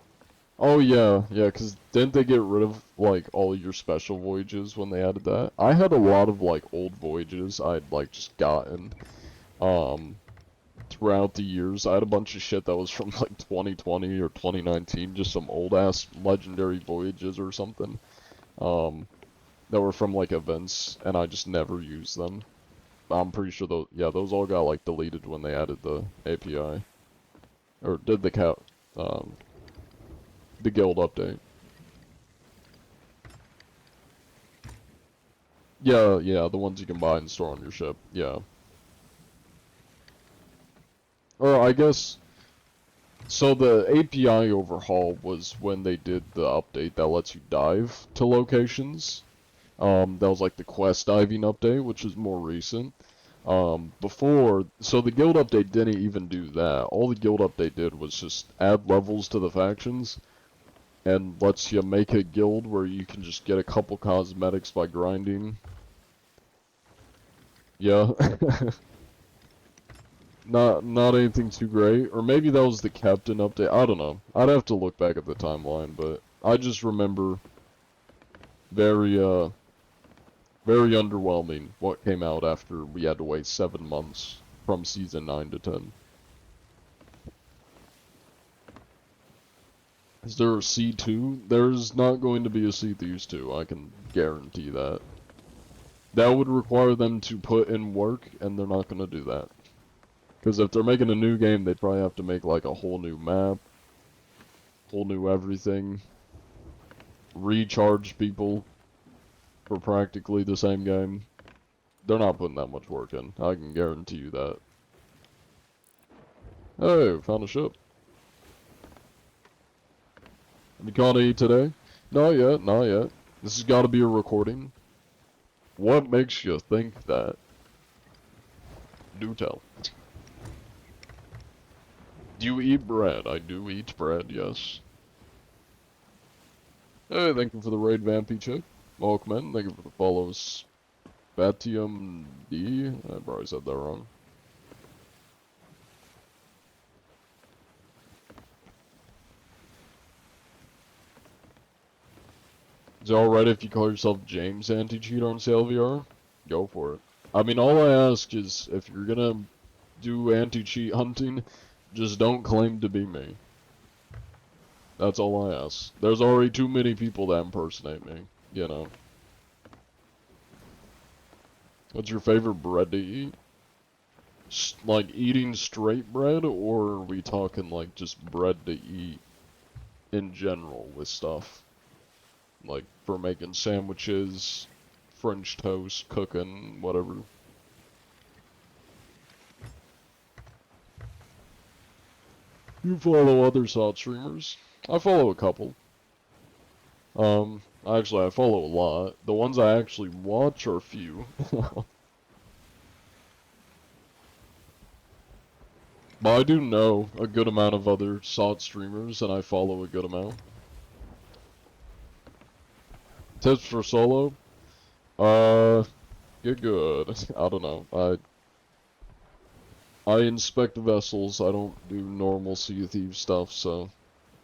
Oh yeah, because didn't they get rid of, like, all your special voyages when they added that? I had a lot of, like, old voyages I'd, like, just gotten, throughout the years. I had a bunch of shit that was from, like, 2020 or 2019, just some old-ass legendary voyages or something, that were from, like, events, and I just never used them. I'm pretty sure those, yeah, those all got, like, deleted when they added the API. Or did the guild update. Yeah, the ones you can buy and store on your ship, yeah. Or I guess, so the API overhaul was when they did the update that lets you dive to locations. That was like the quest diving update, which is more recent. Before, so the guild update didn't even do that. All the guild update did was just add levels to the factions, and lets you make a guild where you can just get a couple cosmetics by grinding. Yeah. Not anything too great. Or maybe that was the captain update. I don't know. I'd have to look back at the timeline, but I just remember very very underwhelming what came out after we had to wait 7 months from season 9 to 10. Is there a C2? There's not going to be a Sea Thieves 2, I can guarantee that. That would require them to put in work, and they're not going to do that. Because if they're making a new game, they'd probably have to make like a whole new map, whole new everything, recharge people for practically the same game. They're not putting that much work in, I can guarantee you that. Hey, found a ship. Have you caught any today? Not yet, not yet. This has got to be a recording. What makes you think that? Do tell. Do you eat bread? I do eat bread, yes. Hey, thank you for the raid, Vampy Chick. Welcome in. Thank you for the follows. Batium D? I probably said that wrong. Is it alright if you call yourself James Anti-Cheat on SailVR? Go for it. I mean, all I ask is, if you're gonna do anti-cheat hunting, just don't claim to be me. That's all I ask. There's already too many people that impersonate me, you know. What's your favorite bread to eat? Like eating straight bread, or are we talking like just bread to eat in general with stuff? Like for making sandwiches, French toast, cooking, whatever. You follow other SOT streamers? I follow a couple. Actually I follow a lot. The ones I actually watch are few. But I do know a good amount of other SOT streamers, and I follow a good amount. Tips for solo? Get good. I don't know. I inspect vessels. I don't do normal Sea Thief stuff, so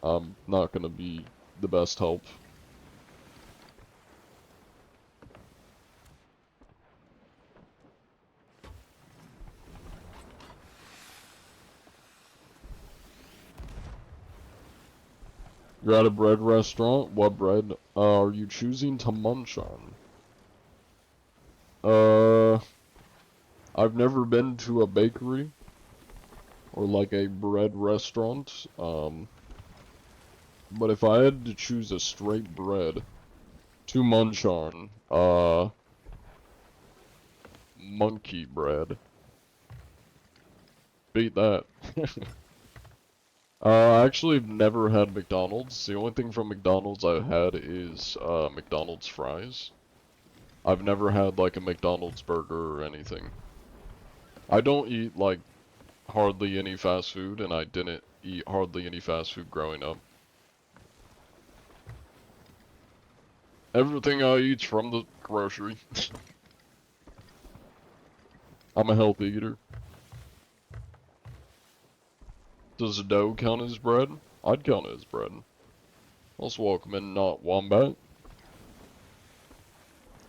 I'm not gonna be the best help. You're at a bread restaurant? What bread are you choosing to munch on? I've never been to a bakery or like a bread restaurant. But if I had to choose a straight bread to munch on, monkey bread. Beat that. I actually have never had McDonald's. The only thing from McDonald's I've had is, McDonald's fries. I've never had, like, a McDonald's burger or anything. I don't eat, like, hardly any fast food, and I didn't eat hardly any fast food growing up. Everything I eat's from the grocery. I'm a healthy eater. Does dough count as bread? I'd count it as bread. Let's welcome in Not Wombat.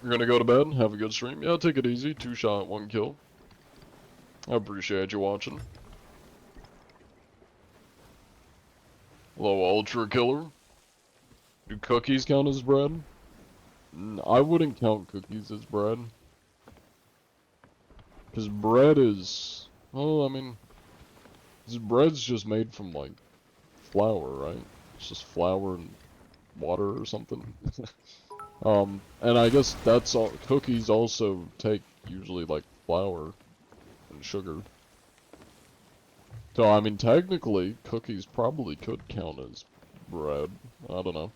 You're gonna go to bed? Have a good stream? Yeah, take it easy. 2 shot, 1 kill. I appreciate you watching. Hello, Ultra Killer. Do cookies count as bread? I wouldn't count cookies as bread. Because bread is... Well, I mean... bread's just made from, like, flour, right? It's just flour and water or something. And I guess that's all. Cookies also take usually like flour and sugar. So I mean, technically, cookies probably could count as bread. I don't know.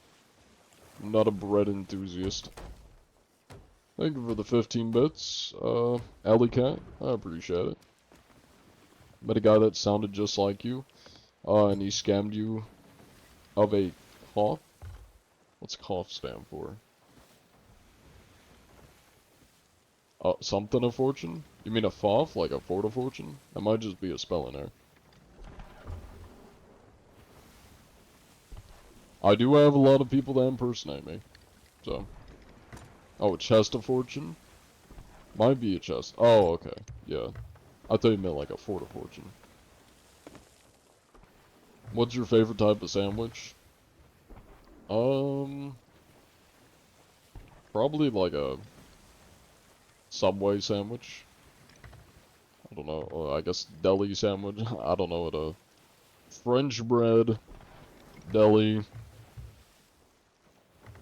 I'm not a bread enthusiast. Thank you for the 15 bits, Alley Cat. I appreciate it. Met a guy that sounded just like you, and he scammed you of a cough. What's cough stand for? Something of fortune? You mean a foff, like a fort of fortune? That might just be a spelling error. I do have a lot of people that impersonate me, so. Oh, a chest of fortune? Might be a chest. Oh, okay, yeah. I thought you meant like a fort of fortune. What's your favorite type of sandwich? Probably like a Subway sandwich. I don't know, or I guess deli sandwich. I don't know what a French bread deli.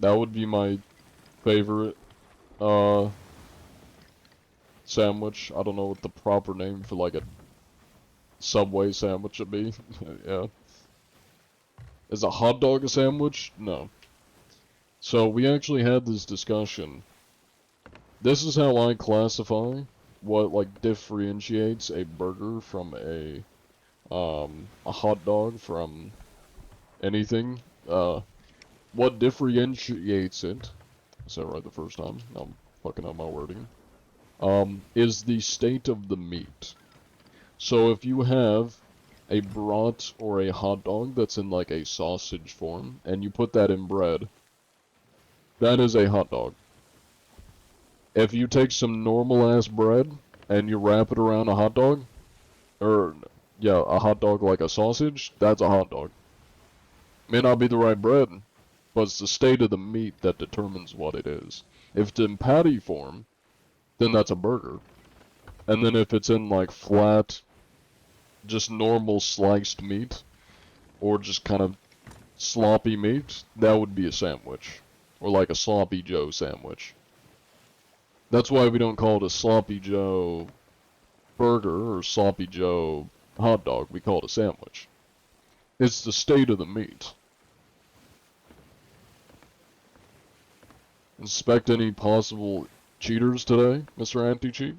That would be my favorite sandwich. I don't know what the proper name for like a Subway sandwich would be. Yeah. Is a hot dog a sandwich? No. So we actually had this discussion. This is how I classify what like differentiates a burger from a hot dog from anything. What differentiates it, is that right the first time? No, I'm fucking up my wording. Is the state of the meat. So if you have a brat or a hot dog that's in like a sausage form, and you put that in bread, that is a hot dog. If you take some normal ass bread and you wrap it around a hot dog, or yeah, a hot dog like a sausage, that's a hot dog. May not be the right bread, but it's the state of the meat that determines what it is. If it's in patty form, then that's a burger. And then if it's in like flat, just normal sliced meat, or just kind of sloppy meat, that would be a sandwich. Or like a sloppy Joe sandwich. That's why we don't call it a sloppy Joe burger or sloppy Joe hot dog. We call it a sandwich. It's the state of the meat. Inspect any possible cheaters today, Mr. Anti-Cheat?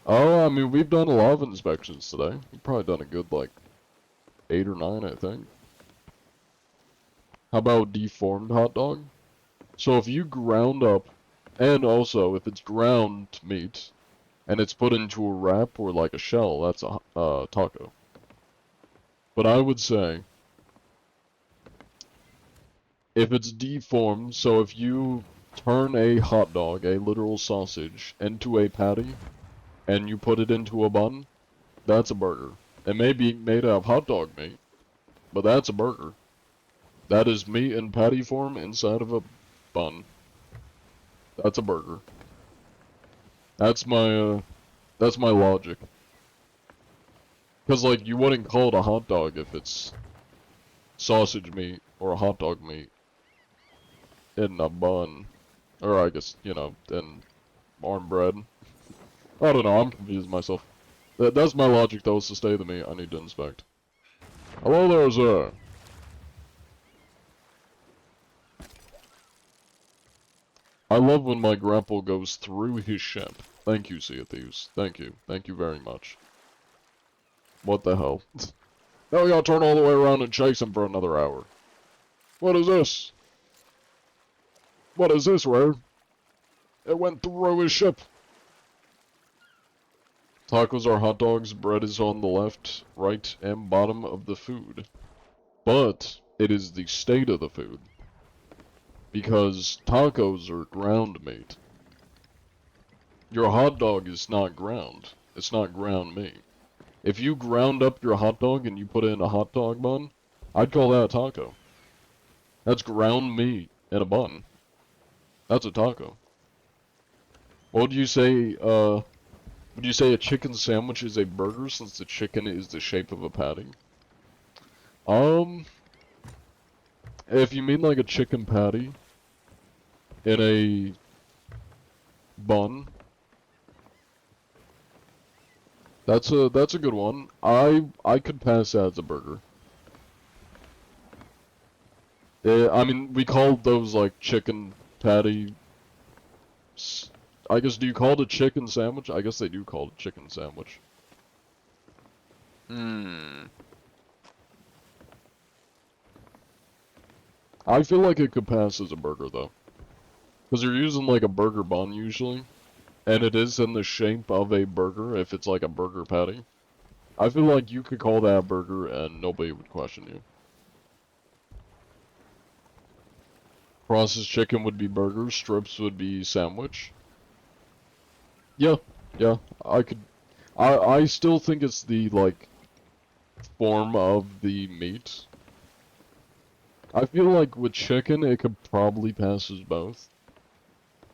Oh, I mean, we've done a lot of inspections today. We've probably done a good, like, 8 or 9, I think. How about deformed hot dog? So if you ground up, and also if it's ground meat, and it's put into a wrap or like a shell, that's a taco. But I would say, if it's deformed, so if you turn a hot dog, a literal sausage, into a patty, and you put it into a bun, that's a burger. It may be made out of hot dog meat, but that's a burger. That is meat in patty form inside of a bun. That's a burger. That's my logic. Because, like, you wouldn't call it a hot dog if it's sausage meat or a hot dog meat in a bun. Or, I guess, you know, in barn bread. I don't know, I'm confused myself. That's my logic, though, is to stay the meat. I need to inspect. Hello there, sir. I love when my grapple goes through his ship. Thank you, Sea of Thieves. Thank you. Thank you very much. What the hell? Now we gotta turn all the way around and chase him for another hour. What is this? What is this, Rare? It went through his ship. Tacos are hot dogs, bread is on the left, right, and bottom of the food. But it is the state of the food. Because tacos are ground meat. Your hot dog is not ground. It's not ground meat. If you ground up your hot dog and you put it in a hot dog bun, I'd call that a taco. That's ground meat in a bun. That's a taco. What would you say, would you say a chicken sandwich is a burger since the chicken is the shape of a patty? If you mean like a chicken patty in a bun, that's a good one. I could pass that as a burger. I mean, we call those like chicken patty. I guess, do you call it a chicken sandwich? I guess they do call it a chicken sandwich. I feel like it could pass as a burger though. Because you're using like a burger bun usually. And it is in the shape of a burger if it's like a burger patty. I feel like you could call that a burger and nobody would question you. Processed chicken would be burger, strips would be sandwich. Yeah, yeah, I still think it's the, like, form of the meat. I feel like with chicken, it could probably pass as both.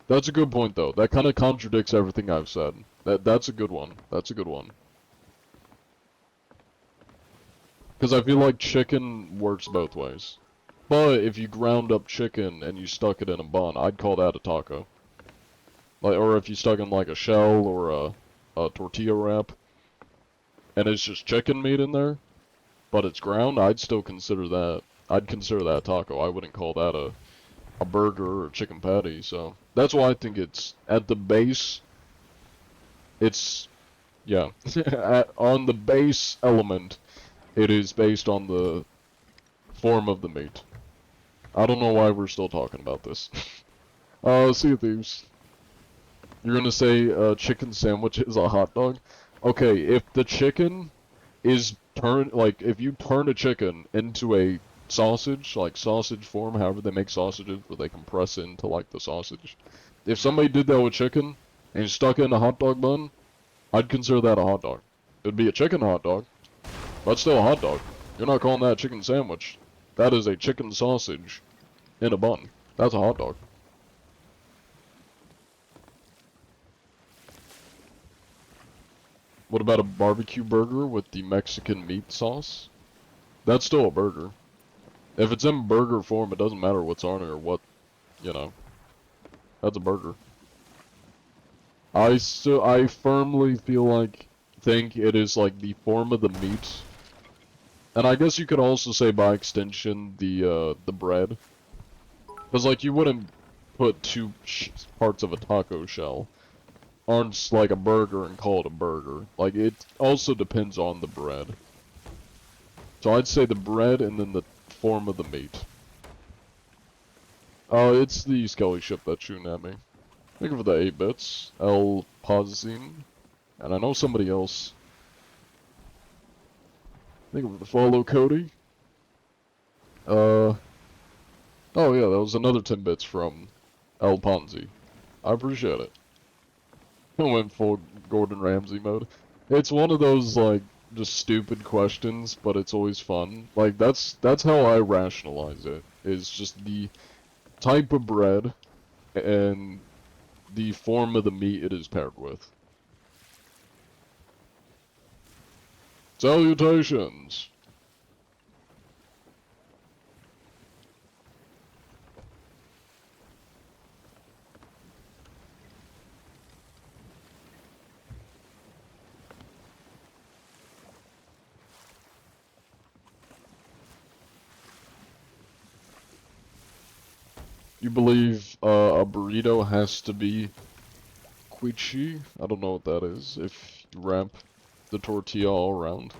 That's a good point, though. That kind of contradicts everything I've said. That's a good one. That's a good one. Because I feel like chicken works both ways. But if you ground up chicken and you stuck it in a bun, I'd call that a taco. Like, or if you stuck in like a shell or a tortilla wrap, and it's just chicken meat in there, but it's ground, I'd still consider that. I'd consider that a taco. I wouldn't call that a burger or a chicken patty. So that's why I think it's at the base. It's yeah, on the base element, it is based on the form of the meat. I don't know why we're still talking about this. Sea of Thieves. You're gonna say chicken sandwich is a hot dog? Okay, if the chicken is like if you turn a chicken into a sausage, like sausage form, however they make sausages where they compress into like the sausage. If somebody did that with chicken and stuck it in a hot dog bun, I'd consider that a hot dog. It'd be a chicken hot dog, but still a hot dog. You're not calling that a chicken sandwich. That is a chicken sausage in a bun. That's a hot dog. What about a barbecue burger with the Mexican meat sauce? That's still a burger. If it's in burger form, it doesn't matter what's on it or what, you know. That's a burger. I firmly think it is like the form of the meat. And I guess you could also say by extension the bread. Because like you wouldn't put two parts of a taco shell on like a burger and call it a burger. Like it also depends on the bread. So I'd say the bread and then the form of the meat. Oh, it's the Skelly ship that's shooting at me. Thank you for the 8 bits. El Pazine. And I know somebody else. Thank you for the follow, Cody. Oh yeah, that was another 10 bits from El Ponzi. I appreciate it. I went full Gordon Ramsay mode. It's one of those, like, just stupid questions, but it's always fun. Like, that's how I rationalize it. Is just the type of bread and the form of the meat it is paired with. Salutations! You believe a burrito has to be quiche? I don't know what that is. If you wrap the tortilla all around.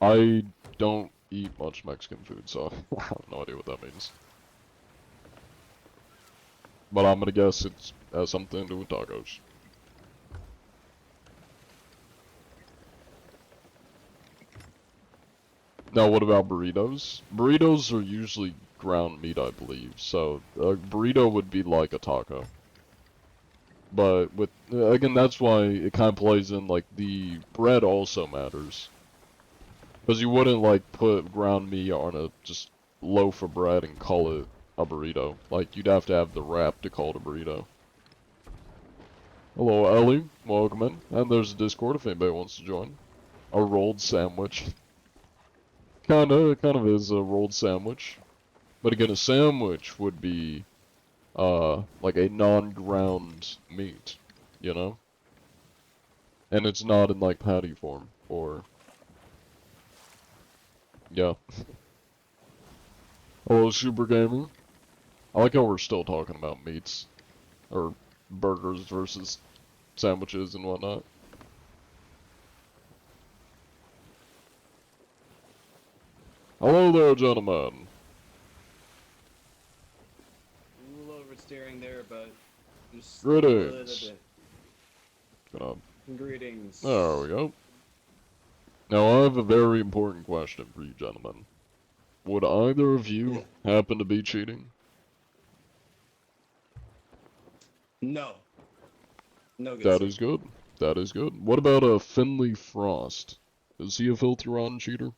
I don't eat much Mexican food, so I have no idea what that means. But I'm gonna guess it has something to do with tacos. Now, what about burritos? Burritos are usually ground meat, I believe. So a burrito would be like a taco. But with again, that's why it kind of plays in like the bread also matters. Because you wouldn't like put ground meat on a just loaf of bread and call it a burrito. Like you'd have to have the wrap to call it a burrito. Hello, Ellie. Welcome in. And there's a Discord if anybody wants to join. A rolled sandwich. Kind of is a rolled sandwich. But again, a sandwich would be, like a non-ground meat, you know? And it's not in, like, patty form, or... Yeah. Hello, Super Gamer. I like how we're still talking about meats. Or burgers versus sandwiches and whatnot. Hello there, gentlemen. A little oversteering there, but just Greetings. Greetings. There we go. Now I have a very important question for you gentlemen. Would either of you happen to be cheating? No. No good. That is good. That is good. What about a Finley Frost? Is he a filthy rotten cheater?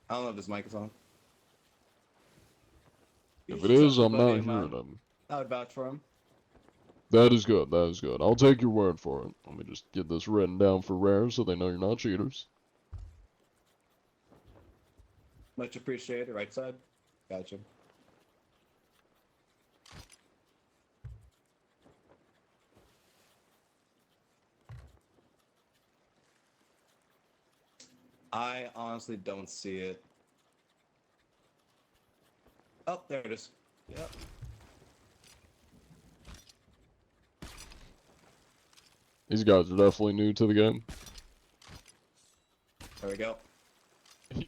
I don't know if his mic is on. If He's it a is, trusted I'm buddy not of mine. hearing him. I would vouch for him. That is good, that is good. I'll take your word for it. Let me just get this written down for Rare so they know you're not cheaters. Much appreciated. Right side. Gotcha. I honestly don't see it. Oh, there it is. Yep. These guys are definitely new to the game. There we go.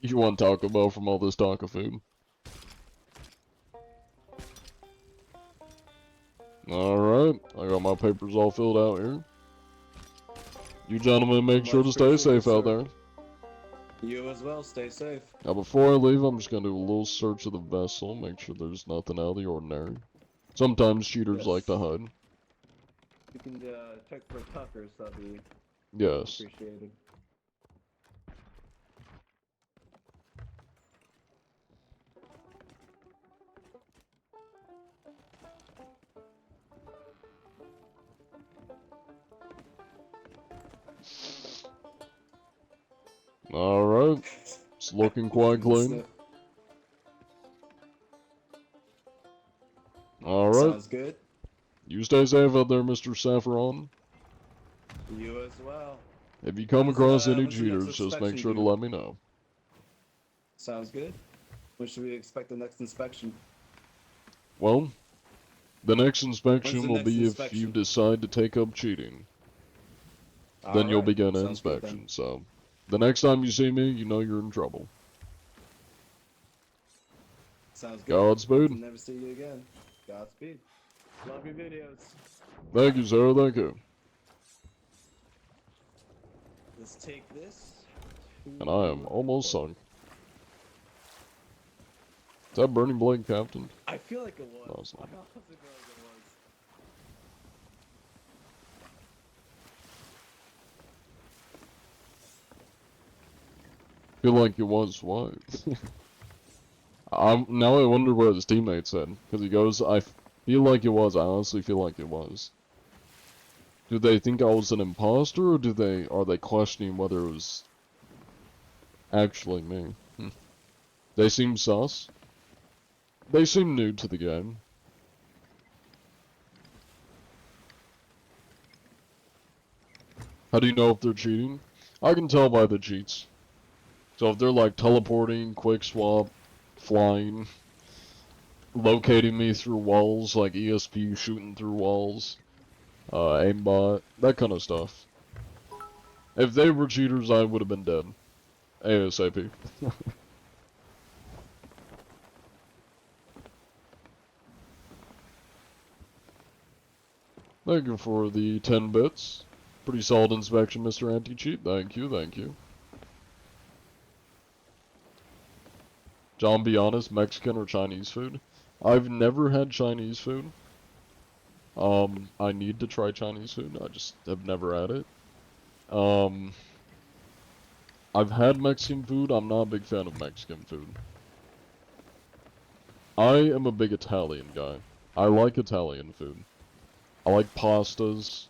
You want Taco Bell from all this taco food? Alright, I got my papers all filled out here. You gentlemen make sure Much to stay safe appreciated, out sir. there. You as well. Stay safe. Now before I leave, I'm just gonna do a little search of the vessel, make sure there's nothing out of the ordinary. Sometimes cheaters like to Yes. hide. You can check for tuckers. That'd be Yes. appreciated. Alright. It's looking quite clean. Alright. Sounds good. You stay safe out there, Mr. Saffron. You as well. If you come across any when's the next cheaters, just make inspection sure to due? let me know. Sounds good. When should we expect the next inspection? Well, the next When's inspection the will next be if inspection? you decide to take up cheating. Then you'll Alright, begin an sounds good then. inspection, so... The next time you see me, you know you're in trouble. Sounds good. Godspeed. Never see you again. Godspeed. Love your videos. Thank you, sir, thank you. Let's take this. And I am almost sunk. Is that Burning Blade, Captain? I feel like it was. No, it's not. I honestly feel like it was. Feel like it was what? Now I wonder what his teammate said. Because he goes, I feel like it was. I honestly feel like it was. Do they think I was an imposter, or are they questioning whether it was actually me? They seem sus. They seem new to the game. How do you know if they're cheating? I can tell by the cheats. So if they're like teleporting, quick swap, flying, locating me through walls, like ESP shooting through walls, aimbot, that kind of stuff. If they were cheaters, I would have been dead. ASAP. Thank you for the 10 bits. Pretty solid inspection, Mr. Anti-Cheat. Thank you, thank you. John, be honest, Mexican or Chinese food? I've never had Chinese food. I need to try Chinese food. I just have never had it. I've had Mexican food. I'm not a big fan of Mexican food. I am a big Italian guy. I like Italian food. I like pastas.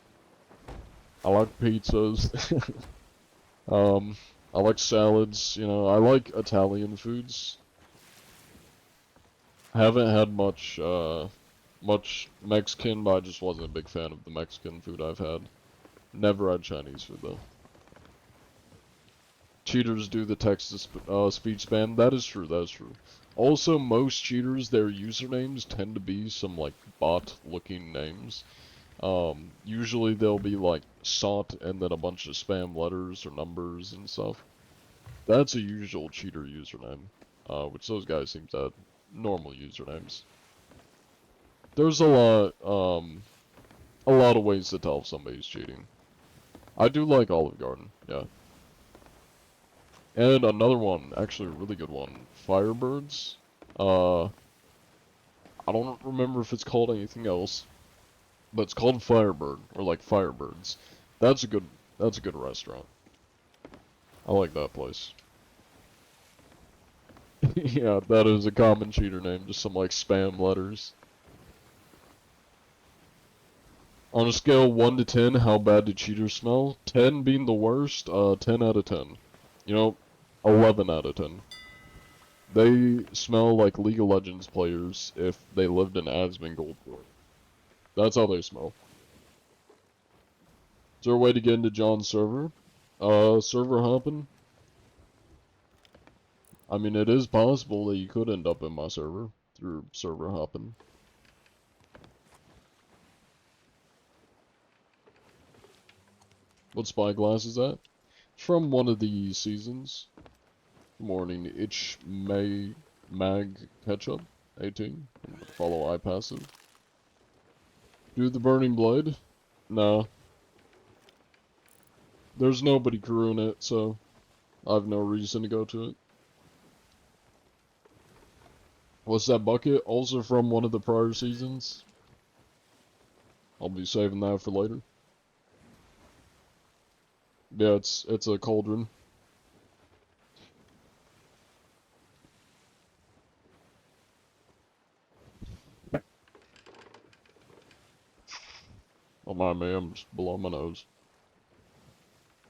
I like pizzas. I like salads. You know, I like Italian foods. I haven't had much Mexican, but I just wasn't a big fan of the Mexican food I've had. Never had Chinese food, though. Cheaters do the text-to-speech spam. That is true, that is true. Also, most cheaters, their usernames tend to be some, like, bot-looking names. Usually they'll be, like, sought and then a bunch of spam letters or numbers and stuff. That's a usual cheater username, which those guys seem to have normal usernames. There's a lot of ways to tell if somebody's cheating. I do like Olive Garden, yeah. And another one, actually a really good one, Firebirds. I don't remember if it's called anything else, but it's called Firebird, or like Firebirds. That's a good restaurant. I like that place. Yeah, that is a common cheater name, just some like spam letters. On a scale of 1 to 10, how bad do cheaters smell? 10 being the worst, 10 out of 10. You know, 11 out of 10. They smell like League of Legends players if they lived in Asmongold. That's how they smell. Is there a way to get into John's server? Server hopping? I mean, it is possible that you could end up in my server through server hopping. What spyglass is that? From one of the seasons. Good morning, Itch May Mag Ketchup 18. Follow iPassive. Do the Burning Blade? No. There's nobody crewing it, so I have no reason to go to it. What's that bucket? Also from one of the prior seasons. I'll be saving that for later. Yeah, it's a cauldron. Don't mind me, I'm just blowing my nose.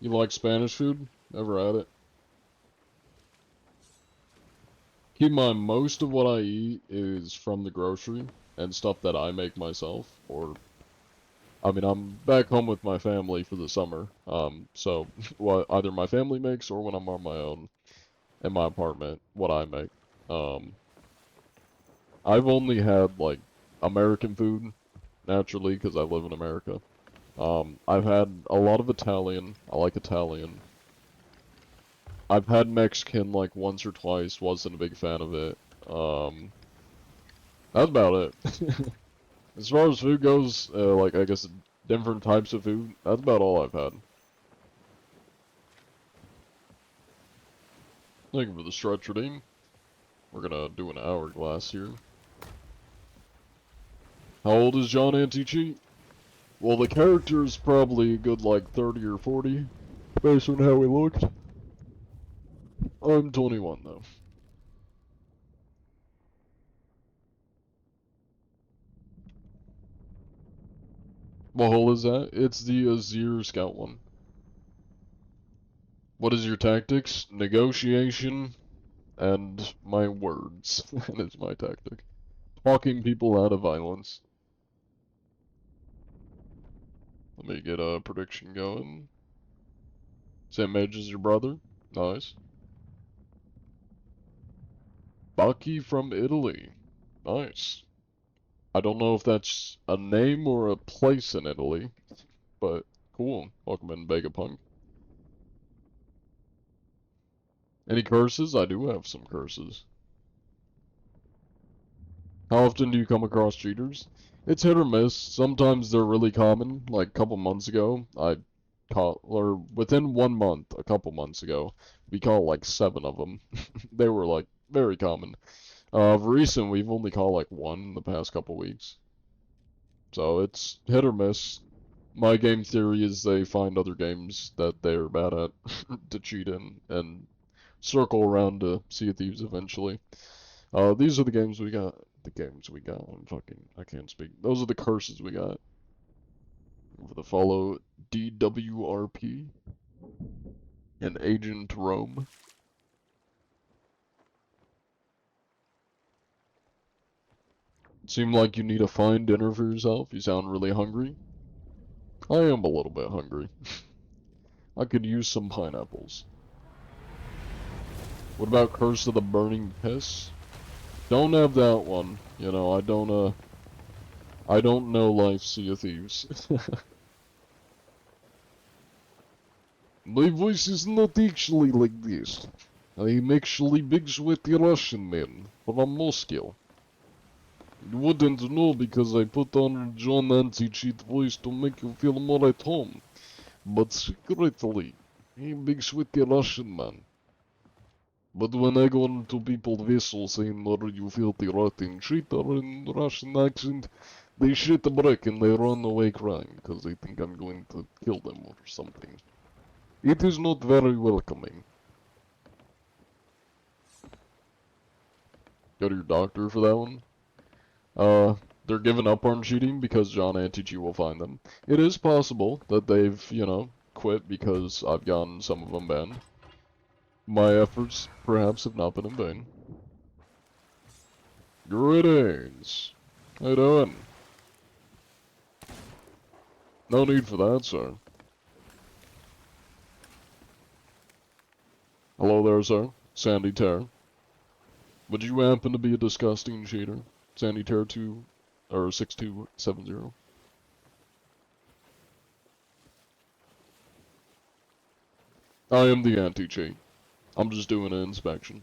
You like Spanish food? Never had it. Keep in mind, most of what I eat is from the grocery and stuff that I make myself, or I mean, I'm back home with my family for the summer, so what either my family makes or when I'm on my own in my apartment, what I make. I've only had like American food naturally because I live in America. I've had a lot of Italian. I like Italian. I've had Mexican like once or twice. Wasn't a big fan of it. That's about it. As far as food goes, like I guess different types of food. That's about all I've had. Thank you for the stretch redeem. We're gonna do an hourglass here. How old is John Anti-Cheat? Well, the character is probably a good like 30 or 40, based on how he looked. I'm 21 though. What hull is that? It's the Azir Scout one. What is your tactics? Negotiation and my words. That is my tactic. Talking people out of violence. Let me get a prediction going. Same age as your brother? Nice. Baki from Italy. Nice. I don't know if that's a name or a place in Italy, but cool. Welcome in, Vegapunk. Any curses? I do have some curses. How often do you come across cheaters? It's hit or miss. Sometimes they're really common. Like a couple months ago, I caught, or within 1 month, a couple months ago, we caught like 7 of them. They were like very common. Recent, we've only caught like 1 in the past couple weeks. So it's hit or miss. My game theory is they find other games that they're bad at to cheat in and circle around to Sea of Thieves eventually. These are the games we got. The games we got. I can't speak. Those are the curses we got. For the follow DWRP and Agent Rome. Seem like you need a fine dinner for yourself. You sound really hungry. I am a little bit hungry. I could use some pineapples. What about Curse of the Burning Piss? Don't have that one. You know, I don't know Life Sea of Thieves. My voice is not actually like this. I'm actually big sweaty Russian man from Moscow. You wouldn't know because I put on John Anti-Cheat voice to make you feel more at home. But secretly, I'm big sweaty Russian man. But when I go into people's vessels saying, "Are you filthy rotten cheater" in Russian accent, they shit a brick and they run away crying because they think I'm going to kill them or something. It is not very welcoming. go to your doctor for that one. They're giving up on cheating because John Anti-Cheat will find them. It is possible that they've, you know, quit because I've gotten some of them banned. My efforts, perhaps, have not been in vain. Greetings. How you doing? No need for that, sir. Hello there, sir. Sandy Terror. Would you happen to be a disgusting cheater? Sandy Terror 2 or 6270? I am the anti-cheat. I'm just doing an inspection.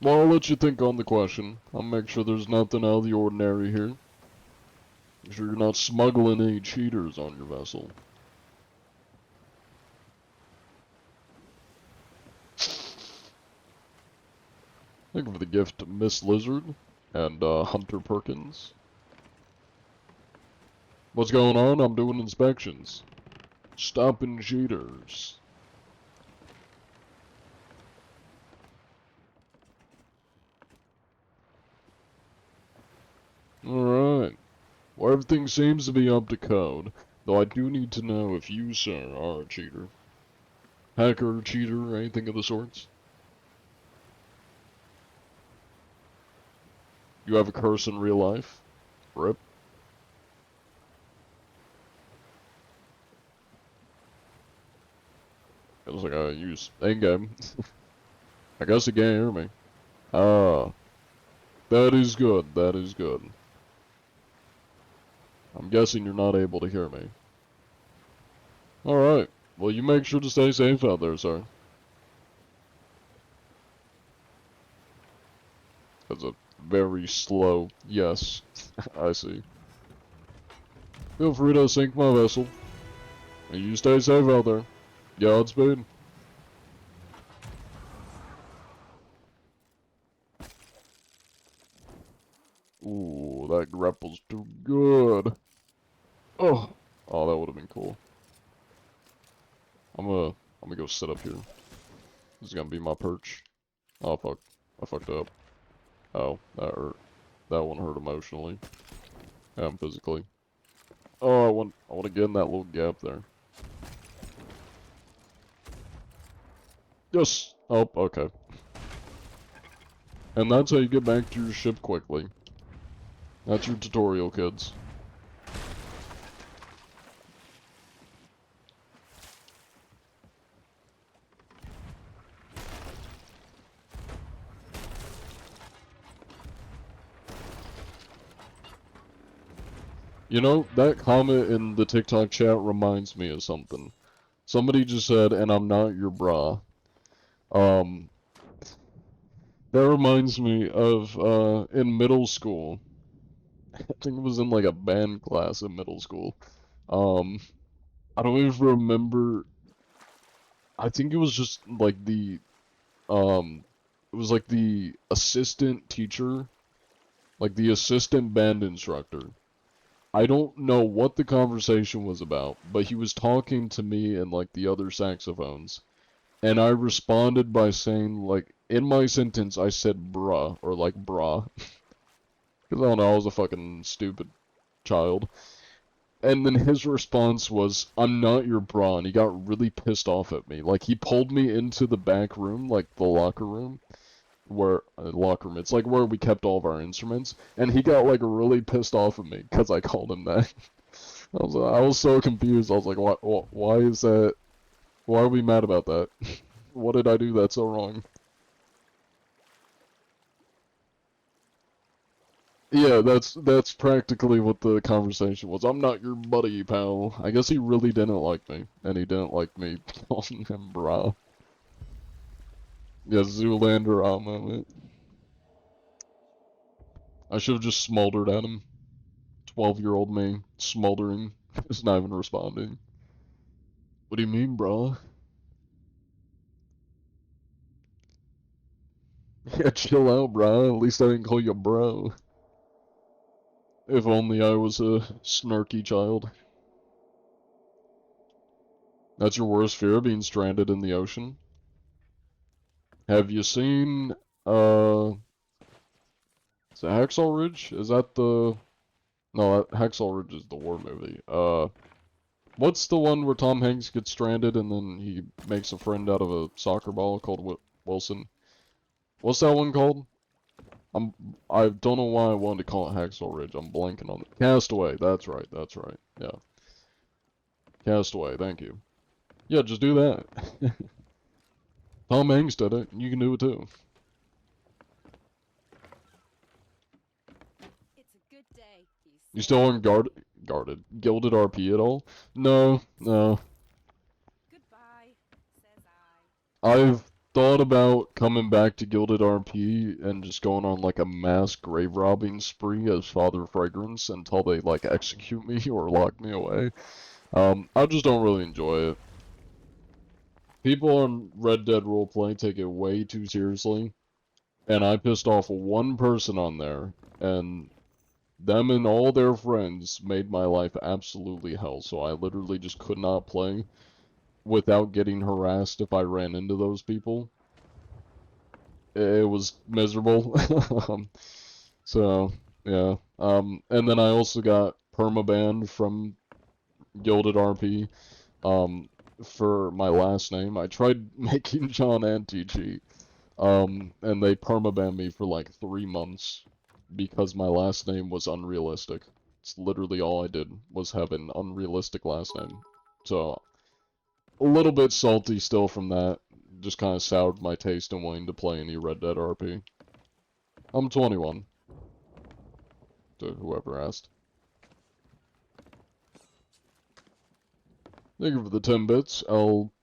Well, I'll let you think on the question. I'll make sure there's nothing out of the ordinary here. Make sure you're not smuggling any cheaters on your vessel. Thank you for the gift, Miss Lizard and Hunter Perkins. What's going on? I'm doing inspections. Stopping cheaters. Alright. Well, everything seems to be up to code, though I do need to know if you, sir, are a cheater. Hacker, cheater, anything of the sorts? You have a curse in real life? Rip. It was like I use in-game. I guess you can't hear me. Ah. That is good, that is good. I'm guessing you're not able to hear me. Alright. Well, you make sure to stay safe out there, sir. That's a very slow yes. I see. Feel free to sink my vessel. And you stay safe out there. Godspeed. Ooh, that grapple's too good. Oh, oh, that would have been cool. I'm gonna go sit up here. This is gonna be my perch. Oh fuck, I fucked up. Oh, that hurt. That one hurt emotionally and physically. Oh, I want to get in that little gap there. Yes. Oh, okay. And that's how you get back to your ship quickly. That's your tutorial, kids. You know, that comment in the TikTok chat reminds me of something. Somebody just said, and I'm not your bra. That reminds me of, in middle school. I think it was in like a band class in middle school. I don't even remember. I think it was just like it was like the assistant teacher, like the assistant band instructor. I don't know what the conversation was about, but he was talking to me and like the other saxophones. And I responded by saying, like, in my sentence, I said bruh, or like brah. Because I don't know, I was a fucking stupid child. And then his response was, I'm not your bra, and he got really pissed off at me. Like, he pulled me into the back room, like the locker room, it's like where we kept all of our instruments, and he got like really pissed off at me, because I called him that. I was so confused, I was like, why is that, why are we mad about that? What did I do that's so wrong? Yeah, that's practically what the conversation was. I'm not your buddy, pal. I guess he really didn't like me, and he didn't like me calling him bra. Yeah, Zoolander out moment. I should have just smoldered at him. 12-year-old me, smoldering, is not even responding. What do you mean, bro? Yeah, chill out, bro. At least I didn't call you bro. If only I was a snarky child. That's your worst fear, being stranded in the ocean? Have you seen, is it Hacksaw Ridge? Is that the... No, Hacksaw Ridge is the war movie. What's the one where Tom Hanks gets stranded and then he makes a friend out of a soccer ball called Wilson? What's that one called? I don't know why I wanted to call it Hacksaw Ridge. I'm blanking on it. Castaway. That's right. That's right. Yeah. Castaway. Thank you. Yeah, just do that. Tom Hanks did it. You can do it too. It's a good day, he You said. still on guarded Gilded RP at all? No, no. Goodbye, says I. I've thought about coming back to Gilded RP and just going on like a mass grave robbing spree as Father Fragrance until they like execute me or lock me away. I just don't really enjoy it. People on Red Dead Roleplay take it way too seriously, and I pissed off one person on there, and them and all their friends made my life absolutely hell, so I literally just could not play without getting harassed if I ran into those people. It was miserable. So, yeah. And then I also got permabanned from Gilded RP, for my last name. I tried making John anti-cheat, and they permabanned me for like 3 months because my last name was unrealistic. It's literally all I did was have an unrealistic last name. So, a little bit salty still from that. Just kind of soured my taste in wanting to play any Red Dead RP. I'm 21, to whoever asked. Thank you for the 10 bits.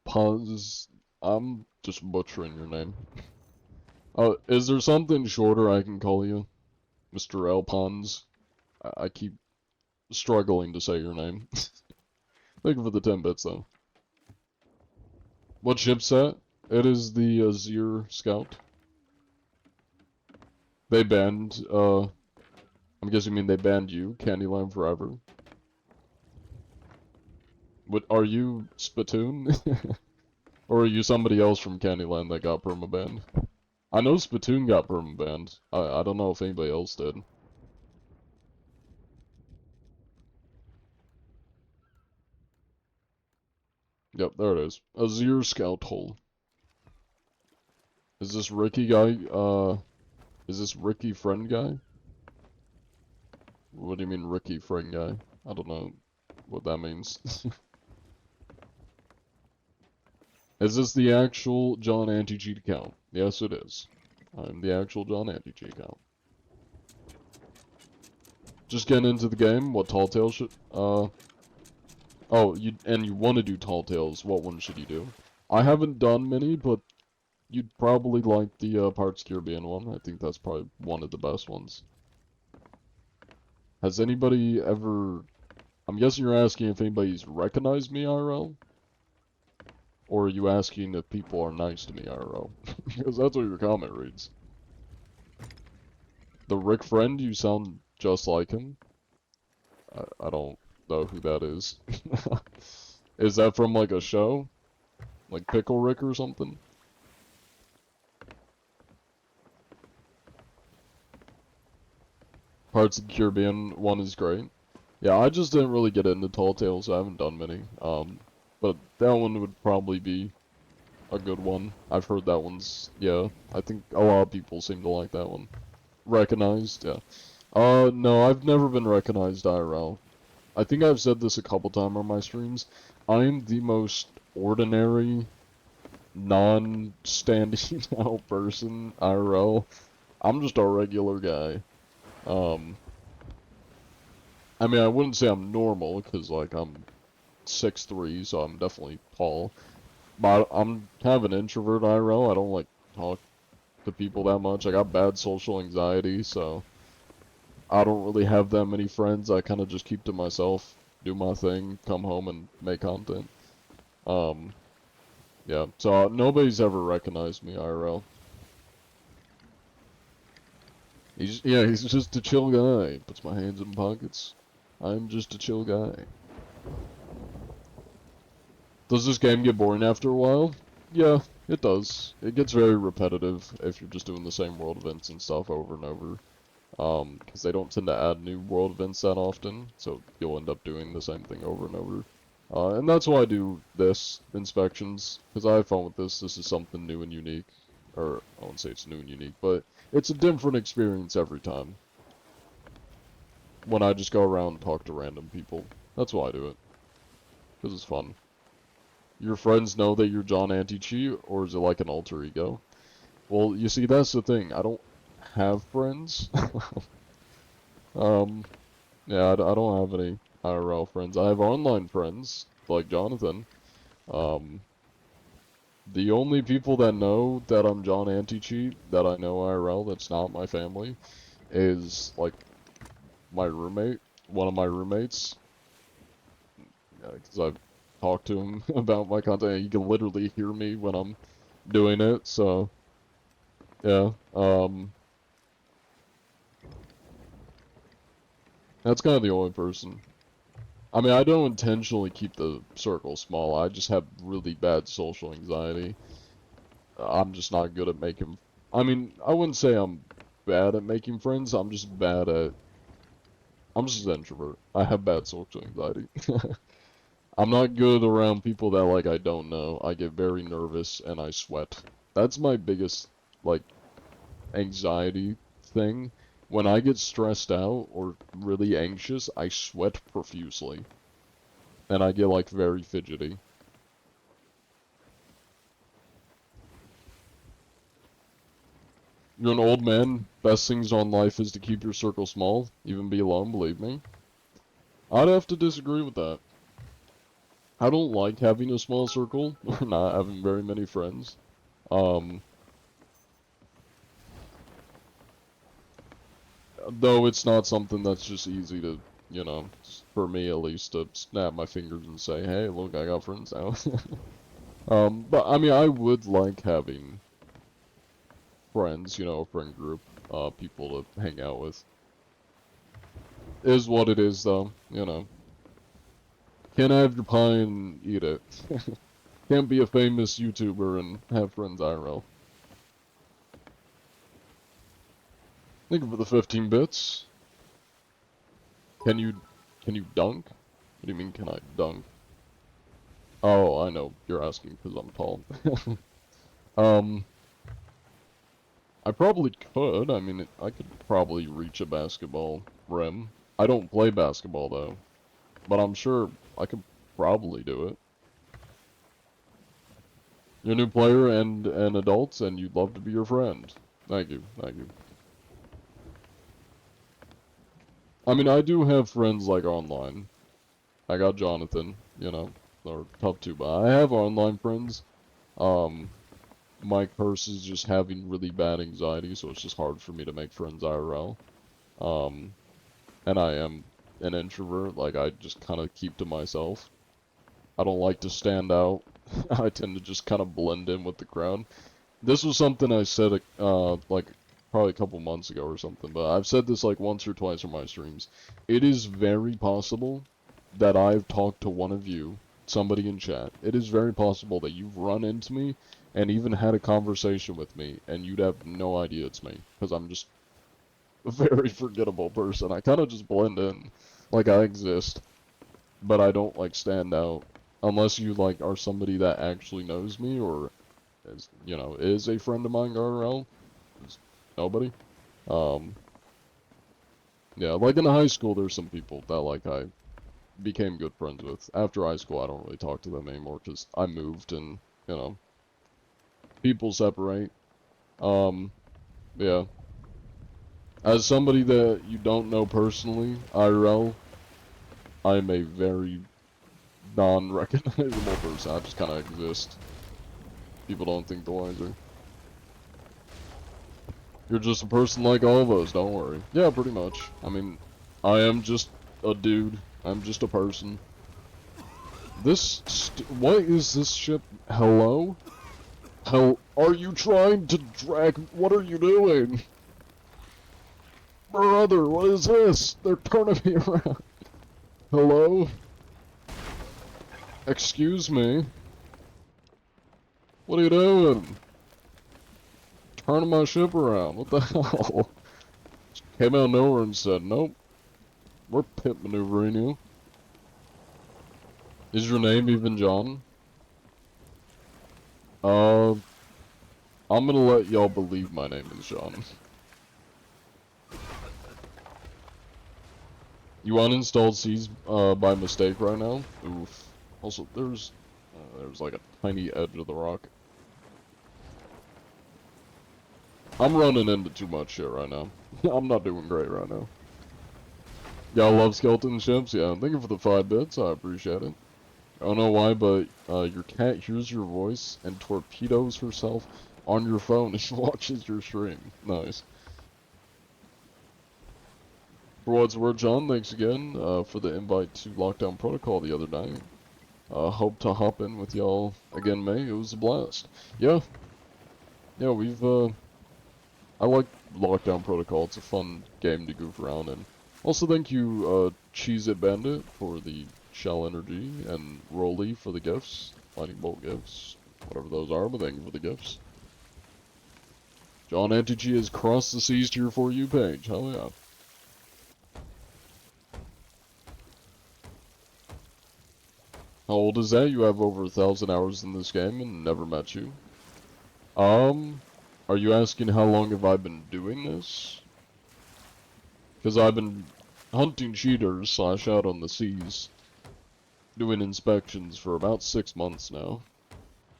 Paz. I'm just butchering your name. Is there something shorter I can call you? Mr. El Pons? I keep struggling to say your name. Thank you for the 10 bits, though. What chipset? It is the Azir Scout. They banned, I'm guessing you mean they banned you, Candyland Forever. What, are you Spittoon? Or are you somebody else from Candyland that got permabanned? I know Spittoon got permabanned. I don't know if anybody else did. Yep, there it is. Azir Scout Hole. Is this Ricky guy, is this Ricky friend guy? What do you mean Ricky friend guy? I don't know what that means. Is this the actual John Anti-Cheat account? Yes, it is. I'm the actual John Anti-Cheat account. Just getting into the game. What Tall Tales should, oh, you want to do Tall Tales. What one should you do? I haven't done many, but you'd probably like the Parts Caribbean one. I think that's probably one of the best ones. Has anybody ever... I'm guessing you're asking if anybody's recognized me IRL? Or are you asking if people are nice to me IRL? Because that's what your comment reads. The Rick friend, you sound just like him. I don't know who that is. Is that from like a show? Like Pickle Rick or something? Parts of the Caribbean one is great. Yeah, I just didn't really get into Tall Tales. I haven't done many. But that one would probably be a good one. I've heard that one's, yeah. I think a lot of people seem to like that one. Recognized, yeah. No, I've never been recognized IRL. I think I've said this a couple times on my streams. I'm the most ordinary, non-standing out person IRL. I'm just a regular guy. I mean, I wouldn't say I'm normal, because, like, I'm 6'3", so I'm definitely tall. But I'm kind of an introvert IRL. I don't, like, talk to people that much. I got bad social anxiety, so I don't really have that many friends. I kind of just keep to myself, do my thing, come home and make content. Yeah, so nobody's ever recognized me IRL. He's just a chill guy. Puts my hands in pockets. I'm just a chill guy. Does this game get boring after a while? Yeah, it does. It gets very repetitive if you're just doing the same world events and stuff over and over. Because they don't tend to add new world events that often, so you'll end up doing the same thing over and over. And that's why I do this, inspections, because I have fun with this. This is something new and unique. Or, I won't say it's new and unique, but it's a different experience every time. When I just go around and talk to random people. That's why I do it. Because it's fun. Your friends know that you're John Anti-Cheat, or is it like an alter ego? Well, you see, that's the thing. I don't have friends. Yeah, I don't have any IRL friends. I have online friends, like Jonathan. The only people that know that I'm John Anti-Cheat, that I know IRL, that's not my family, is, like, my roommate, one of my roommates. Because I've talked to him about my content. He can literally hear me when I'm doing it, so, yeah, that's kind of the only person. I mean, I don't intentionally keep the circle small, I just have really bad social anxiety. I'm just not good at making... I mean, I wouldn't say I'm bad at making friends, I'm just bad at... I'm just an introvert. I have bad social anxiety. I'm not good around people that, like, I don't know. I get very nervous and I sweat. That's my biggest, like, anxiety thing. When I get stressed out or really anxious, I sweat profusely. And I get, like, very fidgety. You're an old man. Best things on life is to keep your circle small. Even be alone, believe me. I'd have to disagree with that. I don't like having a small circle, or not having very many friends. Though it's not something that's just easy to, you know, for me at least, to snap my fingers and say, hey, look, I got friends now. But I mean, I would like having friends, you know, a friend group, people to hang out with. Is what it is, though, you know. Can't have your pie and eat it. Can't be a famous YouTuber and have friends IRL. Thank you for the 15 bits. Can you dunk? What do you mean, can I dunk? Oh, I know. You're asking because I'm tall. I probably could. I mean, I could probably reach a basketball rim. I don't play basketball, though. But I'm sure I could probably do it. You're a new player and an adult, and you'd love to be your friend. Thank you. Thank you. I mean, I do have friends, like, online. I got Jonathan, you know, or tough to, but I have online friends. My curse is just having really bad anxiety, so it's just hard for me to make friends IRL. And I am an introvert, like, I just kind of keep to myself. I don't like to stand out. I tend to just kind of blend in with the crowd. This was something I said, like, probably a couple months ago or something, but I've said this, like, once or twice on my streams. It is very possible that I've talked to one of you, somebody in chat. It is very possible that you've run into me and even had a conversation with me, and you'd have no idea it's me, because I'm just a very forgettable person. I kind of just blend in, like I exist, but I don't, like, stand out, unless you, like, are somebody that actually knows me, or, is, you know, is a friend of mine IRL. Nobody. Yeah, like in high school, there's some people that, like, I became good friends with. After high school, I don't really talk to them anymore, because I moved, and, you know, people separate. Yeah. As somebody that you don't know personally, IRL, I'm a very non-recognizable person. I just kind of exist. People don't think the wiser. You're just a person like all of us, don't worry. Yeah, pretty much. I mean, I am just a dude. I'm just a person. What is this ship? Hello? Are you trying to drag? What are you doing? Brother, what is this? They're turning me around. Hello? Excuse me. What are you doing? Turning my ship around. What the hell? Came out of nowhere and said, nope. We're pit maneuvering you. Is your name even John? I'm gonna let y'all believe my name is John. You uninstalled C's by mistake right now? Oof. Also, there's like a tiny edge of the rock. I'm running into too much shit right now. I'm not doing great right now. Y'all love skeleton ships? Yeah, thank you for the 5 bits. I appreciate it. I don't know why, but your cat hears your voice and torpedoes herself on your phone and watches your stream. Nice. For what's worth, John, thanks again for the invite to Lockdown Protocol the other night. Hope to hop in with y'all again, May. It was a blast. Yeah. Yeah, I like Lockdown Protocol. It's a fun game to goof around in. Also, thank you, Cheese It Bandit, for the Shell Energy, and Rolly for the gifts. Lightning Bolt gifts. Whatever those are, but thank you for the gifts. John Antichi has crossed the seas to your For You page. Hell yeah. How old is that? You have over 1,000 hours in this game and never met you. Are you asking how long have I been doing this? Because I've been hunting cheaters / out on the seas, doing inspections for about 6 months now.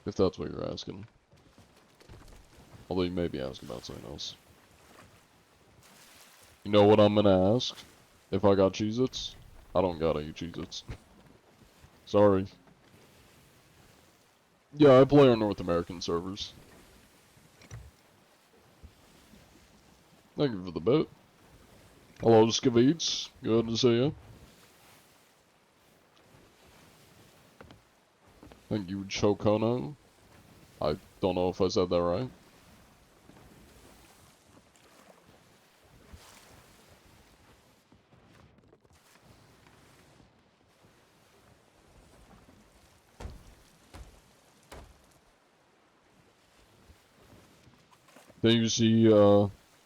If that's what you're asking. Although you may be asking about something else. You know what I'm gonna ask? If I got Cheez-Its? I don't got any Cheez-Its. Sorry. Yeah, I play on North American servers. Thank you for the bit. Hello, Skaveets. Good to see you. Thank you, Chokono. I don't know if I said that right.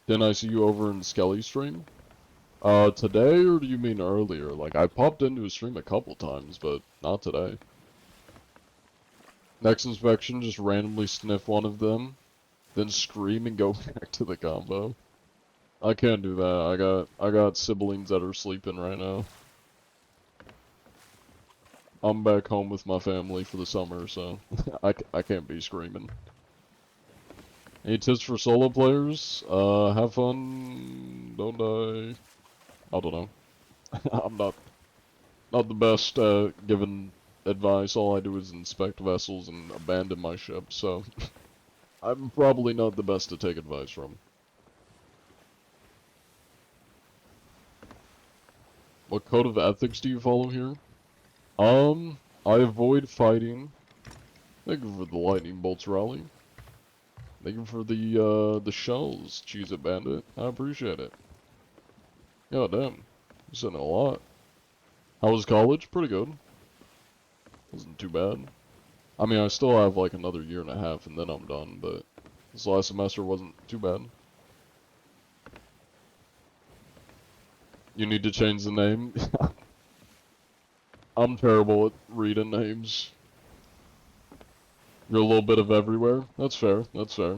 Didn't I see you over in Skelly's stream? Today, or do you mean earlier? Like, I popped into his stream a couple times, but not today. Next inspection, just randomly sniff one of them, then scream and go back to the combo. I can't do that. I got siblings that are sleeping right now. I'm back home with my family for the summer, so I can't be screaming. Any tips for solo players? Have fun, don't die. I don't know. I'm not the best at giving advice. All I do is inspect vessels and abandon my ship, so I'm probably not the best to take advice from. What code of ethics do you follow here? I avoid fighting. Thank you for the lightning bolts rally. Thank you for the shells, Cheese It Bandit. I appreciate it. God damn. You sent a lot. How was college? Pretty good. Wasn't too bad. I mean, I still have like another year and a half and then I'm done, but this last semester wasn't too bad. You need to change the name? I'm terrible at reading names. You're a little bit of everywhere? That's fair, that's fair.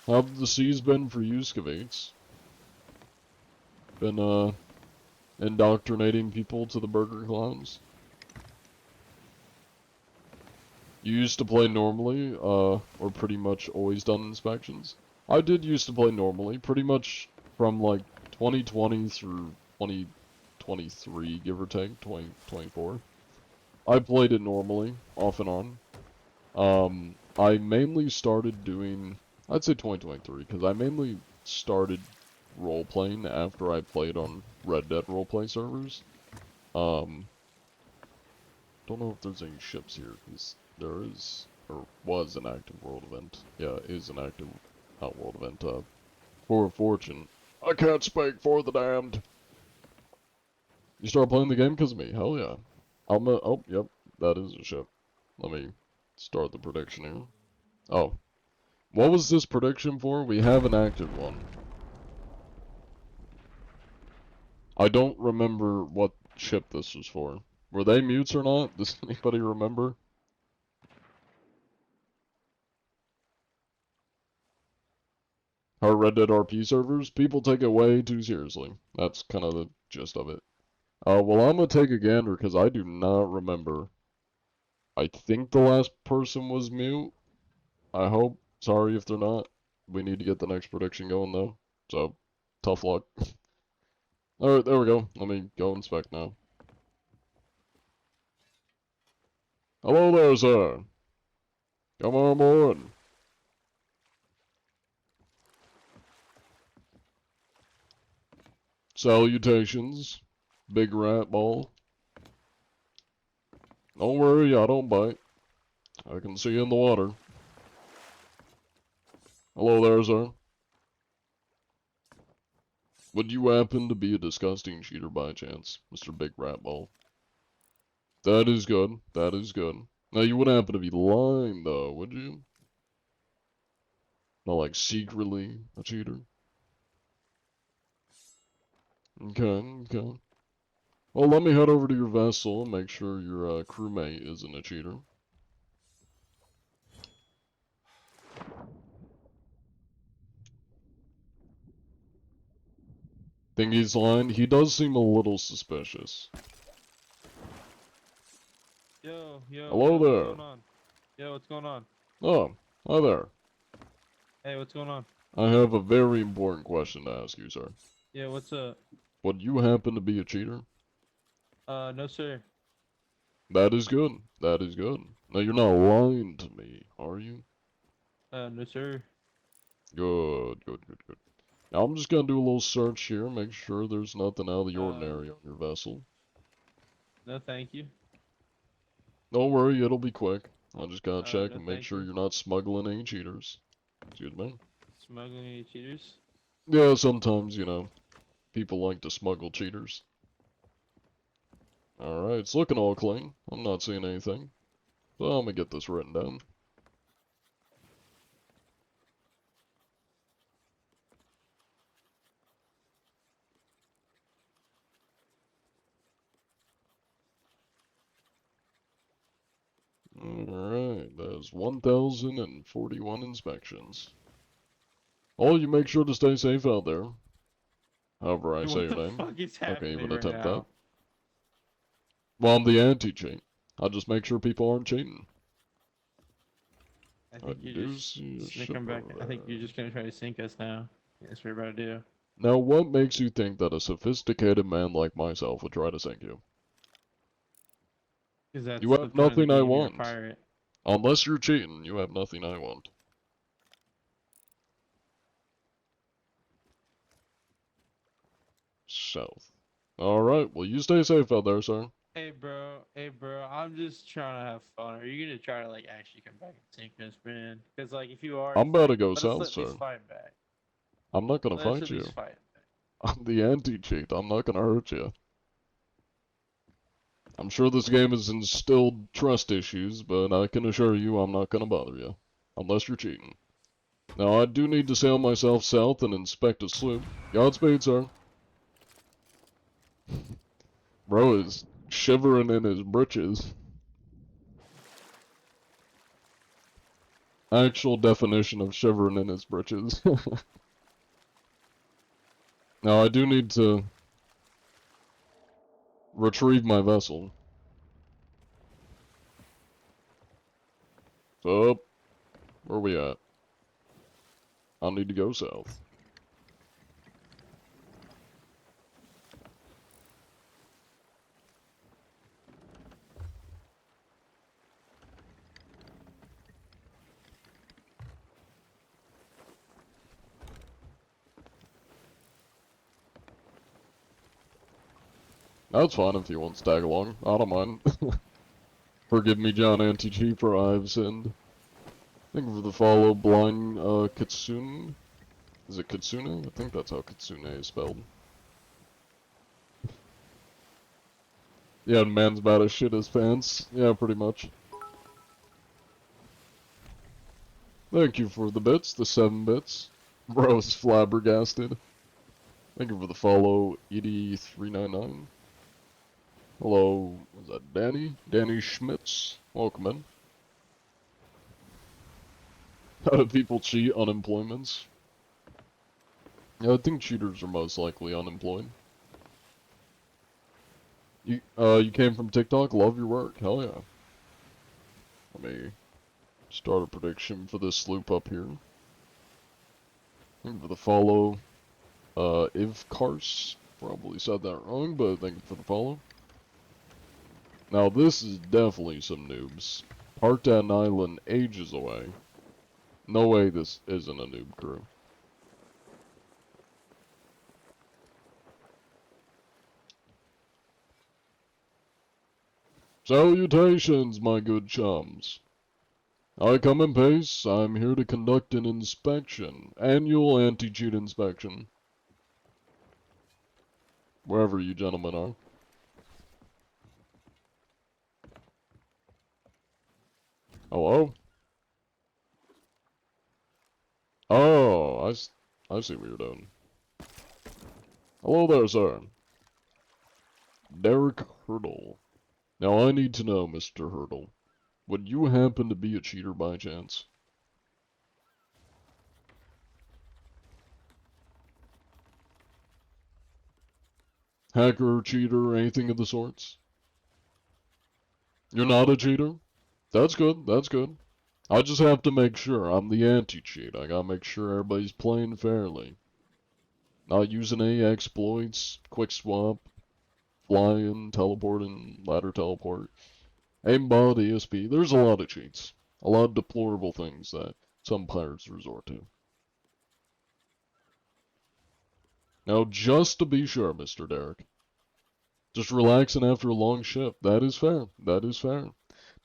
How have the seas been for you, Skaveets? Been, indoctrinating people to the Burger Clowns? You used to play normally, or pretty much always done inspections? I did used to play normally, pretty much from like 2020 through 2023, give or take, 2024. I played it normally, off and on. I mainly started doing, I'd say 2023, because I mainly started role-playing after I played on Red Dead roleplay servers. Don't know if there's any ships here, because there is, or was an active world event. Yeah, is an active, not world event, for fortune. I can't speak for the damned. You started playing the game because of me, hell yeah. Oh, yep, that is a ship. Let me Start the prediction here. Oh. What was this prediction for? We have an active one. I don't remember what ship this was for. Were they mutes or not? Does anybody remember? Our Red Dead RP servers? People take it way too seriously. That's kind of the gist of it. Well, I'm gonna take a gander because I do not remember. I think the last person was mute. I hope. Sorry if they're not. We need to get the next prediction going though. So, tough luck. Alright, there we go. Let me go inspect now. Hello there, sir. Come on board. Salutations, big rat ball. Don't worry, I don't bite. I can see you in the water. Hello there, sir. Would you happen to be a disgusting cheater by chance, Mr. Big Rat Ball? That is good. That is good. Now, you wouldn't happen to be lying, though, would you? Not like secretly a cheater? Okay, okay. Well, let me head over to your vessel and make sure your crewmate isn't a cheater. Think he's lying? He does seem a little suspicious. Yo, Hello what's there. going on? Yo, what's going on? Oh, hi there. Hey, what's going on? I have a very important question to ask you, sir. Yeah, what's up? Would you happen to be a cheater? No, sir. That is good. That is good. Now, you're not lying to me, are you? No, sir. Good, good, good, good. Now, I'm just gonna do a little search here, make sure there's nothing out of the Uh, ordinary on your vessel. No, thank you. Don't worry, it'll be quick. I just gotta check No, and make thank sure you. you're not smuggling any cheaters. Excuse me. Smuggling any cheaters? Yeah, sometimes, you know, people like to smuggle cheaters. Alright, it's looking all clean. I'm not seeing anything. So I'm gonna get this written down. Alright, that's 1,041 inspections. Oh, you make sure to stay safe out there. However I say your What the name. fuck is I can't happening even right attempt that. now? Well, I'm the anti-cheat. I just make sure people aren't cheating. I think I you're do just see a gonna come back. ship I think you're ahead. just gonna try to sink us now. That's what you're about to do. Now, what makes you think that a sophisticated man like myself would try to sink you? Because that's You the have point of the nothing I game. You're a want. pirate. Unless you're cheating, you have nothing I want. South. Alright, well you stay safe out there, sir. Hey, bro. Hey, bro. I'm just trying to have fun. Are you gonna try to like actually come back and sink us, man? Because like, if you are, I'm it's about like, to go let us south, at sir. least fight back. I'm not gonna Let us fight at you. least fight back. I'm the anti-cheat. I'm not gonna hurt you. I'm sure this game has instilled trust issues, but I can assure you I'm not gonna bother you. Unless you're cheating. Now, I do need to sail myself south and inspect a sloop. Godspeed, sir. Bro is shivering in his britches. Actual definition of shivering in his britches. Now, I do need to retrieve my vessel. So, where we at? I'll need to go south. That's fine if you want to tag along. I don't mind. Forgive me, John Anti-Cheat, for I've sinned. Thank you for the follow, Blind Kitsune. Is it Kitsune? I think that's how Kitsune is spelled. Yeah, man's about to shit his pants. Yeah, pretty much. Thank you for the bits, the 7 bits. Bro's flabbergasted. Thank you for the follow, ED399. Hello, was that Danny? Danny Schmitz. Welcome in. How do people cheat unemployments? Yeah, I think cheaters are most likely unemployed. You came from TikTok? Love your work. Hell yeah. Let me start a prediction for this sloop up here. Thank you for the follow. Ivkars. Probably said that wrong, but thank you for the follow. Now this is definitely some noobs. Parked at an island ages away. No way this isn't a noob crew. Salutations, my good chums. I come in peace. I'm here to conduct an inspection. Annual anti-cheat inspection. Wherever you gentlemen are. Hello? Oh, I see what you're doing. Hello there, sir. Derek Hurdle. Now I need to know, Mr. Hurdle. Would you happen to be a cheater by chance? Hacker, cheater, anything of the sorts? You're not a cheater? That's good, that's good. I just have to make sure I'm the anti-cheat. I gotta make sure everybody's playing fairly. Not using any exploits, quick swap, flying, teleporting, ladder teleport, aimbot, ESP. There's a lot of cheats. A lot of deplorable things that some pirates resort to. Now, just to be sure, Mr. Derek, just relaxing after a long shift. That is fair. That is fair.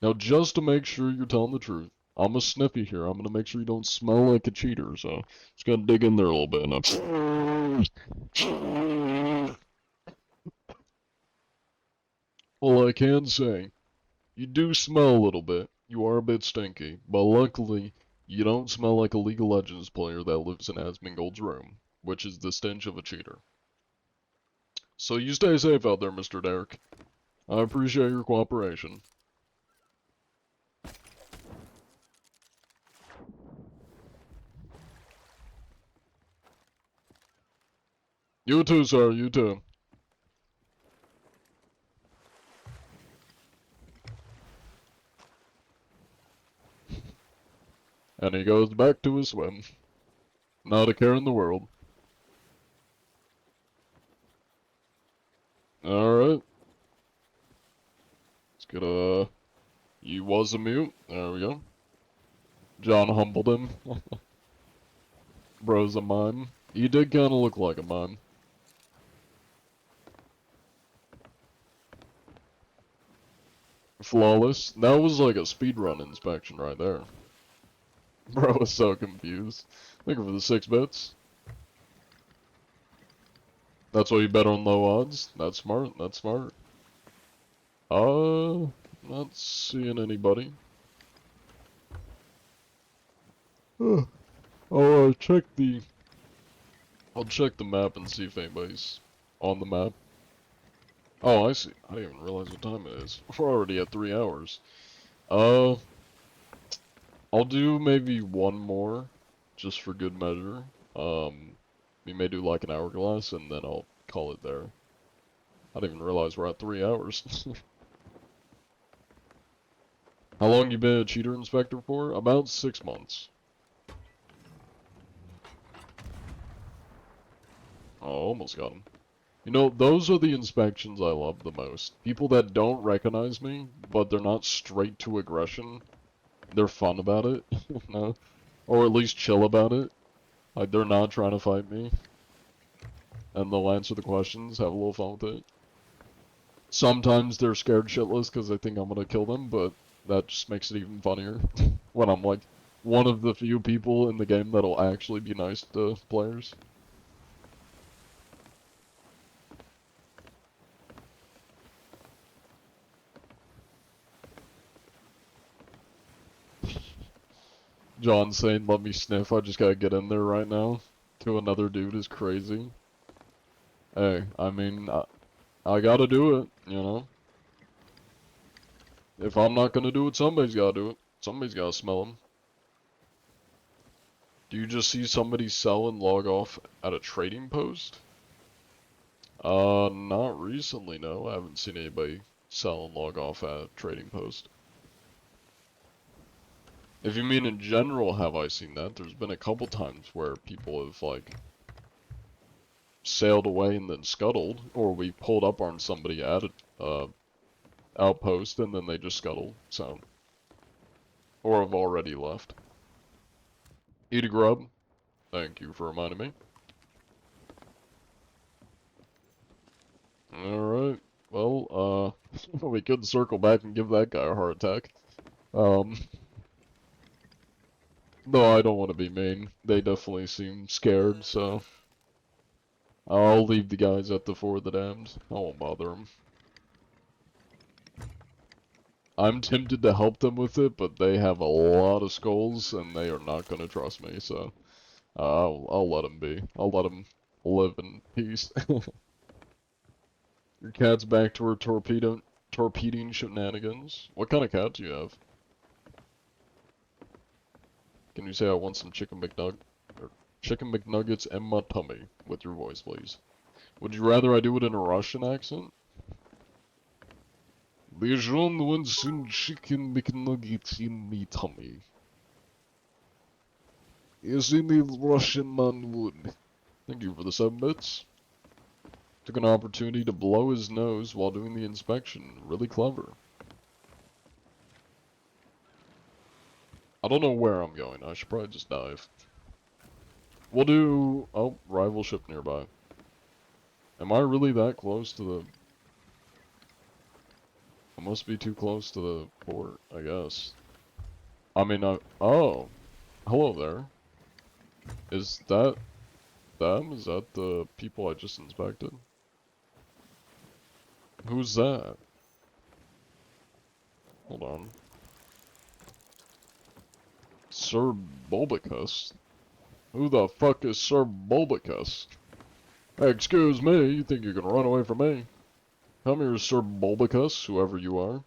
Now, just to make sure you're telling the truth, I'm a sniffy here. I'm gonna make sure you don't smell like a cheater. So, just gonna dig in there a little bit. Well, I can say, you do smell a little bit. You are a bit stinky, but luckily, you don't smell like a League of Legends player that lives in Asmongold's room, which is the stench of a cheater. So you stay safe out there, Mr. Derek. I appreciate your cooperation. You too, sir, you too. And he goes back to his swim. Not a care in the world. Alright. Let's get a... You was a mute. There we go. John humbled him. Bro's a mime. He did kinda look like a mime. Flawless. That was like a speedrun inspection right there. Bro was so confused. Looking for the 6 bits. That's why you bet on low odds? That's smart, that's smart. Not seeing anybody. I'll check the... I'll check the map and see if anybody's on the map. Oh, I see. I didn't even realize what time it is. We're already at 3 hours. I'll do maybe one more, just for good measure. We may do like an hourglass, and then I'll call it there. I didn't even realize we're at 3 hours. How long you been a cheater inspector for? About 6 months. Oh, almost got him. You know, those are the inspections I love the most. People that don't recognize me, but they're not straight to aggression. They're fun about it, you know? Or at least chill about it. Like, they're not trying to fight me. And they'll answer the questions, have a little fun with it. Sometimes they're scared shitless because they think I'm gonna kill them, but that just makes it even funnier. When I'm like, one of the few people in the game that'll actually be nice to players. John saying, let me sniff, I just gotta get in there right now. To another dude is crazy. Hey, I mean, I gotta do it, you know? If I'm not gonna do it, somebody's gotta do it. Somebody's gotta smell them. Do you just see somebody sell and log off at a trading post? Not recently, no. I haven't seen anybody sell and log off at a trading post. If you mean in general, have I seen that? There's been a couple times where people have, like, sailed away and then scuttled, or we pulled up on somebody at a, outpost and then they just scuttled, so. Or have already left. Eat a grub. Thank you for reminding me. Alright. Well, we could circle back and give that guy a heart attack. No, I don't want to be mean. They definitely seem scared, so. I'll leave the guys at the Fort of the Damned. I won't bother them. I'm tempted to help them with it, but they have a lot of skulls, and they are not going to trust me, so. I'll let them be. I'll let them live in peace. Your cat's back to her torpedoing shenanigans. What kind of cat do you have? Can you say I want some chicken McNuggets in my tummy with your voice, please? Would you rather I do it in a Russian accent? Lejeune wants some chicken McNuggets in me tummy. Yes, any Russian man would. Thank you for the 7 bits. Took an opportunity to blow his nose while doing the inspection. Really clever. I don't know where I'm going. I should probably just dive. We'll do... Oh, rival ship nearby. Am I really that close to the... I must be too close to the port, I guess. I mean, oh. Hello there. Is that them? Is that the people I just inspected? Who's that? Hold on. Sir Bulbicus? Who the fuck is Sir Bulbicus? Hey, excuse me, you think you can run away from me? Come here, Sir Bulbicus, whoever you are.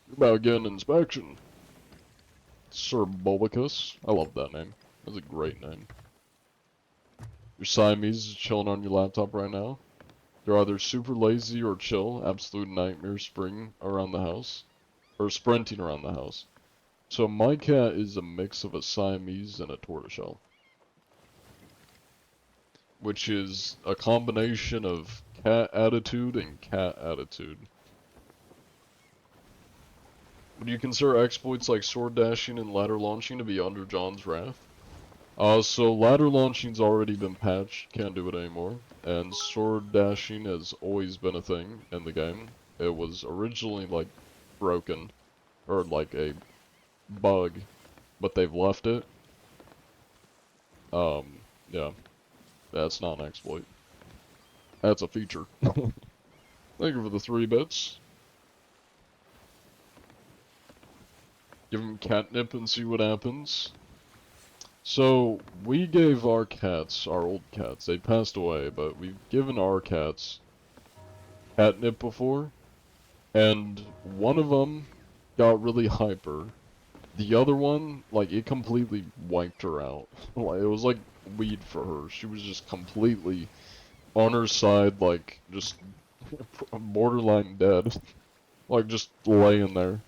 You're about to get an inspection. Sir Bulbicus. I love that name. That's a great name. Your Siamese is chilling on your laptop right now. They're either super lazy or chill, absolute nightmare spring around the house. Or sprinting around the house. So my cat is a mix of a Siamese and a tortoiseshell. Which is a combination of cat attitude and cat attitude. Would you consider exploits like sword dashing and ladder launching to be under John's wrath? So ladder launching's already been patched, can't do it anymore. And sword dashing has always been a thing in the game. It was originally, like, broken. Or, like, a bug. But they've left it. Yeah. That's not an exploit. That's a feature. Thank you for the 3 bits. Give him catnip and see what happens. So, we gave our cats, our old cats, they passed away, but we've given our cats catnip before, and one of them got really hyper. The other one, like, it completely wiped her out. Like, it was like weed for her. She was just completely on her side, like, just borderline dead. Like, just laying there.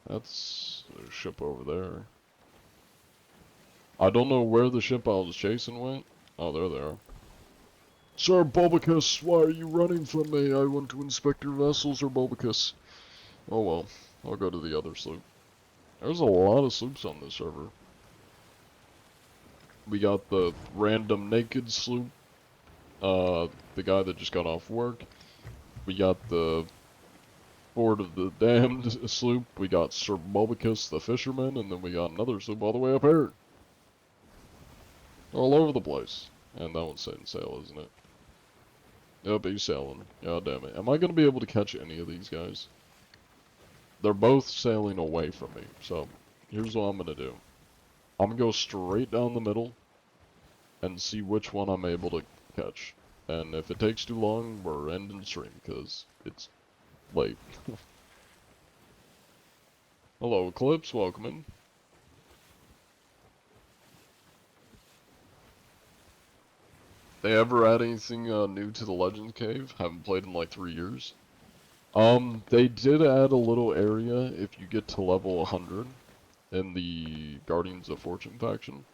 That's a ship over there. I don't know where the ship I was chasing went. Oh, there they are. Sir Bulbicus, why are you running from me? I want to inspect your vessel, Sir Bulbicus. Oh well, I'll go to the other sloop. There's a lot of sloops on this server. We got the random naked sloop. The guy that just got off work. We got the Fort of the Damned sloop. We got Sir Bulbicus the fisherman, and then we got another sloop all the way up here. All over the place. And that one's setting sail, isn't it? Yep, he's sailing. God damn it. Am I going to be able to catch any of these guys? They're both sailing away from me, so Here's what I'm gonna do. I'm gonna go straight down the middle and see which one I'm able to catch. And if it takes too long, we're ending stream because it's late. Hello, Eclipse, welcome in. They ever add anything new to the Legends Cave? Haven't played in like 3 years. They did add a little area if you get to level 100 in the Guardians of Fortune faction.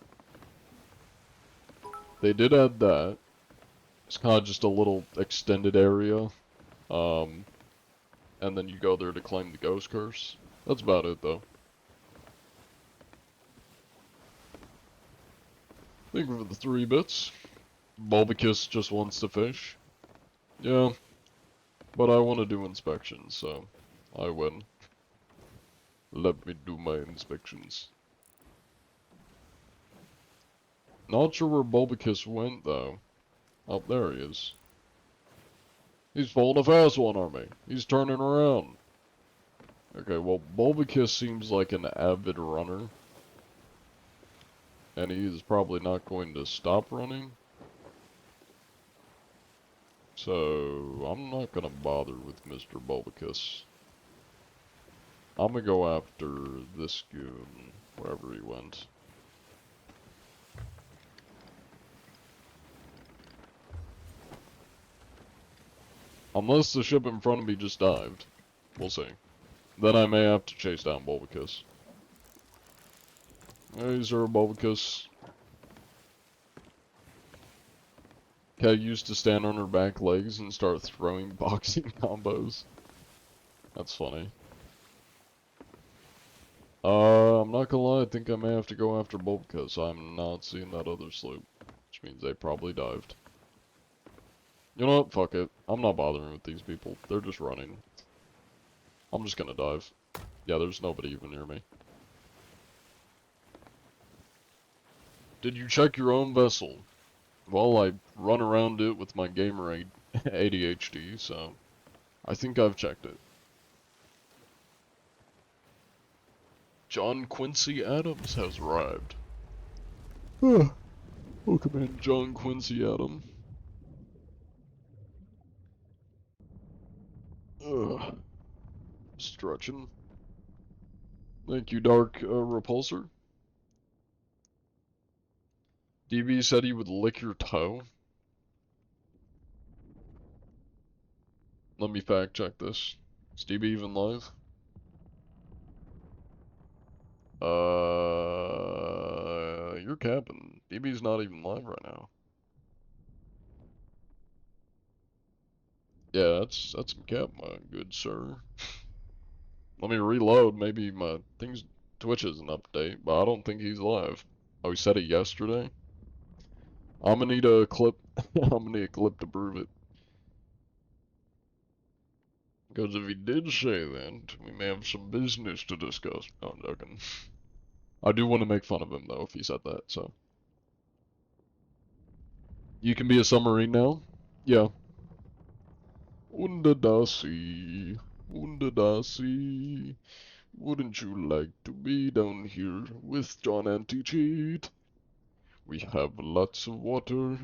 They did add that. It's kind of just a little extended area. And then you go there to claim the Ghost Curse. That's about it, though. Thank you for the 3 bits. Bulbicus just wants to fish. Yeah. But I want to do inspections, so I win. Let me do my inspections. Not sure where Bulbicus went, though. Oh, there he is. He's pulling a fast one on me. He's turning around. Okay, well, Bulbicus seems like an avid runner. And he is probably not going to stop running. So, I'm not gonna bother with Mr. Bulbicus. I'm gonna go after this goon, wherever he went. Unless the ship in front of me just dived. We'll see. Then I may have to chase down Bulbicus. Hey, sir, Bulbicus. Cat used to stand on her back legs and start throwing boxing combos. That's funny. I'm not gonna lie, I think I may have to go after Bulbicus. I'm not seeing that other sloop. Which means they probably dived. You know what? Fuck it. I'm not bothering with these people. They're just running. I'm just gonna dive. Yeah, there's nobody even near me. Did you check your own vessel? Well, I run around it with my gamer ADHD, so I think I've checked it. John Quincy Adams has arrived. Welcome in, John Quincy Adams. Stretching. Thank you, Dark Repulsor. DB said he would lick your toe. Let me fact check this. Is DB even live? You're capping. DB's not even live right now. Yeah, that's some cap, my good sir. Let me reload. Maybe my Twitch isn't up to date, but I don't think he's live. Oh, he said it yesterday? I'm gonna need a clip. I'm gonna need a clip to prove it. Because if he did say that, we may have some business to discuss. No, I'm joking. I do want to make fun of him, though, if he said that, so. You can be a submarine now? Yeah. Undadasi. Undadasi. Wouldn't you like to be down here with John Anti-Cheat? We have lots of water.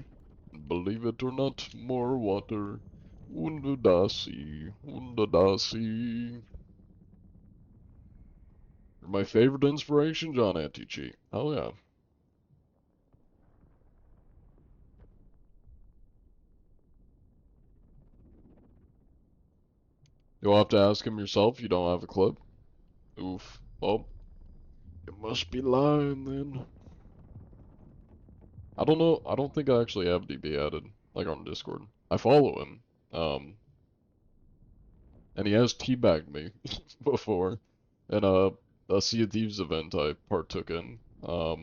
Believe it or not, more water. Undadasi. Undadasi. You're my favorite inspiration, John Anti-Cheat. Oh yeah. You'll have to ask him yourself, you don't have a clip. Oof. Well, you must be lying then. I don't know, I don't think I actually have DB added, like on Discord. I follow him, and he has teabagged me before in a Sea of Thieves event I partook in. I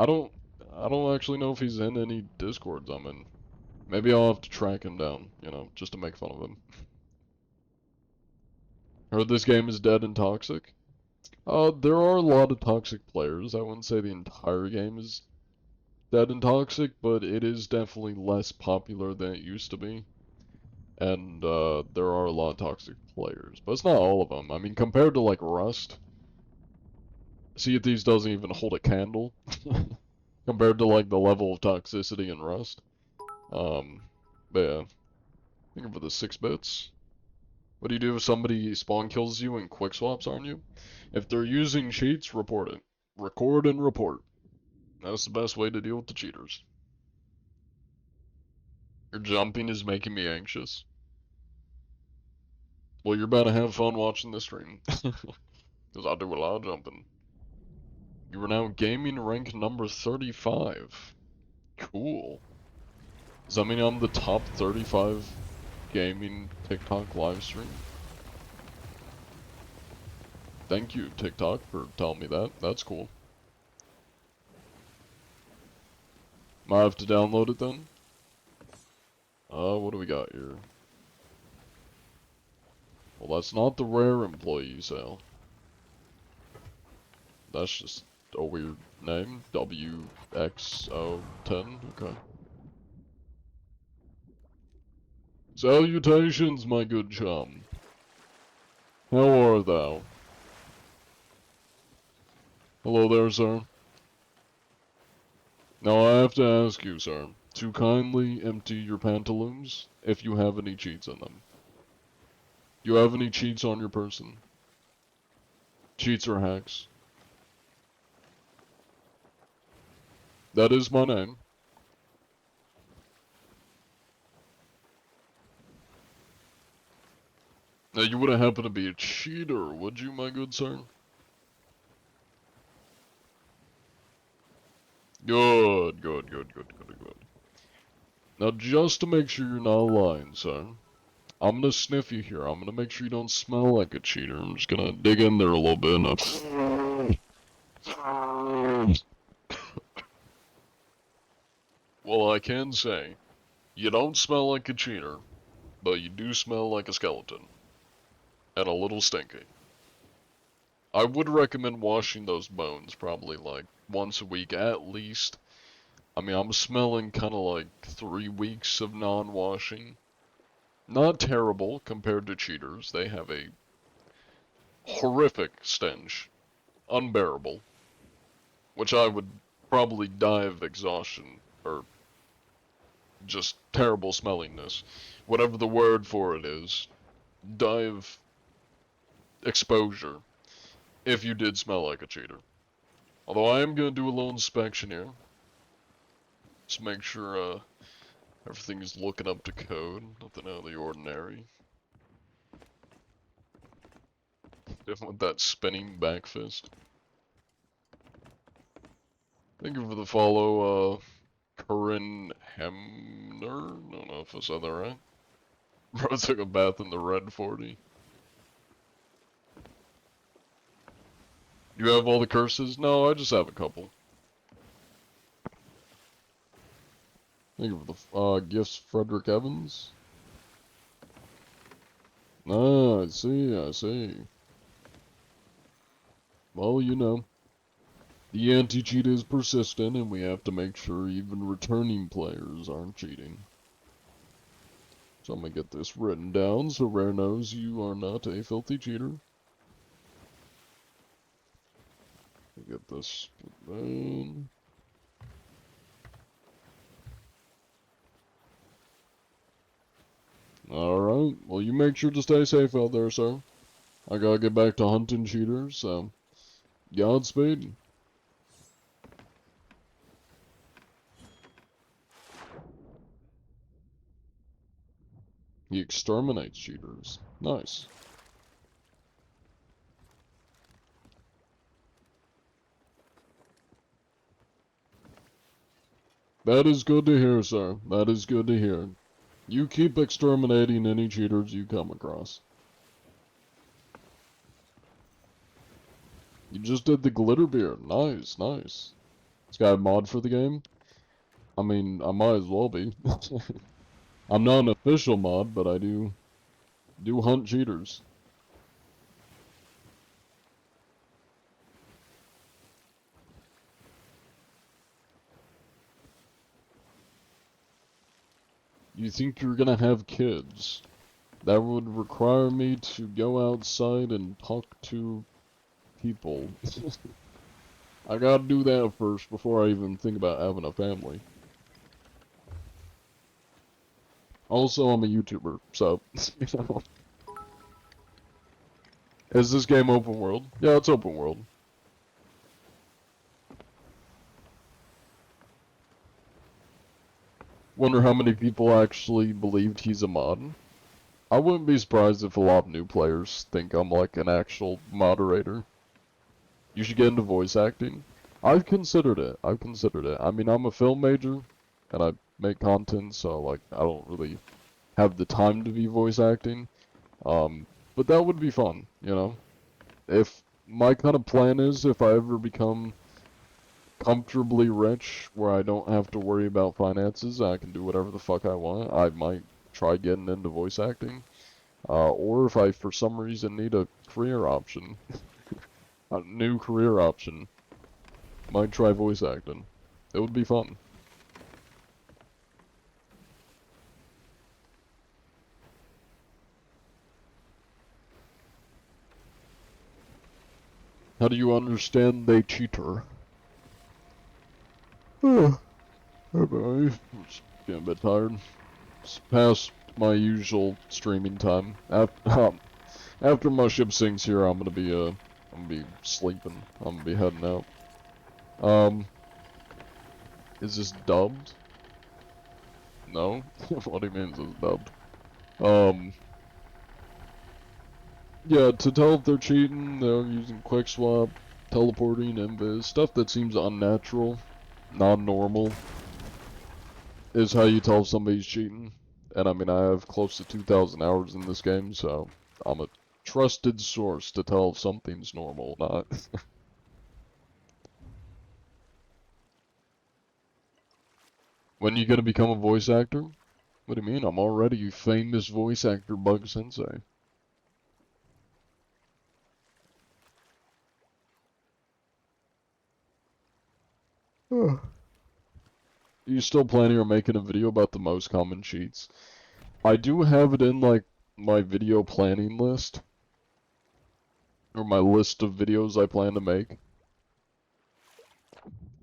don't, I don't actually know if he's in any Discords I'm in. Maybe I'll have to track him down, you know, just to make fun of him. Heard this game is dead and toxic? There are a lot of toxic players. I wouldn't say the entire game is dead and toxic, but it is definitely less popular than it used to be. and there are a lot of toxic players, but it's not all of them. I mean, compared to like Rust, Sea of Thieves doesn't even hold a candle compared to like the level of toxicity in Rust. But yeah, thinking for the 6 bits. What do you do if somebody spawn kills you and quick swaps on you? If they're using cheats, report it. Record and report. That's the best way to deal with the cheaters. Your jumping is making me anxious. Well, you're about to have fun watching this stream. Because I do a lot of jumping. You are now gaming rank number 35. Cool. Does that mean I'm the top 35 gaming TikTok live stream? Thank you, TikTok, for telling me that. That's cool. Might have to download it then. What do we got here? Well, that's not the rare employee sale. That's just a weird name. WXO10. Okay. Salutations, my good chum. How are thou? Hello there, sir. Now I have to ask you, sir, to kindly empty your pantaloons if you have any cheats in them. You have any cheats on your person? Cheats or hacks? That is my name. Now you wouldn't happen to be a cheater, would you, my good sir? Good, good, good, good, good, good. Now just to make sure you're not lying, sir, I'm gonna sniff you here. I'm gonna make sure you don't smell like a cheater. I'm just gonna dig in there a little bit and well, I can say, you don't smell like a cheater, but you do smell like a skeleton. And a little stinky. I would recommend washing those bones probably like once a week at least. I mean, I'm smelling kind of like 3 weeks of non-washing. Not terrible compared to cheaters. They have a horrific stench. Unbearable. Which I would probably die of exhaustion, or just terrible smellingness. Whatever the word for it is. Die of exposure. If you did smell like a cheater. Although I am going to do a little inspection here. Just make sure everything is looking up to code. Nothing out of the ordinary. Definitely with that spinning back fist. Thank you for the follow, Corinne Hemner? I don't know if I said that right. Bro took a bath in the red 40. You have all the curses? No, I just have a couple. Thank you for the gifts, Frederick Evans. Ah, I see, I see. Well, you know, the anti-cheat is persistent, and we have to make sure even returning players aren't cheating. So I'm gonna get this written down so Rare knows you are not a filthy cheater. Get this put down. Alright, well you make sure to stay safe out there, sir. I gotta get back to hunting cheaters, so Godspeed. He exterminates cheaters. Nice. That is good to hear, sir. That is good to hear. You keep exterminating any cheaters you come across. You just did the glitter beer. Nice, nice. This guy a mod for the game? I mean, I might as well be. I'm not an official mod, but I do hunt cheaters. you think you're gonna have kids, that would require me to go outside and talk to people. I gotta do that first before I even think about having a family. Also, I'm a YouTuber, so, you know. Is this game open world? Yeah, it's open world. Wonder how many people actually believed he's a mod. I wouldn't be surprised if a lot of new players think I'm like an actual moderator. You should get into voice acting. I've considered it. I've considered it. I mean, I'm a film major, and I make content, so like I don't really have the time to be voice acting. But that would be fun, you know. If my kind of plan is, if I ever become comfortably rich, where I don't have to worry about finances, I can do whatever the fuck I want, I might try getting into voice acting. Or if I, for some reason, need a career option, a new career option, might try voice acting. It would be fun. How do you understand they cheater? Oh, I'm just getting a bit tired. It's past my usual streaming time. After my ship sinks here, I'm gonna be sleeping. I'm gonna be heading out. Is this dubbed? No? What do you mean is this dubbed? Yeah, to tell if they're cheating, they're using quick swap, teleporting, invis, stuff that seems unnatural, non-normal, is how you tell if somebody's cheating. And I mean, I have close to 2,000 hours in this game, so I'm a trusted source to tell if something's normal or not. When you gonna become a voice actor? What do you mean? I'm already a famous voice actor, Bug Sensei. You still planning on making a video about the most common cheats? I do have it in, like, my video planning list. Or my list of videos I plan to make.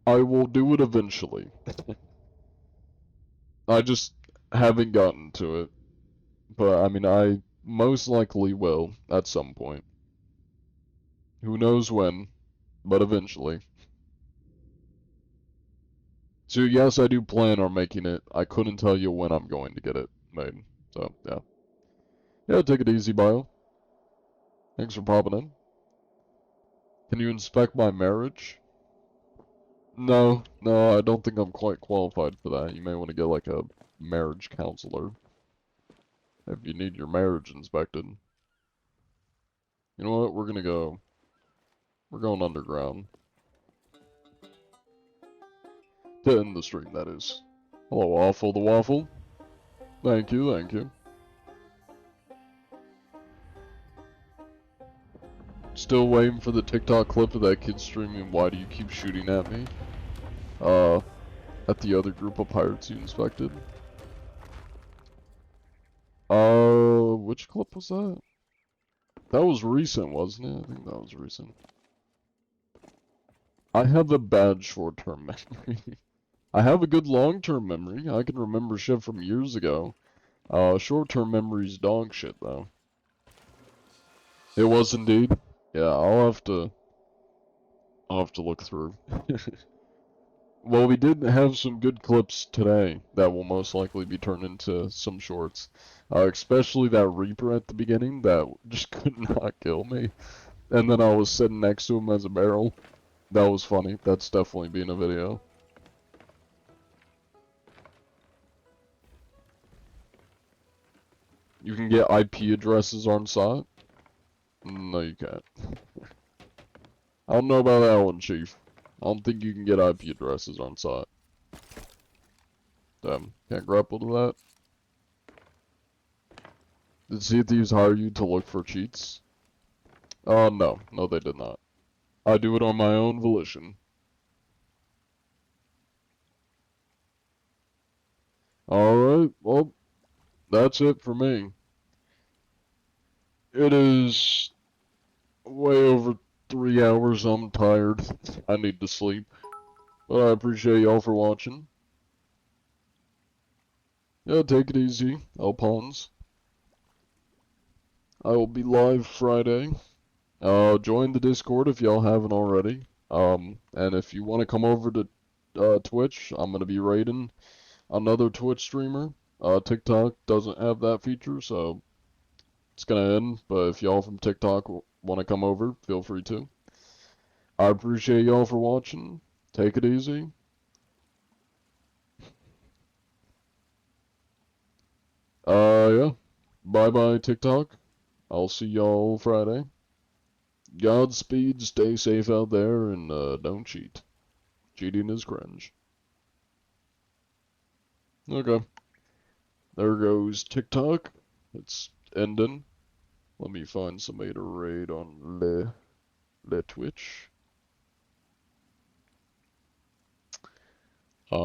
I will do it eventually. I just haven't gotten to it. But, I mean, I most likely will, at some point. Who knows when, but eventually. So, yes, I do plan on making it. I couldn't tell you when I'm going to get it made. So, yeah. Yeah, take it easy, Bio. Thanks for popping in. Can you inspect my marriage? No, no, I don't think I'm quite qualified for that. You may want to get like a marriage counselor if you need your marriage inspected. You know what? We're going underground. To end the stream, that is. Hello, Waffle the Waffle. Thank you, thank you. Still waiting for the TikTok clip of that kid streaming, why do you keep shooting at me? At the other group of pirates you inspected. Which clip was that? That was recent, wasn't it? I think that was recent. I have a bad short-term memory. I have a good long-term memory. I can remember shit from years ago. Short-term memory's dog shit, though. It was indeed. Yeah, I'll have to look through. Well, we did have some good clips today that will most likely be turned into some shorts. Especially that Reaper at the beginning that just could not kill me. And then I was sitting next to him as a barrel. That was funny. That's definitely being a video. You can get IP addresses on site? No, you can't. I don't know about that one, Chief. I don't think you can get IP addresses on site. Damn, can't grapple to that. Did Sea Thieves hire you to look for cheats? No. No, they did not. I do it on my own volition. Alright, well, that's it for me. It is way over 3 hours. I'm tired. I need to sleep. But I appreciate y'all for watching. Yeah, take it easy, Alpons. I will be live Friday. Join the Discord if y'all haven't already. And if you want to come over to Twitch, I'm gonna be raiding another Twitch streamer. TikTok doesn't have that feature, so it's gonna end. But if y'all from TikTok want to come over, feel free to. I appreciate y'all for watching. Take it easy. Yeah. Bye bye, TikTok. I'll see y'all Friday. Godspeed, stay safe out there, and don't cheat. Cheating is cringe. Okay. There goes TikTok. It's ending. Let me find somebody to raid on Le Twitch. A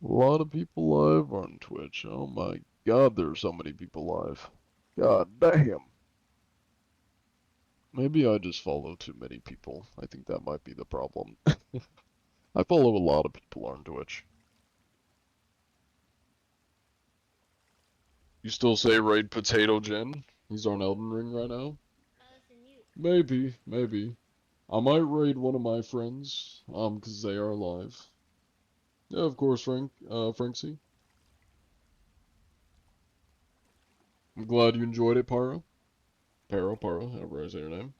lot of people live on Twitch. Oh my god, there's so many people live. God damn. Maybe I just follow too many people. I think that might be the problem. I follow a lot of people on Twitch. You still say raid Potato Jen? He's on Elden Ring right now? Maybe, maybe. I might raid one of my friends, 'cause they are live. Yeah, of course, Franksy. I'm glad you enjoyed it, Paro. Paro, however I say your name.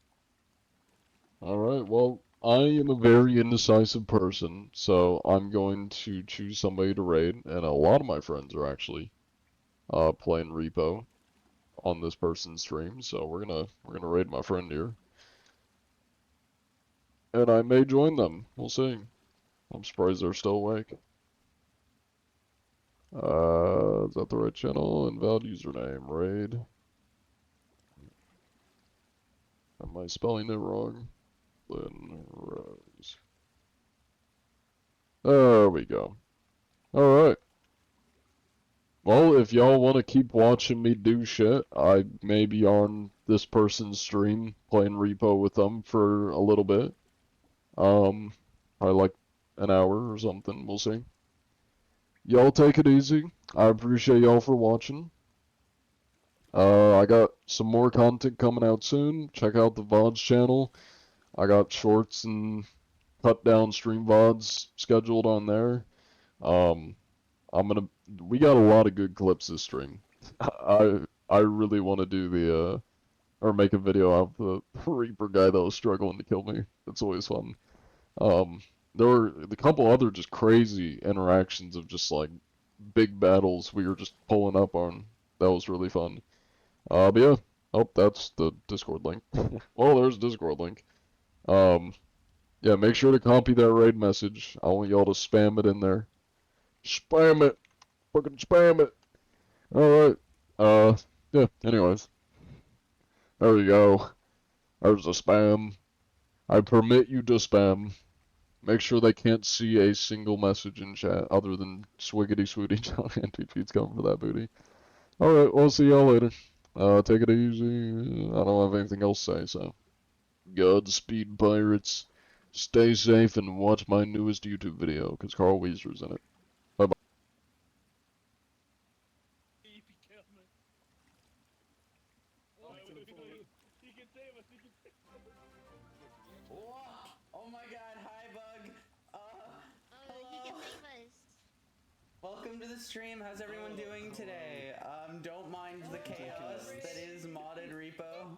Alright, well, I am a very indecisive person, so I'm going to choose somebody to raid, and a lot of my friends are actually, playing Repo on this person's stream, so we're gonna raid my friend here. And I may join them, we'll see. I'm surprised they're still awake. Is that the right channel? Invalid username, raid. Am I spelling it wrong? Lynn Rose. There we go. Alright. Well, if y'all want to keep watching me do shit, I may be on this person's stream playing Repo with them for a little bit. Probably like an hour or something, we'll see. Y'all take it easy. I appreciate y'all for watching. I got some more content coming out soon. Check out the VODs channel. I got shorts and cut down stream VODs scheduled on there. Um, we got a lot of good clips this stream. I really want to do or make a video of the Reaper guy that was struggling to kill me. It's always fun. There were a couple other just crazy interactions of just like big battles we were just pulling up on. That was really fun. But yeah. Oh, that's the Discord link. Well, there's Discord link. Yeah, make sure to copy that raid message. I want y'all to spam it in there. Spam it. Fucking spam it. Alright. Yeah, anyways. There we go. There's the spam. I permit you to spam. Make sure they can't see a single message in chat other than Swiggity Swooty Johnny and tweets coming for that booty. Alright, we'll see y'all later. Take it easy. I don't have anything else to say, so. Godspeed, pirates. Stay safe and watch my newest YouTube video, because Carl Weezer's in it. Bye-bye. Oh my god, hi Bug. Hello. Welcome to the stream. How's everyone doing today? Don't mind the chaos that is modded repo.